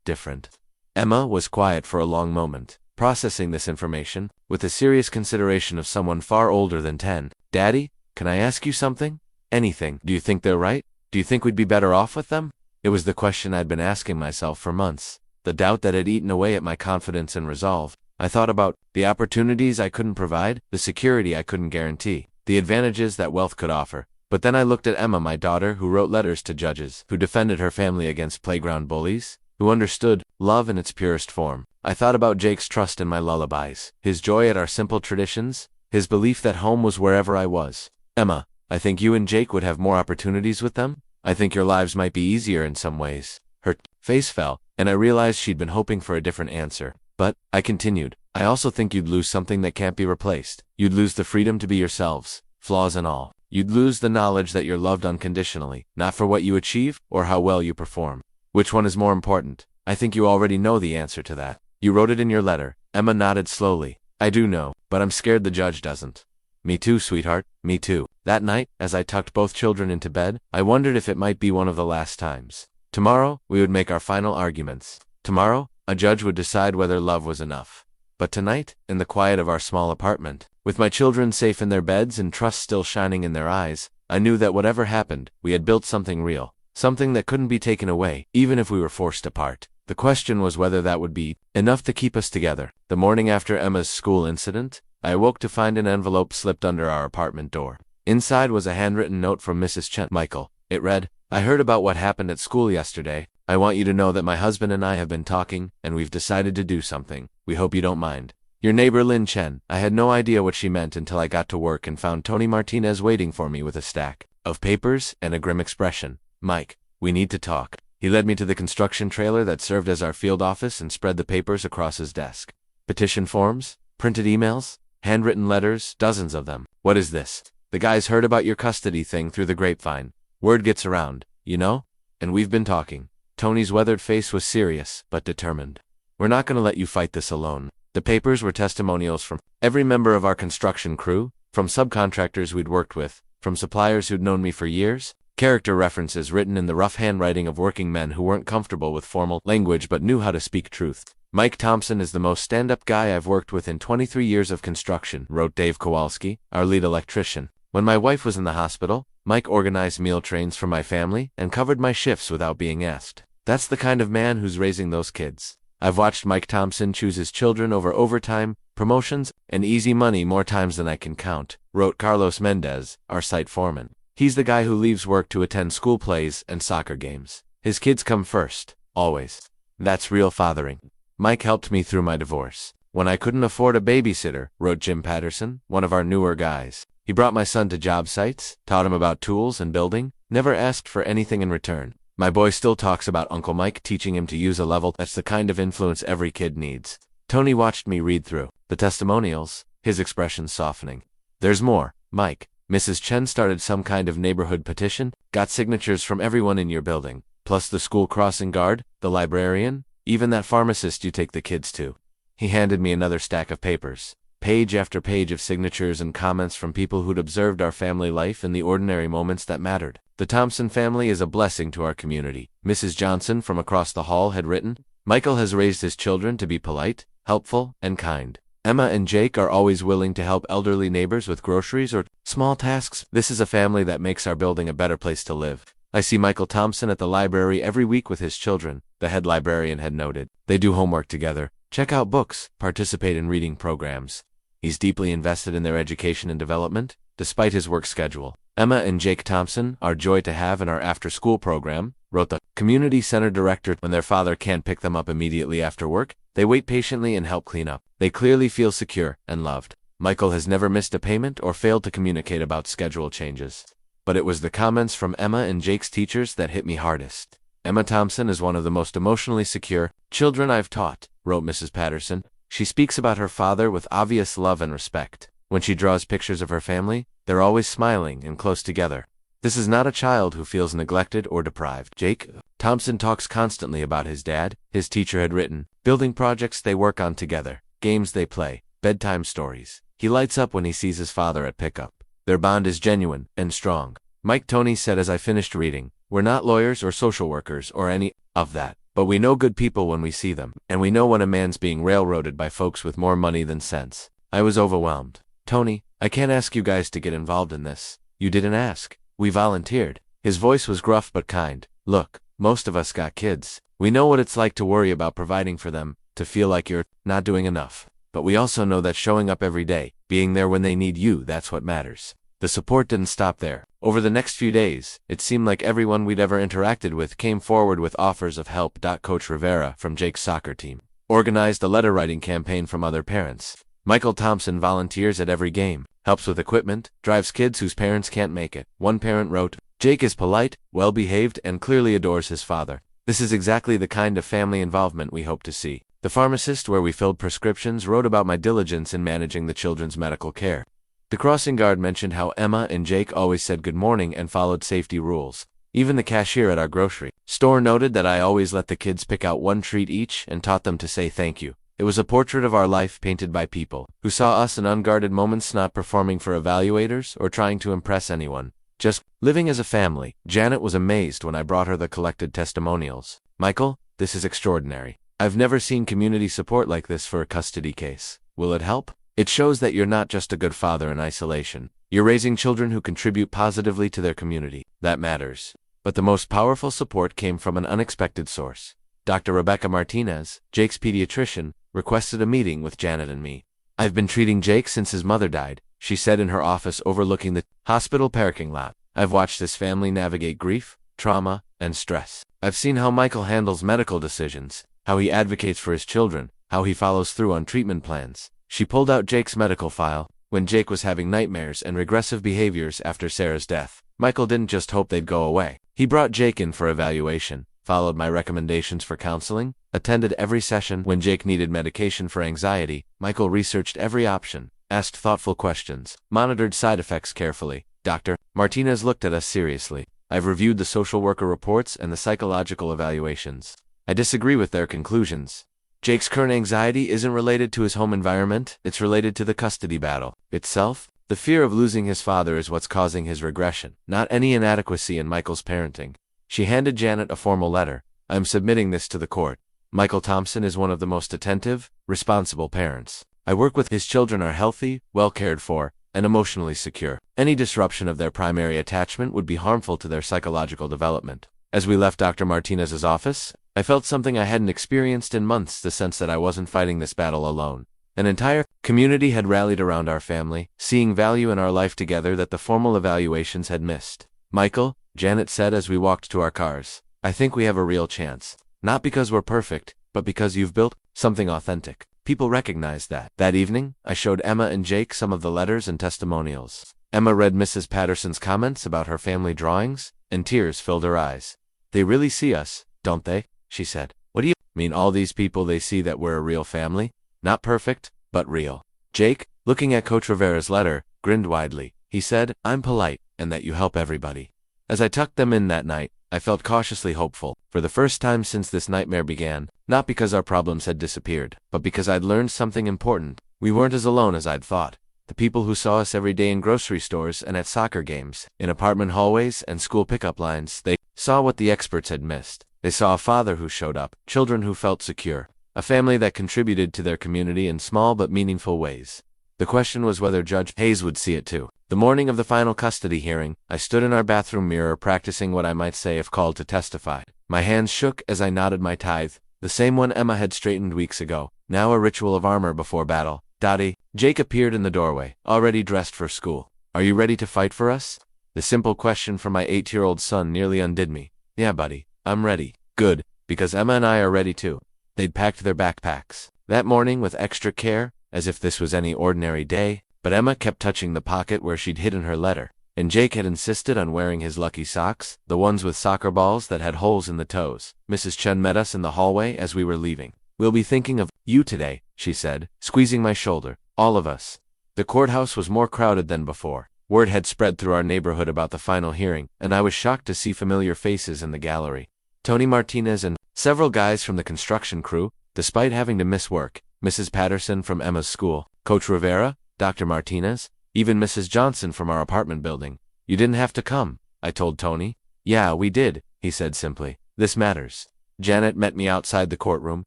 different. Emma was quiet for a long moment, processing this information, with the serious consideration of someone far older than 10. Daddy, can I ask you something? Anything. Do you think they're right? Do you think we'd be better off with them? It was the question I'd been asking myself for months. The doubt that had eaten away at my confidence and resolve. I thought about the opportunities I couldn't provide, the security I couldn't guarantee, the advantages that wealth could offer. But then I looked at Emma, my daughter, who wrote letters to judges, who defended her family against playground bullies, who understood love in its purest form. I thought about Jake's trust in my lullabies, his joy at our simple traditions, his belief that home was wherever I was. Emma, I think you and Jake would have more opportunities with them. I think your lives might be easier in some ways. Her face fell, and I realized she'd been hoping for a different answer. But, I continued, I also think you'd lose something that can't be replaced. You'd lose the freedom to be yourselves, flaws and all. You'd lose the knowledge that you're loved unconditionally, not for what you achieve or how well you perform. Which one is more important? I think you already know the answer to that. You wrote it in your letter. Emma nodded slowly. I do know, but I'm scared the judge doesn't. Me too, sweetheart, me too. That night, as I tucked both children into bed, I wondered if it might be one of the last times. Tomorrow, we would make our final arguments. Tomorrow, a judge would decide whether love was enough. But tonight, in the quiet of our small apartment, with my children safe in their beds and trust still shining in their eyes, I knew that whatever happened, we had built something real, something that couldn't be taken away, even if we were forced apart. The question was whether that would be enough to keep us together. The morning after Emma's school incident, I awoke to find an envelope slipped under our apartment door. Inside was a handwritten note from Mrs. Chen. Michael. It read, I heard about what happened at school yesterday. I want you to know that my husband and I have been talking, and we've decided to do something. We hope you don't mind. Your neighbor Lin Chen. I had no idea what she meant until I got to work and found Tony Martinez waiting for me with a stack of papers and a grim expression. Mike, we need to talk. He led me to the construction trailer that served as our field office and spread the papers across his desk. Petition forms, printed emails, handwritten letters, dozens of them. What is this? The guys heard about your custody thing through the grapevine. Word gets around, you know? And we've been talking. Tony's weathered face was serious, but determined. We're not going to let you fight this alone. The papers were testimonials from every member of our construction crew, from subcontractors we'd worked with, from suppliers who'd known me for years, character references written in the rough handwriting of working men who weren't comfortable with formal language but knew how to speak truth. Mike Thompson is the most stand-up guy I've worked with in 23 years of construction, wrote Dave Kowalski, our lead electrician. When my wife was in the hospital, Mike organized meal trains for my family and covered my shifts without being asked. That's the kind of man who's raising those kids. I've watched Mike Thompson choose his children over overtime, promotions, and easy money more times than I can count, wrote Carlos Mendez, our site foreman. He's the guy who leaves work to attend school plays and soccer games. His kids come first, always. That's real fathering. Mike helped me through my divorce. When I couldn't afford a babysitter, wrote Jim Patterson, one of our newer guys. He brought my son to job sites, taught him about tools and building, never asked for anything in return. My boy still talks about Uncle Mike teaching him to use a level. That's the kind of influence every kid needs. Tony watched me read through the testimonials, his expression softening. There's more, Mike. Mrs. Chen started some kind of neighborhood petition, got signatures from everyone in your building. plus the school crossing guard, the librarian, even that pharmacist you take the kids to. He handed me another stack of papers. Page after page of signatures and comments from people who'd observed our family life in the ordinary moments that mattered. The Thompson family is a blessing to our community. Mrs. Johnson from across the hall had written, Michael has raised his children to be polite, helpful, and kind. Emma and Jake are always willing to help elderly neighbors with groceries or small tasks. This is a family that makes our building a better place to live. I see Michael Thompson at the library every week with his children, the head librarian had noted. They do homework together, check out books, participate in reading programs. He's deeply invested in their education and development, despite his work schedule. Emma and Jake Thompson are joy to have in our after-school program, wrote the community center director. When their father can't pick them up immediately after work, they wait patiently and help clean up. They clearly feel secure and loved. Michael has never missed a payment or failed to communicate about schedule changes. But it was the comments from Emma and Jake's teachers that hit me hardest. Emma Thompson is one of the most emotionally secure children I've taught, wrote Mrs. Patterson. She speaks about her father with obvious love and respect. When she draws pictures of her family, they're always smiling and close together. This is not a child who feels neglected or deprived. Jake Thompson talks constantly about his dad, his teacher had written, building projects they work on together, games they play, bedtime stories. He lights up when he sees his father at pickup. Their bond is genuine and strong. Mike Tony said as I finished reading, we're not lawyers or social workers or any of that. But we know good people when we see them, and we know when a man's being railroaded by folks with more money than sense. I was overwhelmed. Tony, I can't ask you guys to get involved in this. You didn't ask. We volunteered. His voice was gruff but kind. Look, most of us got kids. We know what it's like to worry about providing for them, to feel like you're not doing enough. But we also know that showing up every day, being there when they need you, that's what matters. The support didn't stop there. Over the next few days, it seemed like everyone we'd ever interacted with came forward with offers of help. Coach Rivera from Jake's soccer team organized a letter-writing campaign from other parents. Michael Thompson volunteers at every game, helps with equipment, drives kids whose parents can't make it. One parent wrote, Jake is polite, well-behaved, and clearly adores his father. This is exactly the kind of family involvement we hope to see. The pharmacist where we filled prescriptions wrote about my diligence in managing the children's medical care. The crossing guard mentioned how Emma and Jake always said good morning and followed safety rules. Even the cashier at our grocery store noted that I always let the kids pick out one treat each and taught them to say thank you. It was a portrait of our life painted by people who saw us in unguarded moments, not performing for evaluators or trying to impress anyone, just living as a family. Janet was amazed when I brought her the collected testimonials. Michael, this is extraordinary. I've never seen community support like this for a custody case. Will it help? It shows that you're not just a good father in isolation. You're raising children who contribute positively to their community. That matters. But the most powerful support came from an unexpected source. Dr. Rebecca Martinez, Jake's pediatrician, requested a meeting with Janet and me. I've been treating Jake since his mother died, she said in her office overlooking the hospital parking lot. I've watched this family navigate grief, trauma, and stress. I've seen how Michael handles medical decisions, how he advocates for his children, how he follows through on treatment plans. She pulled out Jake's medical file. When Jake was having nightmares and regressive behaviors after Sarah's death, Michael didn't just hope they'd go away. He brought Jake in for evaluation, followed my recommendations for counseling, attended every session. When Jake needed medication for anxiety, Michael researched every option, asked thoughtful questions, monitored side effects carefully. Dr. Martinez looked at us seriously. I've reviewed the social worker reports and the psychological evaluations. I disagree with their conclusions. Jake's current anxiety isn't related to his home environment, it's related to the custody battle itself. The fear of losing his father is what's causing his regression, not any inadequacy in Michael's parenting. She handed Janet a formal letter. I'm submitting this to the court. Michael Thompson is one of the most attentive, responsible parents. I work with his children are healthy, well cared for, and emotionally secure. Any disruption of their primary attachment would be harmful to their psychological development. As we left Dr. Martinez's office, I felt something I hadn't experienced in months, the sense that I wasn't fighting this battle alone. An entire community had rallied around our family, seeing value in our life together that the formal evaluations had missed. Michael, Janet said as we walked to our cars, I think we have a real chance. Not because we're perfect, but because you've built something authentic. People recognize that. That evening, I showed Emma and Jake some of the letters and testimonials. Emma read Mrs. Patterson's comments about her family drawings, and tears filled her eyes. They really see us, don't they? She said. What do you mean all these people they see that we're a real family? Not perfect, but real. Jake, looking at Coach Rivera's letter, grinned widely. He said, I'm polite, and that you help everybody. As I tucked them in that night, I felt cautiously hopeful, for the first time since this nightmare began, not because our problems had disappeared, but because I'd learned something important. We weren't as alone as I'd thought. The people who saw us every day in grocery stores and at soccer games, in apartment hallways and school pickup lines, they saw what the experts had missed. They saw a father who showed up, children who felt secure, a family that contributed to their community in small but meaningful ways. The question was whether Judge Hayes would see it too. The morning of the final custody hearing, I stood in our bathroom mirror practicing what I might say if called to testify. My hands shook as I knotted my tithe, the same one Emma had straightened weeks ago, now a ritual of armor before battle. Dottie, Jake appeared in the doorway, already dressed for school. Are you ready to fight for us? The simple question from my 8-year-old son nearly undid me. Yeah, buddy, I'm ready. Good, because Emma and I are ready too. They'd packed their backpacks that morning with extra care, as if this was any ordinary day, but Emma kept touching the pocket where she'd hidden her letter, and Jake had insisted on wearing his lucky socks, the ones with soccer balls that had holes in the toes. Mrs. Chen met us in the hallway as we were leaving. We'll be thinking of you today, she said, squeezing my shoulder. All of us. The courthouse was more crowded than before. Word had spread through our neighborhood about the final hearing, and I was shocked to see familiar faces in the gallery. Tony Martinez and several guys from the construction crew, despite having to miss work. Mrs. Patterson from Emma's school, Coach Rivera, Dr. Martinez, even Mrs. Johnson from our apartment building. You didn't have to come, I told Tony. Yeah, we did, he said simply. This matters. Janet met me outside the courtroom,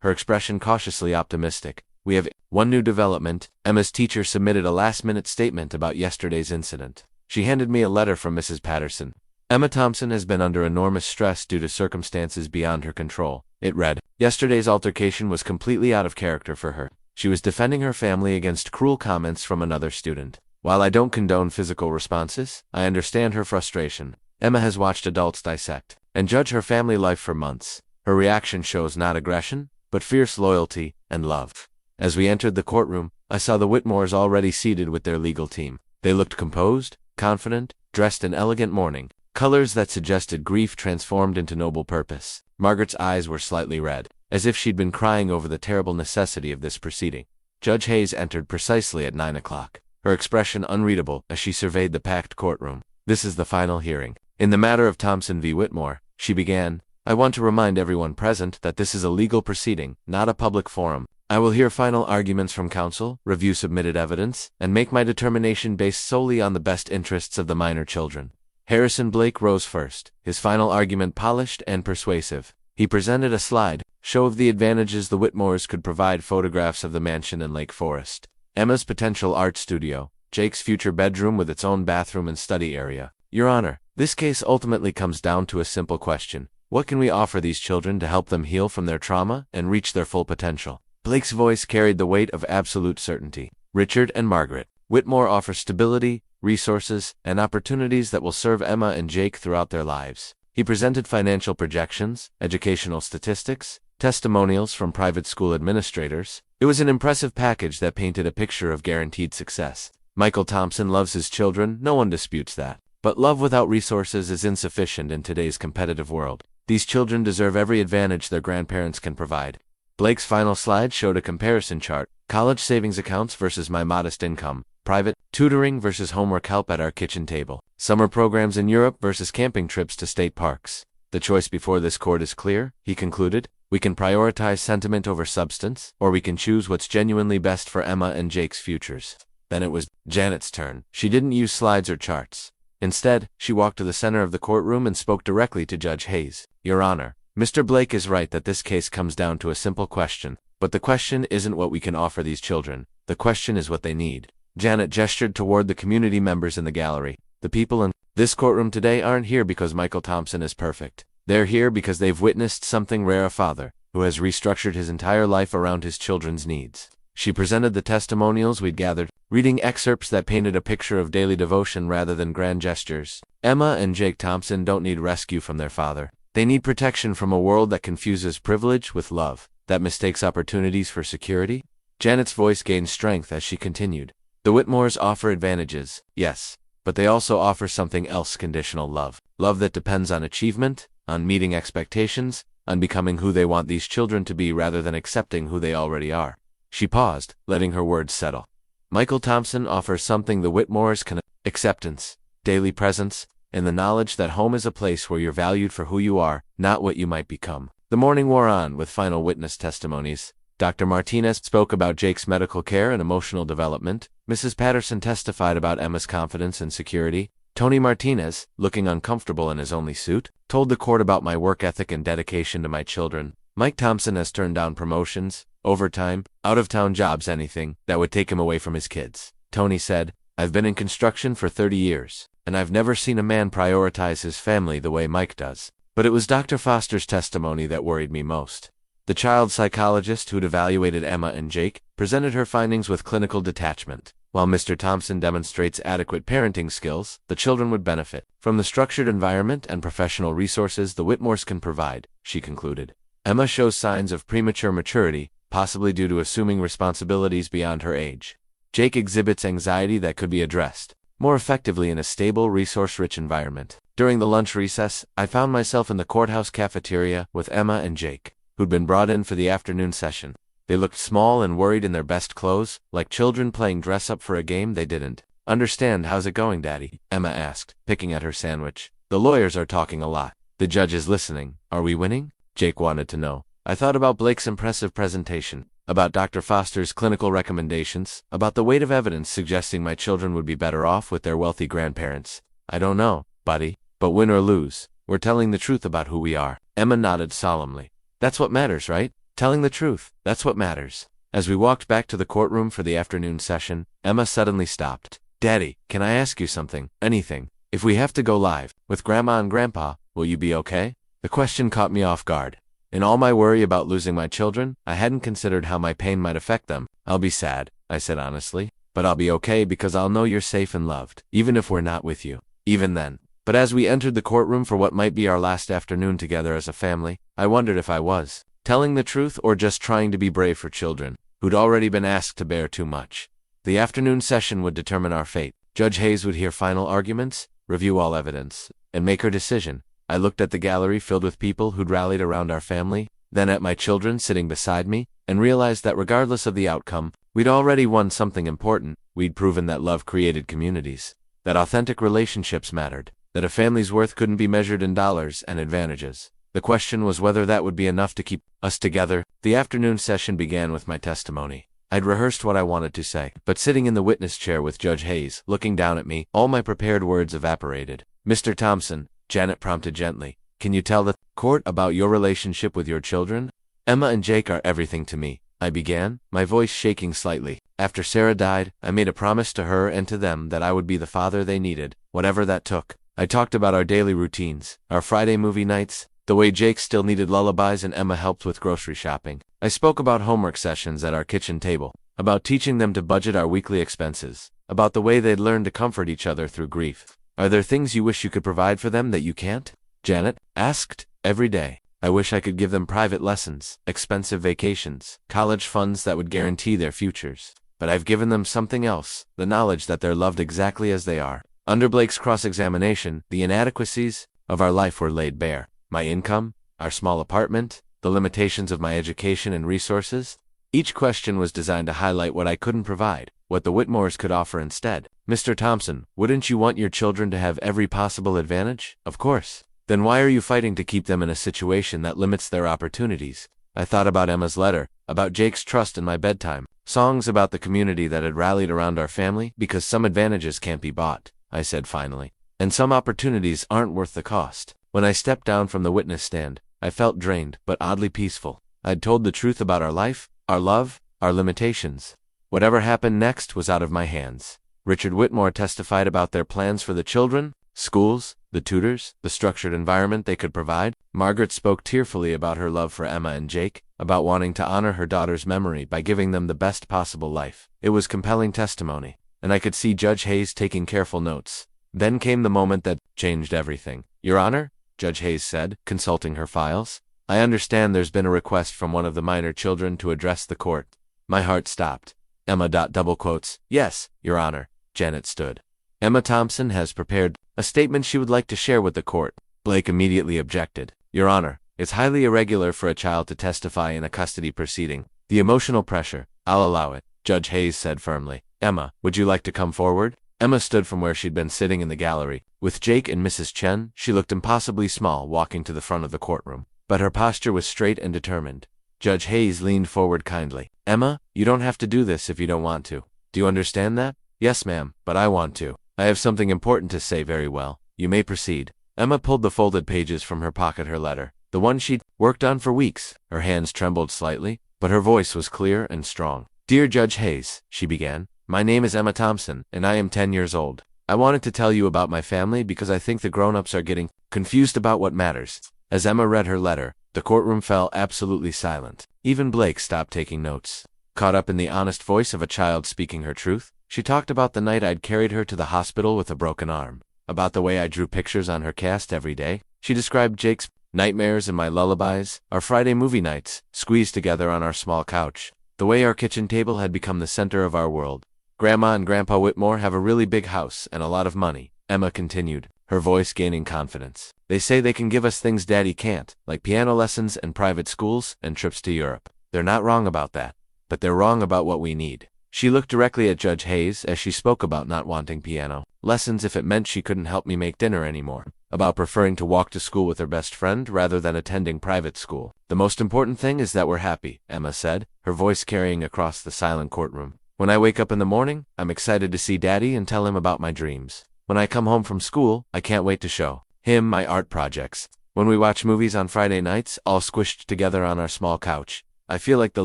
her expression cautiously optimistic. We have one new development. Emma's teacher submitted a last-minute statement about yesterday's incident. She handed me a letter from Mrs. Patterson. Emma Thompson has been under enormous stress due to circumstances beyond her control. It read, yesterday's altercation was completely out of character for her. She was defending her family against cruel comments from another student. While I don't condone physical responses, I understand her frustration. Emma has watched adults dissect and judge her family life for months. Her reaction shows not aggression, but fierce loyalty and love. As we entered the courtroom, I saw the Whitmores already seated with their legal team. They looked composed, confident, dressed in elegant mourning, colors that suggested grief transformed into noble purpose. Margaret's eyes were slightly red, as if she'd been crying over the terrible necessity of this proceeding. Judge Hayes entered precisely at 9 o'clock, her expression unreadable as she surveyed the packed courtroom. This is the final hearing. In the matter of Thompson v. Whitmore, she began, I want to remind everyone present that this is a legal proceeding, not a public forum. I will hear final arguments from counsel, review submitted evidence, and make my determination based solely on the best interests of the minor children. Harrison Blake rose first, his final argument polished and persuasive. He presented a slide, show of the advantages the Whitmores could provide, photographs of the mansion in Lake Forest, Emma's potential art studio, Jake's future bedroom with its own bathroom and study area. Your Honor, this case ultimately comes down to a simple question. What can we offer these children to help them heal from their trauma and reach their full potential? Blake's voice carried the weight of absolute certainty. Richard and Margaret Whitmore offer stability, resources, and opportunities that will serve Emma and Jake throughout their lives. He presented financial projections, educational statistics, testimonials from private school administrators. It was an impressive package that painted a picture of guaranteed success. Michael Thompson loves his children, no one disputes that. But love without resources is insufficient in today's competitive world. These children deserve every advantage their grandparents can provide. Blake's final slide showed a comparison chart, college savings accounts versus my modest income, private tutoring versus homework help at our kitchen table, summer programs in Europe versus camping trips to state parks. The choice before this court is clear, he concluded. We can prioritize sentiment over substance, or we can choose what's genuinely best for Emma and Jake's futures. Then it was Janet's turn. She didn't use slides or charts. Instead, she walked to the center of the courtroom and spoke directly to Judge Hayes. Your Honor, Mr. Blake is right that this case comes down to a simple question. But the question isn't what we can offer these children. The question is what they need. Janet gestured toward the community members in the gallery. The people in this courtroom today aren't here because Michael Thompson is perfect. They're here because they've witnessed something rare, a father who has restructured his entire life around his children's needs. She presented the testimonials we'd gathered, reading excerpts that painted a picture of daily devotion rather than grand gestures. Emma and Jake Thompson don't need rescue from their father. They need protection from a world that confuses privilege with love, that mistakes opportunities for security. Janet's voice gained strength as she continued. The Whitmores offer advantages, yes, but they also offer something else: conditional love. Love that depends on achievement, on meeting expectations, on becoming who they want these children to be rather than accepting who they already are. She paused, letting her words settle. Michael Thompson offers something the Whitmores can: acceptance, daily presence, in the knowledge that home is a place where you're valued for who you are, not what you might become. The morning wore on with final witness testimonies. Dr. Martinez spoke about Jake's medical care and emotional development. Mrs. Patterson testified about Emma's confidence and security. Tony Martinez, looking uncomfortable in his only suit, told the court about my work ethic and dedication to my children. Mike Thompson has turned down promotions, overtime, out-of-town jobs, anything that would take him away from his kids. Tony said, "I've been in construction for 30 years, and I've never seen a man prioritize his family the way Mike does." But it was Dr. Foster's testimony that worried me most. The child psychologist who'd evaluated Emma and Jake presented her findings with clinical detachment. While Mr. Thompson demonstrates adequate parenting skills, the children would benefit from the structured environment and professional resources the Whitmores can provide, she concluded. Emma shows signs of premature maturity, possibly due to assuming responsibilities beyond her age. Jake exhibits anxiety that could be addressed more effectively in a stable, resource-rich environment. During the lunch recess, I found myself in the courthouse cafeteria with Emma and Jake, who'd been brought in for the afternoon session. They looked small and worried in their best clothes, like children playing dress-up for a game they didn't understand. "How's it going, Daddy?" Emma asked, picking at her sandwich. "The lawyers are talking a lot. The judge is listening. Are we winning?" Jake wanted to know. I thought about Blake's impressive presentation, about Dr. Foster's clinical recommendations, about the weight of evidence suggesting my children would be better off with their wealthy grandparents. "I don't know, buddy, but win or lose, we're telling the truth about who we are." Emma nodded solemnly. "That's what matters, right? Telling the truth, that's what matters." As we walked back to the courtroom for the afternoon session, Emma suddenly stopped. "Daddy, can I ask you something? Anything? If we have to go live with Grandma and Grandpa, will you be okay?" The question caught me off guard. In all my worry about losing my children, I hadn't considered how my pain might affect them. "I'll be sad," I said honestly, "but I'll be okay because I'll know you're safe and loved, even if we're not with you." Even then. But as we entered the courtroom for what might be our last afternoon together as a family, I wondered if I was telling the truth or just trying to be brave for children who'd already been asked to bear too much. The afternoon session would determine our fate. Judge Hayes would hear final arguments, review all evidence, and make her decision. I looked at the gallery filled with people who'd rallied around our family, then at my children sitting beside me, and realized that regardless of the outcome, we'd already won something important. We'd proven that love created communities, that authentic relationships mattered, that a family's worth couldn't be measured in dollars and advantages. The question was whether that would be enough to keep us together. The afternoon session began with my testimony. I'd rehearsed what I wanted to say, but sitting in the witness chair with Judge Hayes, looking down at me, all my prepared words evaporated. "Mr. Thompson," Janet prompted gently, "can you tell the court about your relationship with your children?" "Emma and Jake are everything to me," I began, my voice shaking slightly. "After Sarah died, I made a promise to her and to them that I would be the father they needed, whatever that took." I talked about our daily routines, our Friday movie nights, the way Jake still needed lullabies and Emma helped with grocery shopping. I spoke about homework sessions at our kitchen table, about teaching them to budget our weekly expenses, about the way they'd learned to comfort each other through grief. "Are there things you wish you could provide for them that you can't?" Janet asked. "Every day. I wish I could give them private lessons, expensive vacations, college funds that would guarantee their futures. But I've given them something else, the knowledge that they're loved exactly as they are." Under Blake's cross-examination, the inadequacies of our life were laid bare. My income, our small apartment, the limitations of my education and resources. Each question was designed to highlight what I couldn't provide, what the Whitmores could offer instead. "Mr. Thompson, wouldn't you want your children to have every possible advantage?" "Of course." "Then why are you fighting to keep them in a situation that limits their opportunities?" I thought about Emma's letter, about Jake's trust in my bedtime, songs about the community that had rallied around our family. "Because some advantages can't be bought," I said finally, "and some opportunities aren't worth the cost." When I stepped down from the witness stand, I felt drained, but oddly peaceful. I'd told the truth about our life, our love, our limitations. Whatever happened next was out of my hands. Richard Whitmore testified about their plans for the children, schools, the tutors, the structured environment they could provide. Margaret spoke tearfully about her love for Emma and Jake, about wanting to honor her daughter's memory by giving them the best possible life. It was compelling testimony, and I could see Judge Hayes taking careful notes. Then came the moment that changed everything. "Your Honor," Judge Hayes said, consulting her files, "I understand there's been a request from one of the minor children to address the court." My heart stopped. "Emma." Double quotes. "Yes, Your Honor." Janet stood. "Emma Thompson has prepared a statement she would like to share with the court." Blake immediately objected. "Your Honor, it's highly irregular for a child to testify in a custody proceeding. The emotional pressure." "I'll allow it," Judge Hayes said firmly. "Emma, would you like to come forward?" Emma stood from where she'd been sitting in the gallery. With Jake and Mrs. Chen, she looked impossibly small walking to the front of the courtroom. But her posture was straight and determined. Judge Hayes leaned forward kindly. "Emma, you don't have to do this if you don't want to. Do you understand that?" "Yes, ma'am, but I want to. I have something important to say." "Very well. You may proceed." Emma pulled the folded pages from her pocket, her letter, the one she'd worked on for weeks. Her hands trembled slightly, but her voice was clear and strong. "Dear Judge Hayes," she began, "my name is Emma Thompson, and I am 10 years old. I wanted to tell you about my family because I think the grown-ups are getting confused about what matters." As Emma read her letter, the courtroom fell absolutely silent. Even Blake stopped taking notes. Caught up in the honest voice of a child speaking her truth, she talked about the night I'd carried her to the hospital with a broken arm, about the way I drew pictures on her cast every day. She described Jake's nightmares and my lullabies, our Friday movie nights, squeezed together on our small couch, the way our kitchen table had become the center of our world. "Grandma and Grandpa Whitmore have a really big house and a lot of money," Emma continued, her voice gaining confidence. "They say they can give us things Daddy can't, like piano lessons and private schools and trips to Europe. They're not wrong about that, but they're wrong about what we need." She looked directly at Judge Hayes as she spoke about not wanting piano lessons if it meant she couldn't help me make dinner anymore, about preferring to walk to school with her best friend rather than attending private school. "The most important thing is that we're happy," Emma said, her voice carrying across the silent courtroom. "When I wake up in the morning, I'm excited to see Daddy and tell him about my dreams. When I come home from school, I can't wait to show him my art projects. When we watch movies on Friday nights, all squished together on our small couch, I feel like the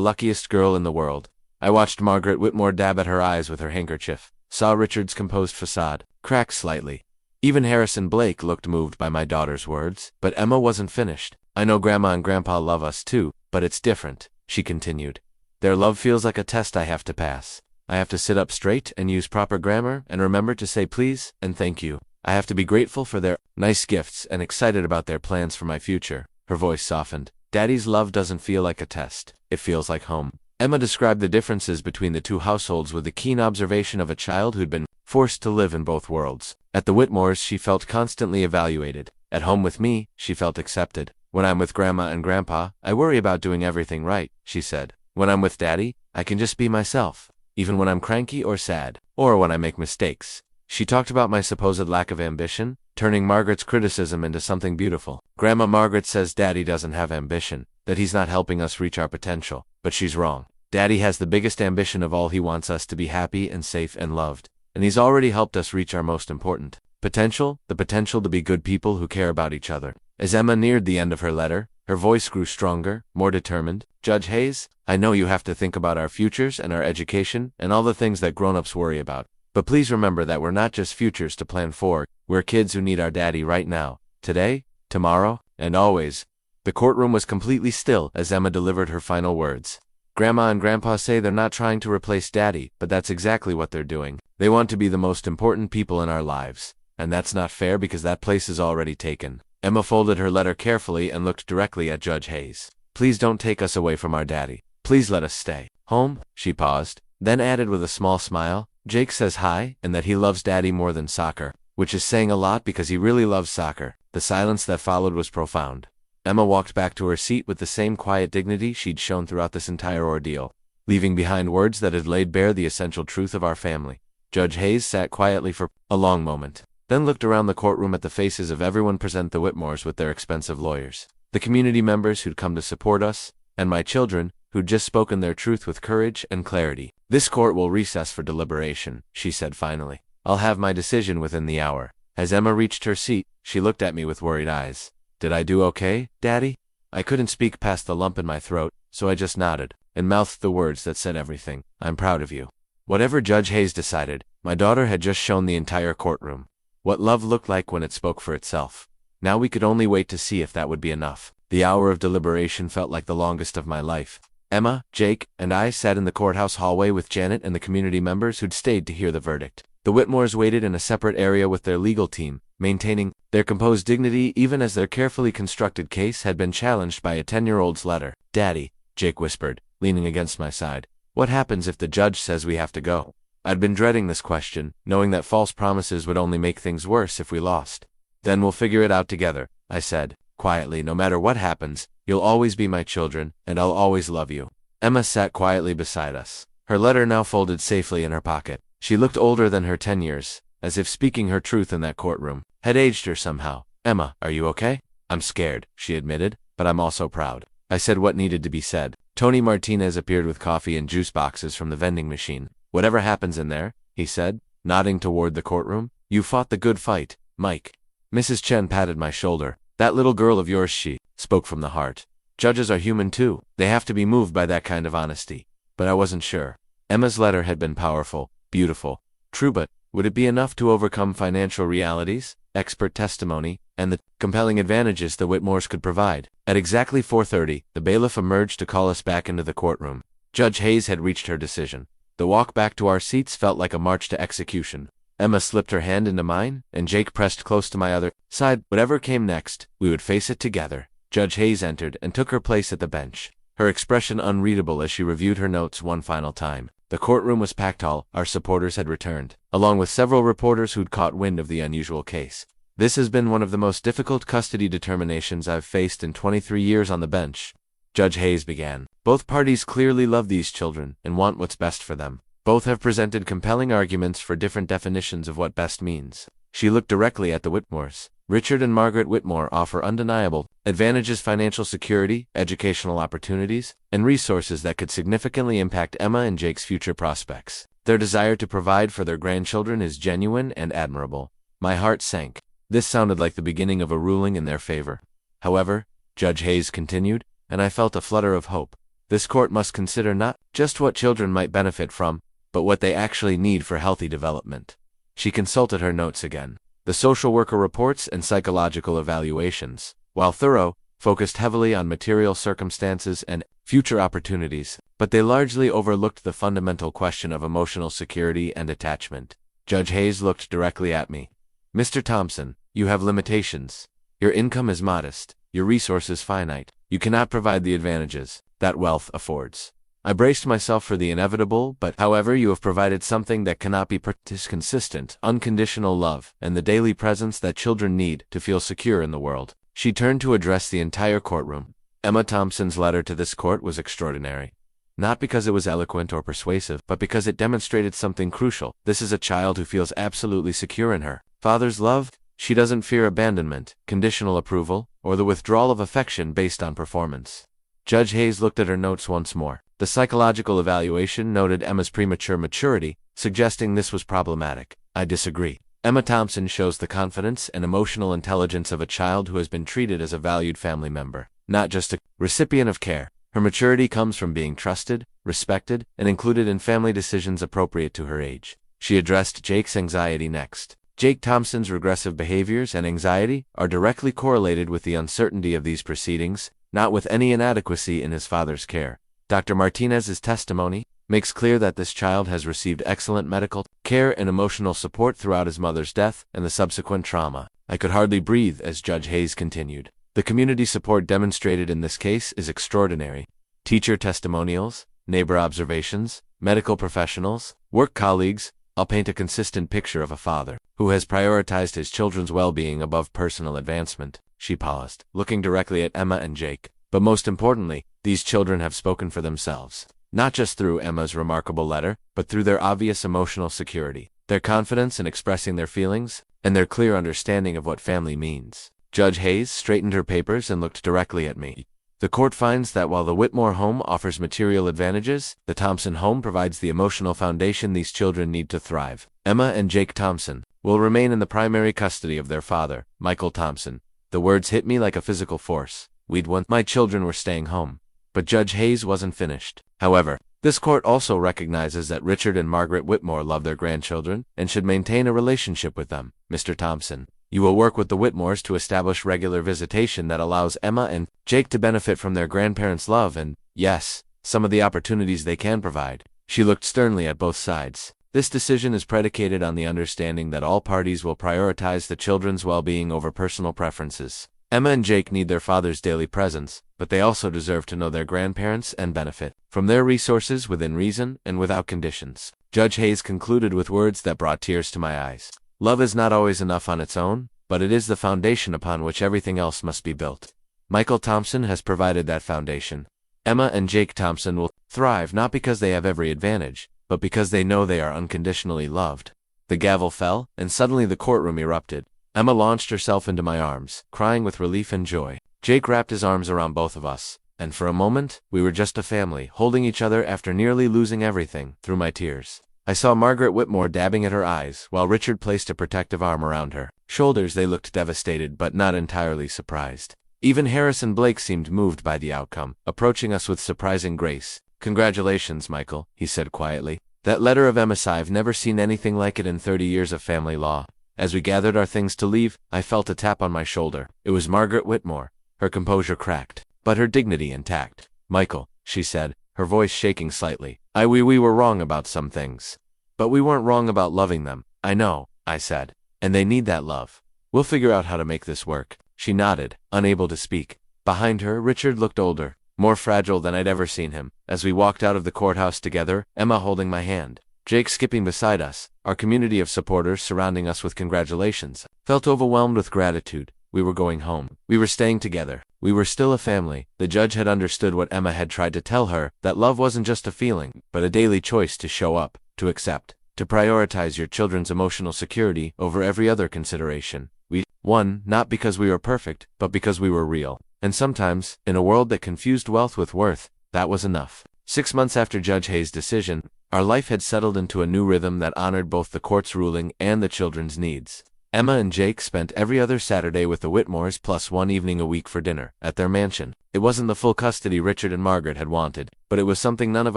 luckiest girl in the world." I watched Margaret Whitmore dab at her eyes with her handkerchief, saw Richard's composed facade crack slightly. Even Harrison Blake looked moved by my daughter's words, but Emma wasn't finished. "I know Grandma and Grandpa love us too, but it's different," she continued. "Their love feels like a test I have to pass. I have to sit up straight and use proper grammar and remember to say please and thank you. I have to be grateful for their nice gifts and excited about their plans for my future." Her voice softened. "Daddy's love doesn't feel like a test. It feels like home." Emma described the differences between the two households with the keen observation of a child who'd been forced to live in both worlds. At the Whitmores, she felt constantly evaluated. At home with me, she felt accepted. "When I'm with Grandma and Grandpa, I worry about doing everything right," she said. "When I'm with Daddy, I can just be myself, even when I'm cranky or sad, or when I make mistakes." She talked about my supposed lack of ambition, turning Margaret's criticism into something beautiful. "Grandma Margaret says Daddy doesn't have ambition, that he's not helping us reach our potential, but she's wrong. Daddy has the biggest ambition of all. He wants us to be happy and safe and loved, and he's already helped us reach our most important potential, the potential to be good people who care about each other." As Emma neared the end of her letter, her voice grew stronger, more determined. "Judge Hayes, I know you have to think about our futures and our education and all the things that grown-ups worry about. But please remember that we're not just futures to plan for. We're kids who need our daddy right now, today, tomorrow, and always." The courtroom was completely still as Emma delivered her final words. "Grandma and Grandpa say they're not trying to replace Daddy, but that's exactly what they're doing. They want to be the most important people in our lives. And that's not fair because that place is already taken." Emma folded her letter carefully and looked directly at Judge Hayes. "Please don't take us away from our daddy. Please let us stay home." She paused, then added with a small smile, "Jake says hi, and that he loves Daddy more than soccer, which is saying a lot because he really loves soccer." The silence that followed was profound. Emma walked back to her seat with the same quiet dignity she'd shown throughout this entire ordeal, leaving behind words that had laid bare the essential truth of our family. Judge Hayes sat quietly for a long moment, then looked around the courtroom at the faces of everyone present, the Whitmores with their expensive lawyers, the community members who'd come to support us, and my children, who'd just spoken their truth with courage and clarity. "This court will recess for deliberation," she said finally. "I'll have my decision within the hour." As Emma reached her seat, she looked at me with worried eyes. "Did I do okay, Daddy?" I couldn't speak past the lump in my throat, so I just nodded and mouthed the words that said everything. "I'm proud of you." Whatever Judge Hayes decided, my daughter had just shown the entire courtroom what love looked like when it spoke for itself. Now we could only wait to see if that would be enough. The hour of deliberation felt like the longest of my life. Emma, Jake, and I sat in the courthouse hallway with Janet and the community members who'd stayed to hear the verdict. The Whitmores waited in a separate area with their legal team, maintaining their composed dignity even as their carefully constructed case had been challenged by a 10-year-old's letter. "Daddy," Jake whispered, leaning against my side, "what happens if the judge says we have to go?" I'd been dreading this question, knowing that false promises would only make things worse if we lost. "Then we'll figure it out together," I said, quietly. "No matter what happens, you'll always be my children, and I'll always love you." Emma sat quietly beside us, her letter now folded safely in her pocket. She looked older than her 10 years, as if speaking her truth in that courtroom had aged her somehow. "Emma, are you okay?" "I'm scared," she admitted, "but I'm also proud." I said what needed to be said. Tony Martinez appeared with coffee and juice boxes from the vending machine. "Whatever happens in there," he said, nodding toward the courtroom, "you fought the good fight, Mike." Mrs. Chen patted my shoulder. "That little girl of yours," she spoke from the heart. "Judges are human too. They have to be moved by that kind of honesty." But I wasn't sure. Emma's letter had been powerful, beautiful, true, but would it be enough to overcome financial realities, expert testimony, and the compelling advantages the Whitmores could provide? At exactly 4:30, the bailiff emerged to call us back into the courtroom. Judge Hayes had reached her decision. The walk back to our seats felt like a march to execution. Emma slipped her hand into mine, and Jake pressed close to my other side. Whatever came next, we would face it together. Judge Hayes entered and took her place at the bench, her expression unreadable as she reviewed her notes one final time. The courtroom was packed. All our supporters had returned, along with several reporters who'd caught wind of the unusual case. "This has been one of the most difficult custody determinations I've faced in 23 years on the bench," Judge Hayes began. "Both parties clearly love these children and want what's best for them. Both have presented compelling arguments for different definitions of what best means." She looked directly at the Whitmores. "Richard and Margaret Whitmore offer undeniable advantages: financial security, educational opportunities, and resources that could significantly impact Emma and Jake's future prospects. Their desire to provide for their grandchildren is genuine and admirable." My heart sank. This sounded like the beginning of a ruling in their favor. "However," Judge Hayes continued, and I felt a flutter of hope, "this court must consider not just what children might benefit from, but what they actually need for healthy development." She consulted her notes again. The social worker reports and psychological evaluations, while thorough, focused heavily on material circumstances and future opportunities, but they largely overlooked the fundamental question of emotional security and attachment. Judge Hayes looked directly at me. "Mr. Thompson, you have limitations. Your income is modest, your resources finite. You cannot provide the advantages that wealth affords." I braced myself for the inevitable, "But however, you have provided something that cannot be purchased: consistent, unconditional love, and the daily presence that children need to feel secure in the world." She turned to address the entire courtroom. Emma Thompson's letter to this court was extraordinary. Not because it was eloquent or persuasive, but because it demonstrated something crucial. This is a child who feels absolutely secure in her father's love. She doesn't fear abandonment, conditional approval, or the withdrawal of affection based on performance. Judge Hayes looked at her notes once more. The psychological evaluation noted Emma's premature maturity, suggesting this was problematic. I disagree. Emma Thompson shows the confidence and emotional intelligence of a child who has been treated as a valued family member, not just a recipient of care. Her maturity comes from being trusted, respected, and included in family decisions appropriate to her age. She addressed Jake's anxiety next. Jake Thompson's regressive behaviors and anxiety are directly correlated with the uncertainty of these proceedings, not with any inadequacy in his father's care. Dr. Martinez's testimony makes clear that this child has received excellent medical care and emotional support throughout his mother's death and the subsequent trauma. I could hardly breathe as Judge Hayes continued. The community support demonstrated in this case is extraordinary. Teacher testimonials, neighbor observations, medical professionals, work colleagues all paint a consistent picture of a father who has prioritized his children's well-being above personal advancement. She paused, looking directly at Emma and Jake. But most importantly, these children have spoken for themselves, not just through Emma's remarkable letter, but through their obvious emotional security, their confidence in expressing their feelings, and their clear understanding of what family means. Judge Hayes straightened her papers and looked directly at me. "The court finds that while the Whitmore home offers material advantages, the Thompson home provides the emotional foundation these children need to thrive. Emma and Jake Thompson will remain in the primary custody of their father, Michael Thompson." The words hit me like a physical force. We'd want my children were staying home. But Judge Hayes wasn't finished. "However, this court also recognizes that Richard and Margaret Whitmore love their grandchildren and should maintain a relationship with them. Mr. Thompson, you will work with the Whitmores to establish regular visitation that allows Emma and Jake to benefit from their grandparents' love and, yes, some of the opportunities they can provide." She looked sternly at both sides. "This decision is predicated on the understanding that all parties will prioritize the children's well-being over personal preferences. Emma and Jake need their father's daily presence, but they also deserve to know their grandparents and benefit from their resources within reason and without conditions." Judge Hayes concluded with words that brought tears to my eyes. "Love is not always enough on its own, but it is the foundation upon which everything else must be built. Michael Thompson has provided that foundation. Emma and Jake Thompson will thrive not because they have every advantage, but because they know they are unconditionally loved." The gavel fell, and suddenly the courtroom erupted. Emma launched herself into my arms, crying with relief and joy. Jake wrapped his arms around both of us, and for a moment, we were just a family, holding each other after nearly losing everything. Through my tears, I saw Margaret Whitmore dabbing at her eyes, while Richard placed a protective arm around her shoulders. They looked devastated, but not entirely surprised. Even Harrison Blake seemed moved by the outcome, approaching us with surprising grace. "Congratulations, Michael," he said quietly. "That letter of Emma's, I've never seen anything like it in 30 years of family law." As we gathered our things to leave, I felt a tap on my shoulder. It was Margaret Whitmore. Her composure cracked, but her dignity intact. "Michael," she said, her voice shaking slightly, we were wrong about some things. But we weren't wrong about loving them." "I know," I said. "And they need that love. We'll figure out how to make this work." She nodded, unable to speak. Behind her, Richard looked older, more fragile than I'd ever seen him. As we walked out of the courthouse together, Emma holding my hand, Jake skipping beside us, our community of supporters surrounding us with congratulations, felt overwhelmed with gratitude. We were going home. We were staying together. We were still a family. The judge had understood what Emma had tried to tell her, that love wasn't just a feeling, but a daily choice to show up, to accept, to prioritize your children's emotional security over every other consideration. We won, not because we were perfect, but because we were real. And sometimes, in a world that confused wealth with worth, that was enough. 6 months after Judge Hayes' decision, our life had settled into a new rhythm that honored both the court's ruling and the children's needs. Emma and Jake spent every other Saturday with the Whitmores, plus one evening a week for dinner, at their mansion. It wasn't the full custody Richard and Margaret had wanted, but it was something none of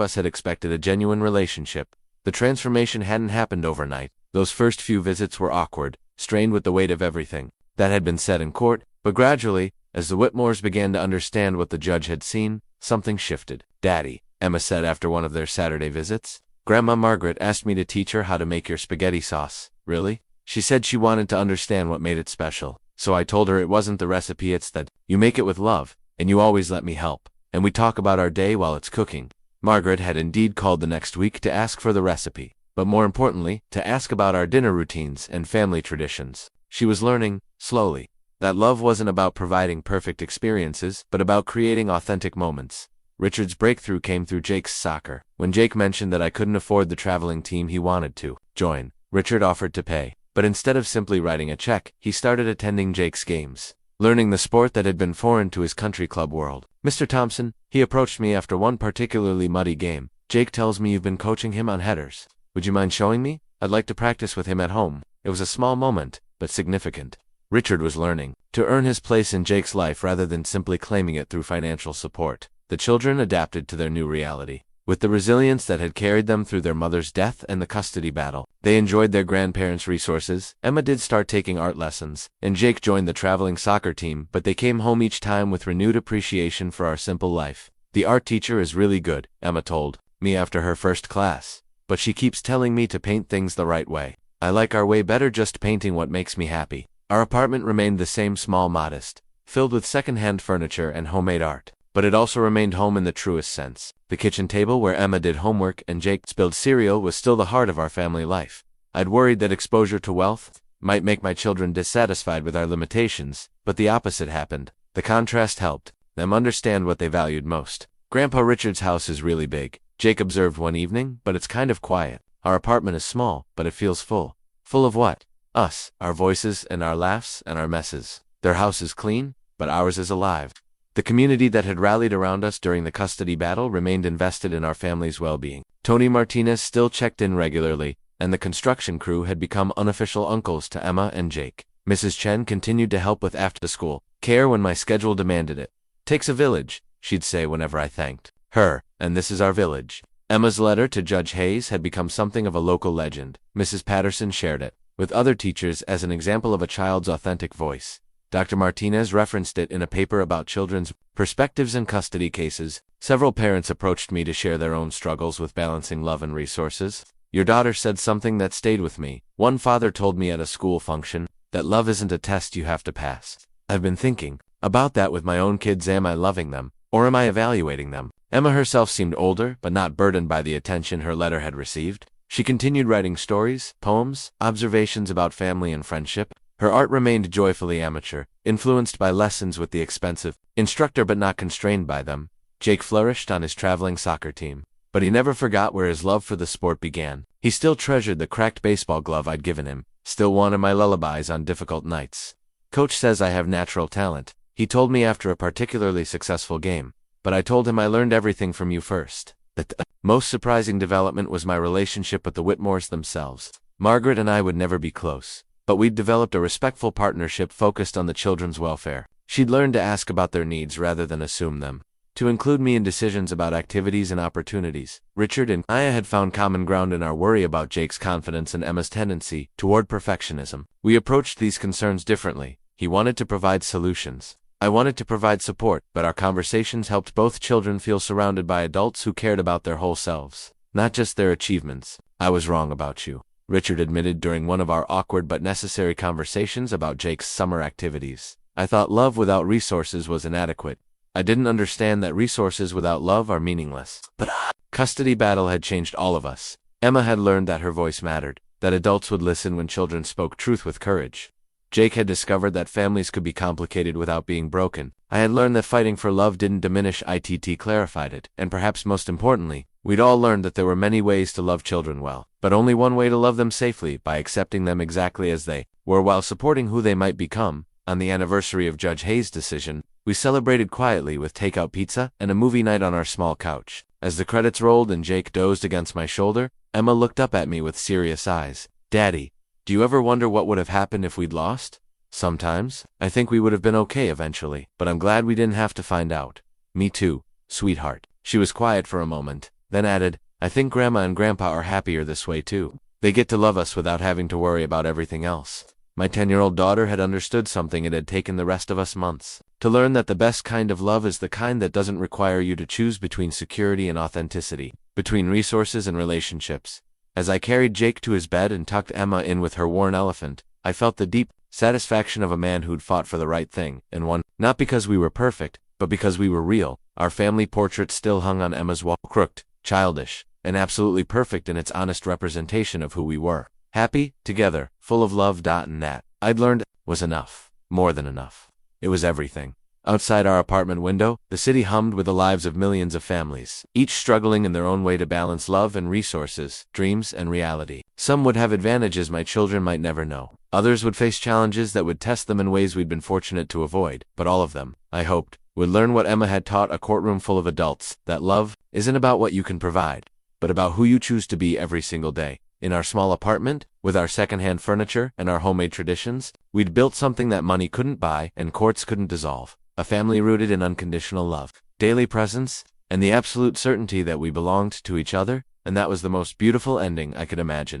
us had expected: a genuine relationship. The transformation hadn't happened overnight. Those first few visits were awkward, strained with the weight of everything that had been said in court, but gradually, as the Whitmores began to understand what the judge had seen, something shifted. "Daddy," Emma said after one of their Saturday visits, "Grandma Margaret asked me to teach her how to make your spaghetti sauce." "Really?" She said she wanted to understand what made it special. So I told her it wasn't the recipe, it's that you make it with love, and you always let me help. And we talk about our day while it's cooking. Margaret had indeed called the next week to ask for the recipe, but more importantly, to ask about our dinner routines and family traditions. She was learning, slowly, that love wasn't about providing perfect experiences, but about creating authentic moments. Richard's breakthrough came through Jake's soccer. When Jake mentioned that I couldn't afford the traveling team he wanted to join, Richard offered to pay. But instead of simply writing a check, he started attending Jake's games, learning the sport that had been foreign to his country club world. "Mr. Thompson," he approached me after one particularly muddy game, "Jake tells me you've been coaching him on headers. Would you mind showing me? I'd like to practice with him at home." It was a small moment, but significant. Richard was learning to earn his place in Jake's life rather than simply claiming it through financial support. The children adapted to their new reality with the resilience that had carried them through their mother's death and the custody battle. They enjoyed their grandparents' resources. Emma did start taking art lessons, and Jake joined the traveling soccer team, but they came home each time with renewed appreciation for our simple life. "The art teacher is really good," Emma told me after her first class, "but she keeps telling me to paint things the right way. I like our way better, just painting what makes me happy." Our apartment remained the same, small, modest, filled with second-hand furniture and homemade art. But it also remained home in the truest sense. The kitchen table where Emma did homework and Jake spilled cereal was still the heart of our family life. I'd worried that exposure to wealth might make my children dissatisfied with our limitations, but the opposite happened. The contrast helped them understand what they valued most. "Grandpa Richard's house is really big," Jake observed one evening, "but it's kind of quiet. Our apartment is small, but it feels full." "Full of what?" "Us, our voices and our laughs and our messes. Their house is clean, but ours is alive." The community that had rallied around us during the custody battle remained invested in our family's well-being. Tony Martinez still checked in regularly, and the construction crew had become unofficial uncles to Emma and Jake. Mrs. Chen continued to help with after-school care when my schedule demanded it. "Takes a village," she'd say whenever I thanked her, and this is our village. Emma's letter to Judge Hayes had become something of a local legend. Mrs. Patterson shared it with other teachers as an example of a child's authentic voice. Dr. Martinez referenced it in a paper about children's perspectives in custody cases. Several parents approached me to share their own struggles with balancing love and resources. "Your daughter said something that stayed with me." One father told me at a school function that love isn't a test you have to pass. "I've been thinking about that with my own kids. Am I loving them, or am I evaluating them?" Emma herself seemed older, but not burdened by the attention her letter had received. She continued writing stories, poems, observations about family and friendship. Her art remained joyfully amateur, influenced by lessons with the expensive instructor but not constrained by them. Jake flourished on his traveling soccer team. but he never forgot where his love for the sport began. He still treasured the cracked baseball glove I'd given him, still wanted my lullabies on difficult nights. Coach says I have natural talent, he told me after a particularly successful game, but I told him I learned everything from you first. The most surprising development was my relationship with the Whitmores themselves. Margaret and I would never be close, but we'd developed a respectful partnership focused on the children's welfare. She'd learned to ask about their needs rather than assume them, to include me in decisions about activities and opportunities. Richard and I had found common ground in our worry about Jake's confidence and Emma's tendency toward perfectionism. We approached these concerns differently. He wanted to provide solutions. I wanted to provide support, but our conversations helped both children feel surrounded by adults who cared about their whole selves, not just their achievements. I was wrong about you, Richard admitted during one of our awkward but necessary conversations about Jake's summer activities. I thought love without resources was inadequate. I didn't understand that resources without love are meaningless. But custody battle had changed all of us. Emma had learned that her voice mattered, that adults would listen when children spoke truth with courage. Jake had discovered that families could be complicated without being broken. I had learned that fighting for love didn't diminish it, clarified it. And perhaps most importantly, we'd all learned that there were many ways to love children well, but only one way to love them safely, by accepting them exactly as they were while supporting who they might become. On the anniversary of Judge Hayes' decision, we celebrated quietly with takeout pizza and a movie night on our small couch. As the credits rolled and Jake dozed against my shoulder, Emma looked up at me with serious eyes. Daddy, do you ever wonder what would have happened if we'd lost? Sometimes. I think we would have been okay eventually, but I'm glad we didn't have to find out. Me too, sweetheart. She was quiet for a moment, then added, I think Grandma and Grandpa are happier this way too. They get to love us without having to worry about everything else. My 10-year-old daughter had understood something it had taken the rest of us months to learn, that the best kind of love is the kind that doesn't require you to choose between security and authenticity, between resources and relationships. As I carried Jake to his bed and tucked Emma in with her worn elephant, I felt the deep satisfaction of a man who'd fought for the right thing, and won, not because we were perfect, but because we were real. Our family portrait still hung on Emma's wall, crooked, childish, and absolutely perfect in its honest representation of who we were. Happy, together, full of love. And that, I'd learned, was enough. More than enough. It was everything. Outside our apartment window, the city hummed with the lives of millions of families, each struggling in their own way to balance love and resources, dreams and reality. Some would have advantages my children might never know. Others would face challenges that would test them in ways we'd been fortunate to avoid. But all of them, I hoped, would learn what Emma had taught a courtroom full of adults, that love isn't about what you can provide, but about who you choose to be every single day. In our small apartment, with our secondhand furniture and our homemade traditions, we'd built something that money couldn't buy and courts couldn't dissolve. A family rooted in unconditional love, daily presence, and the absolute certainty that we belonged to each other, and that was the most beautiful ending I could imagine.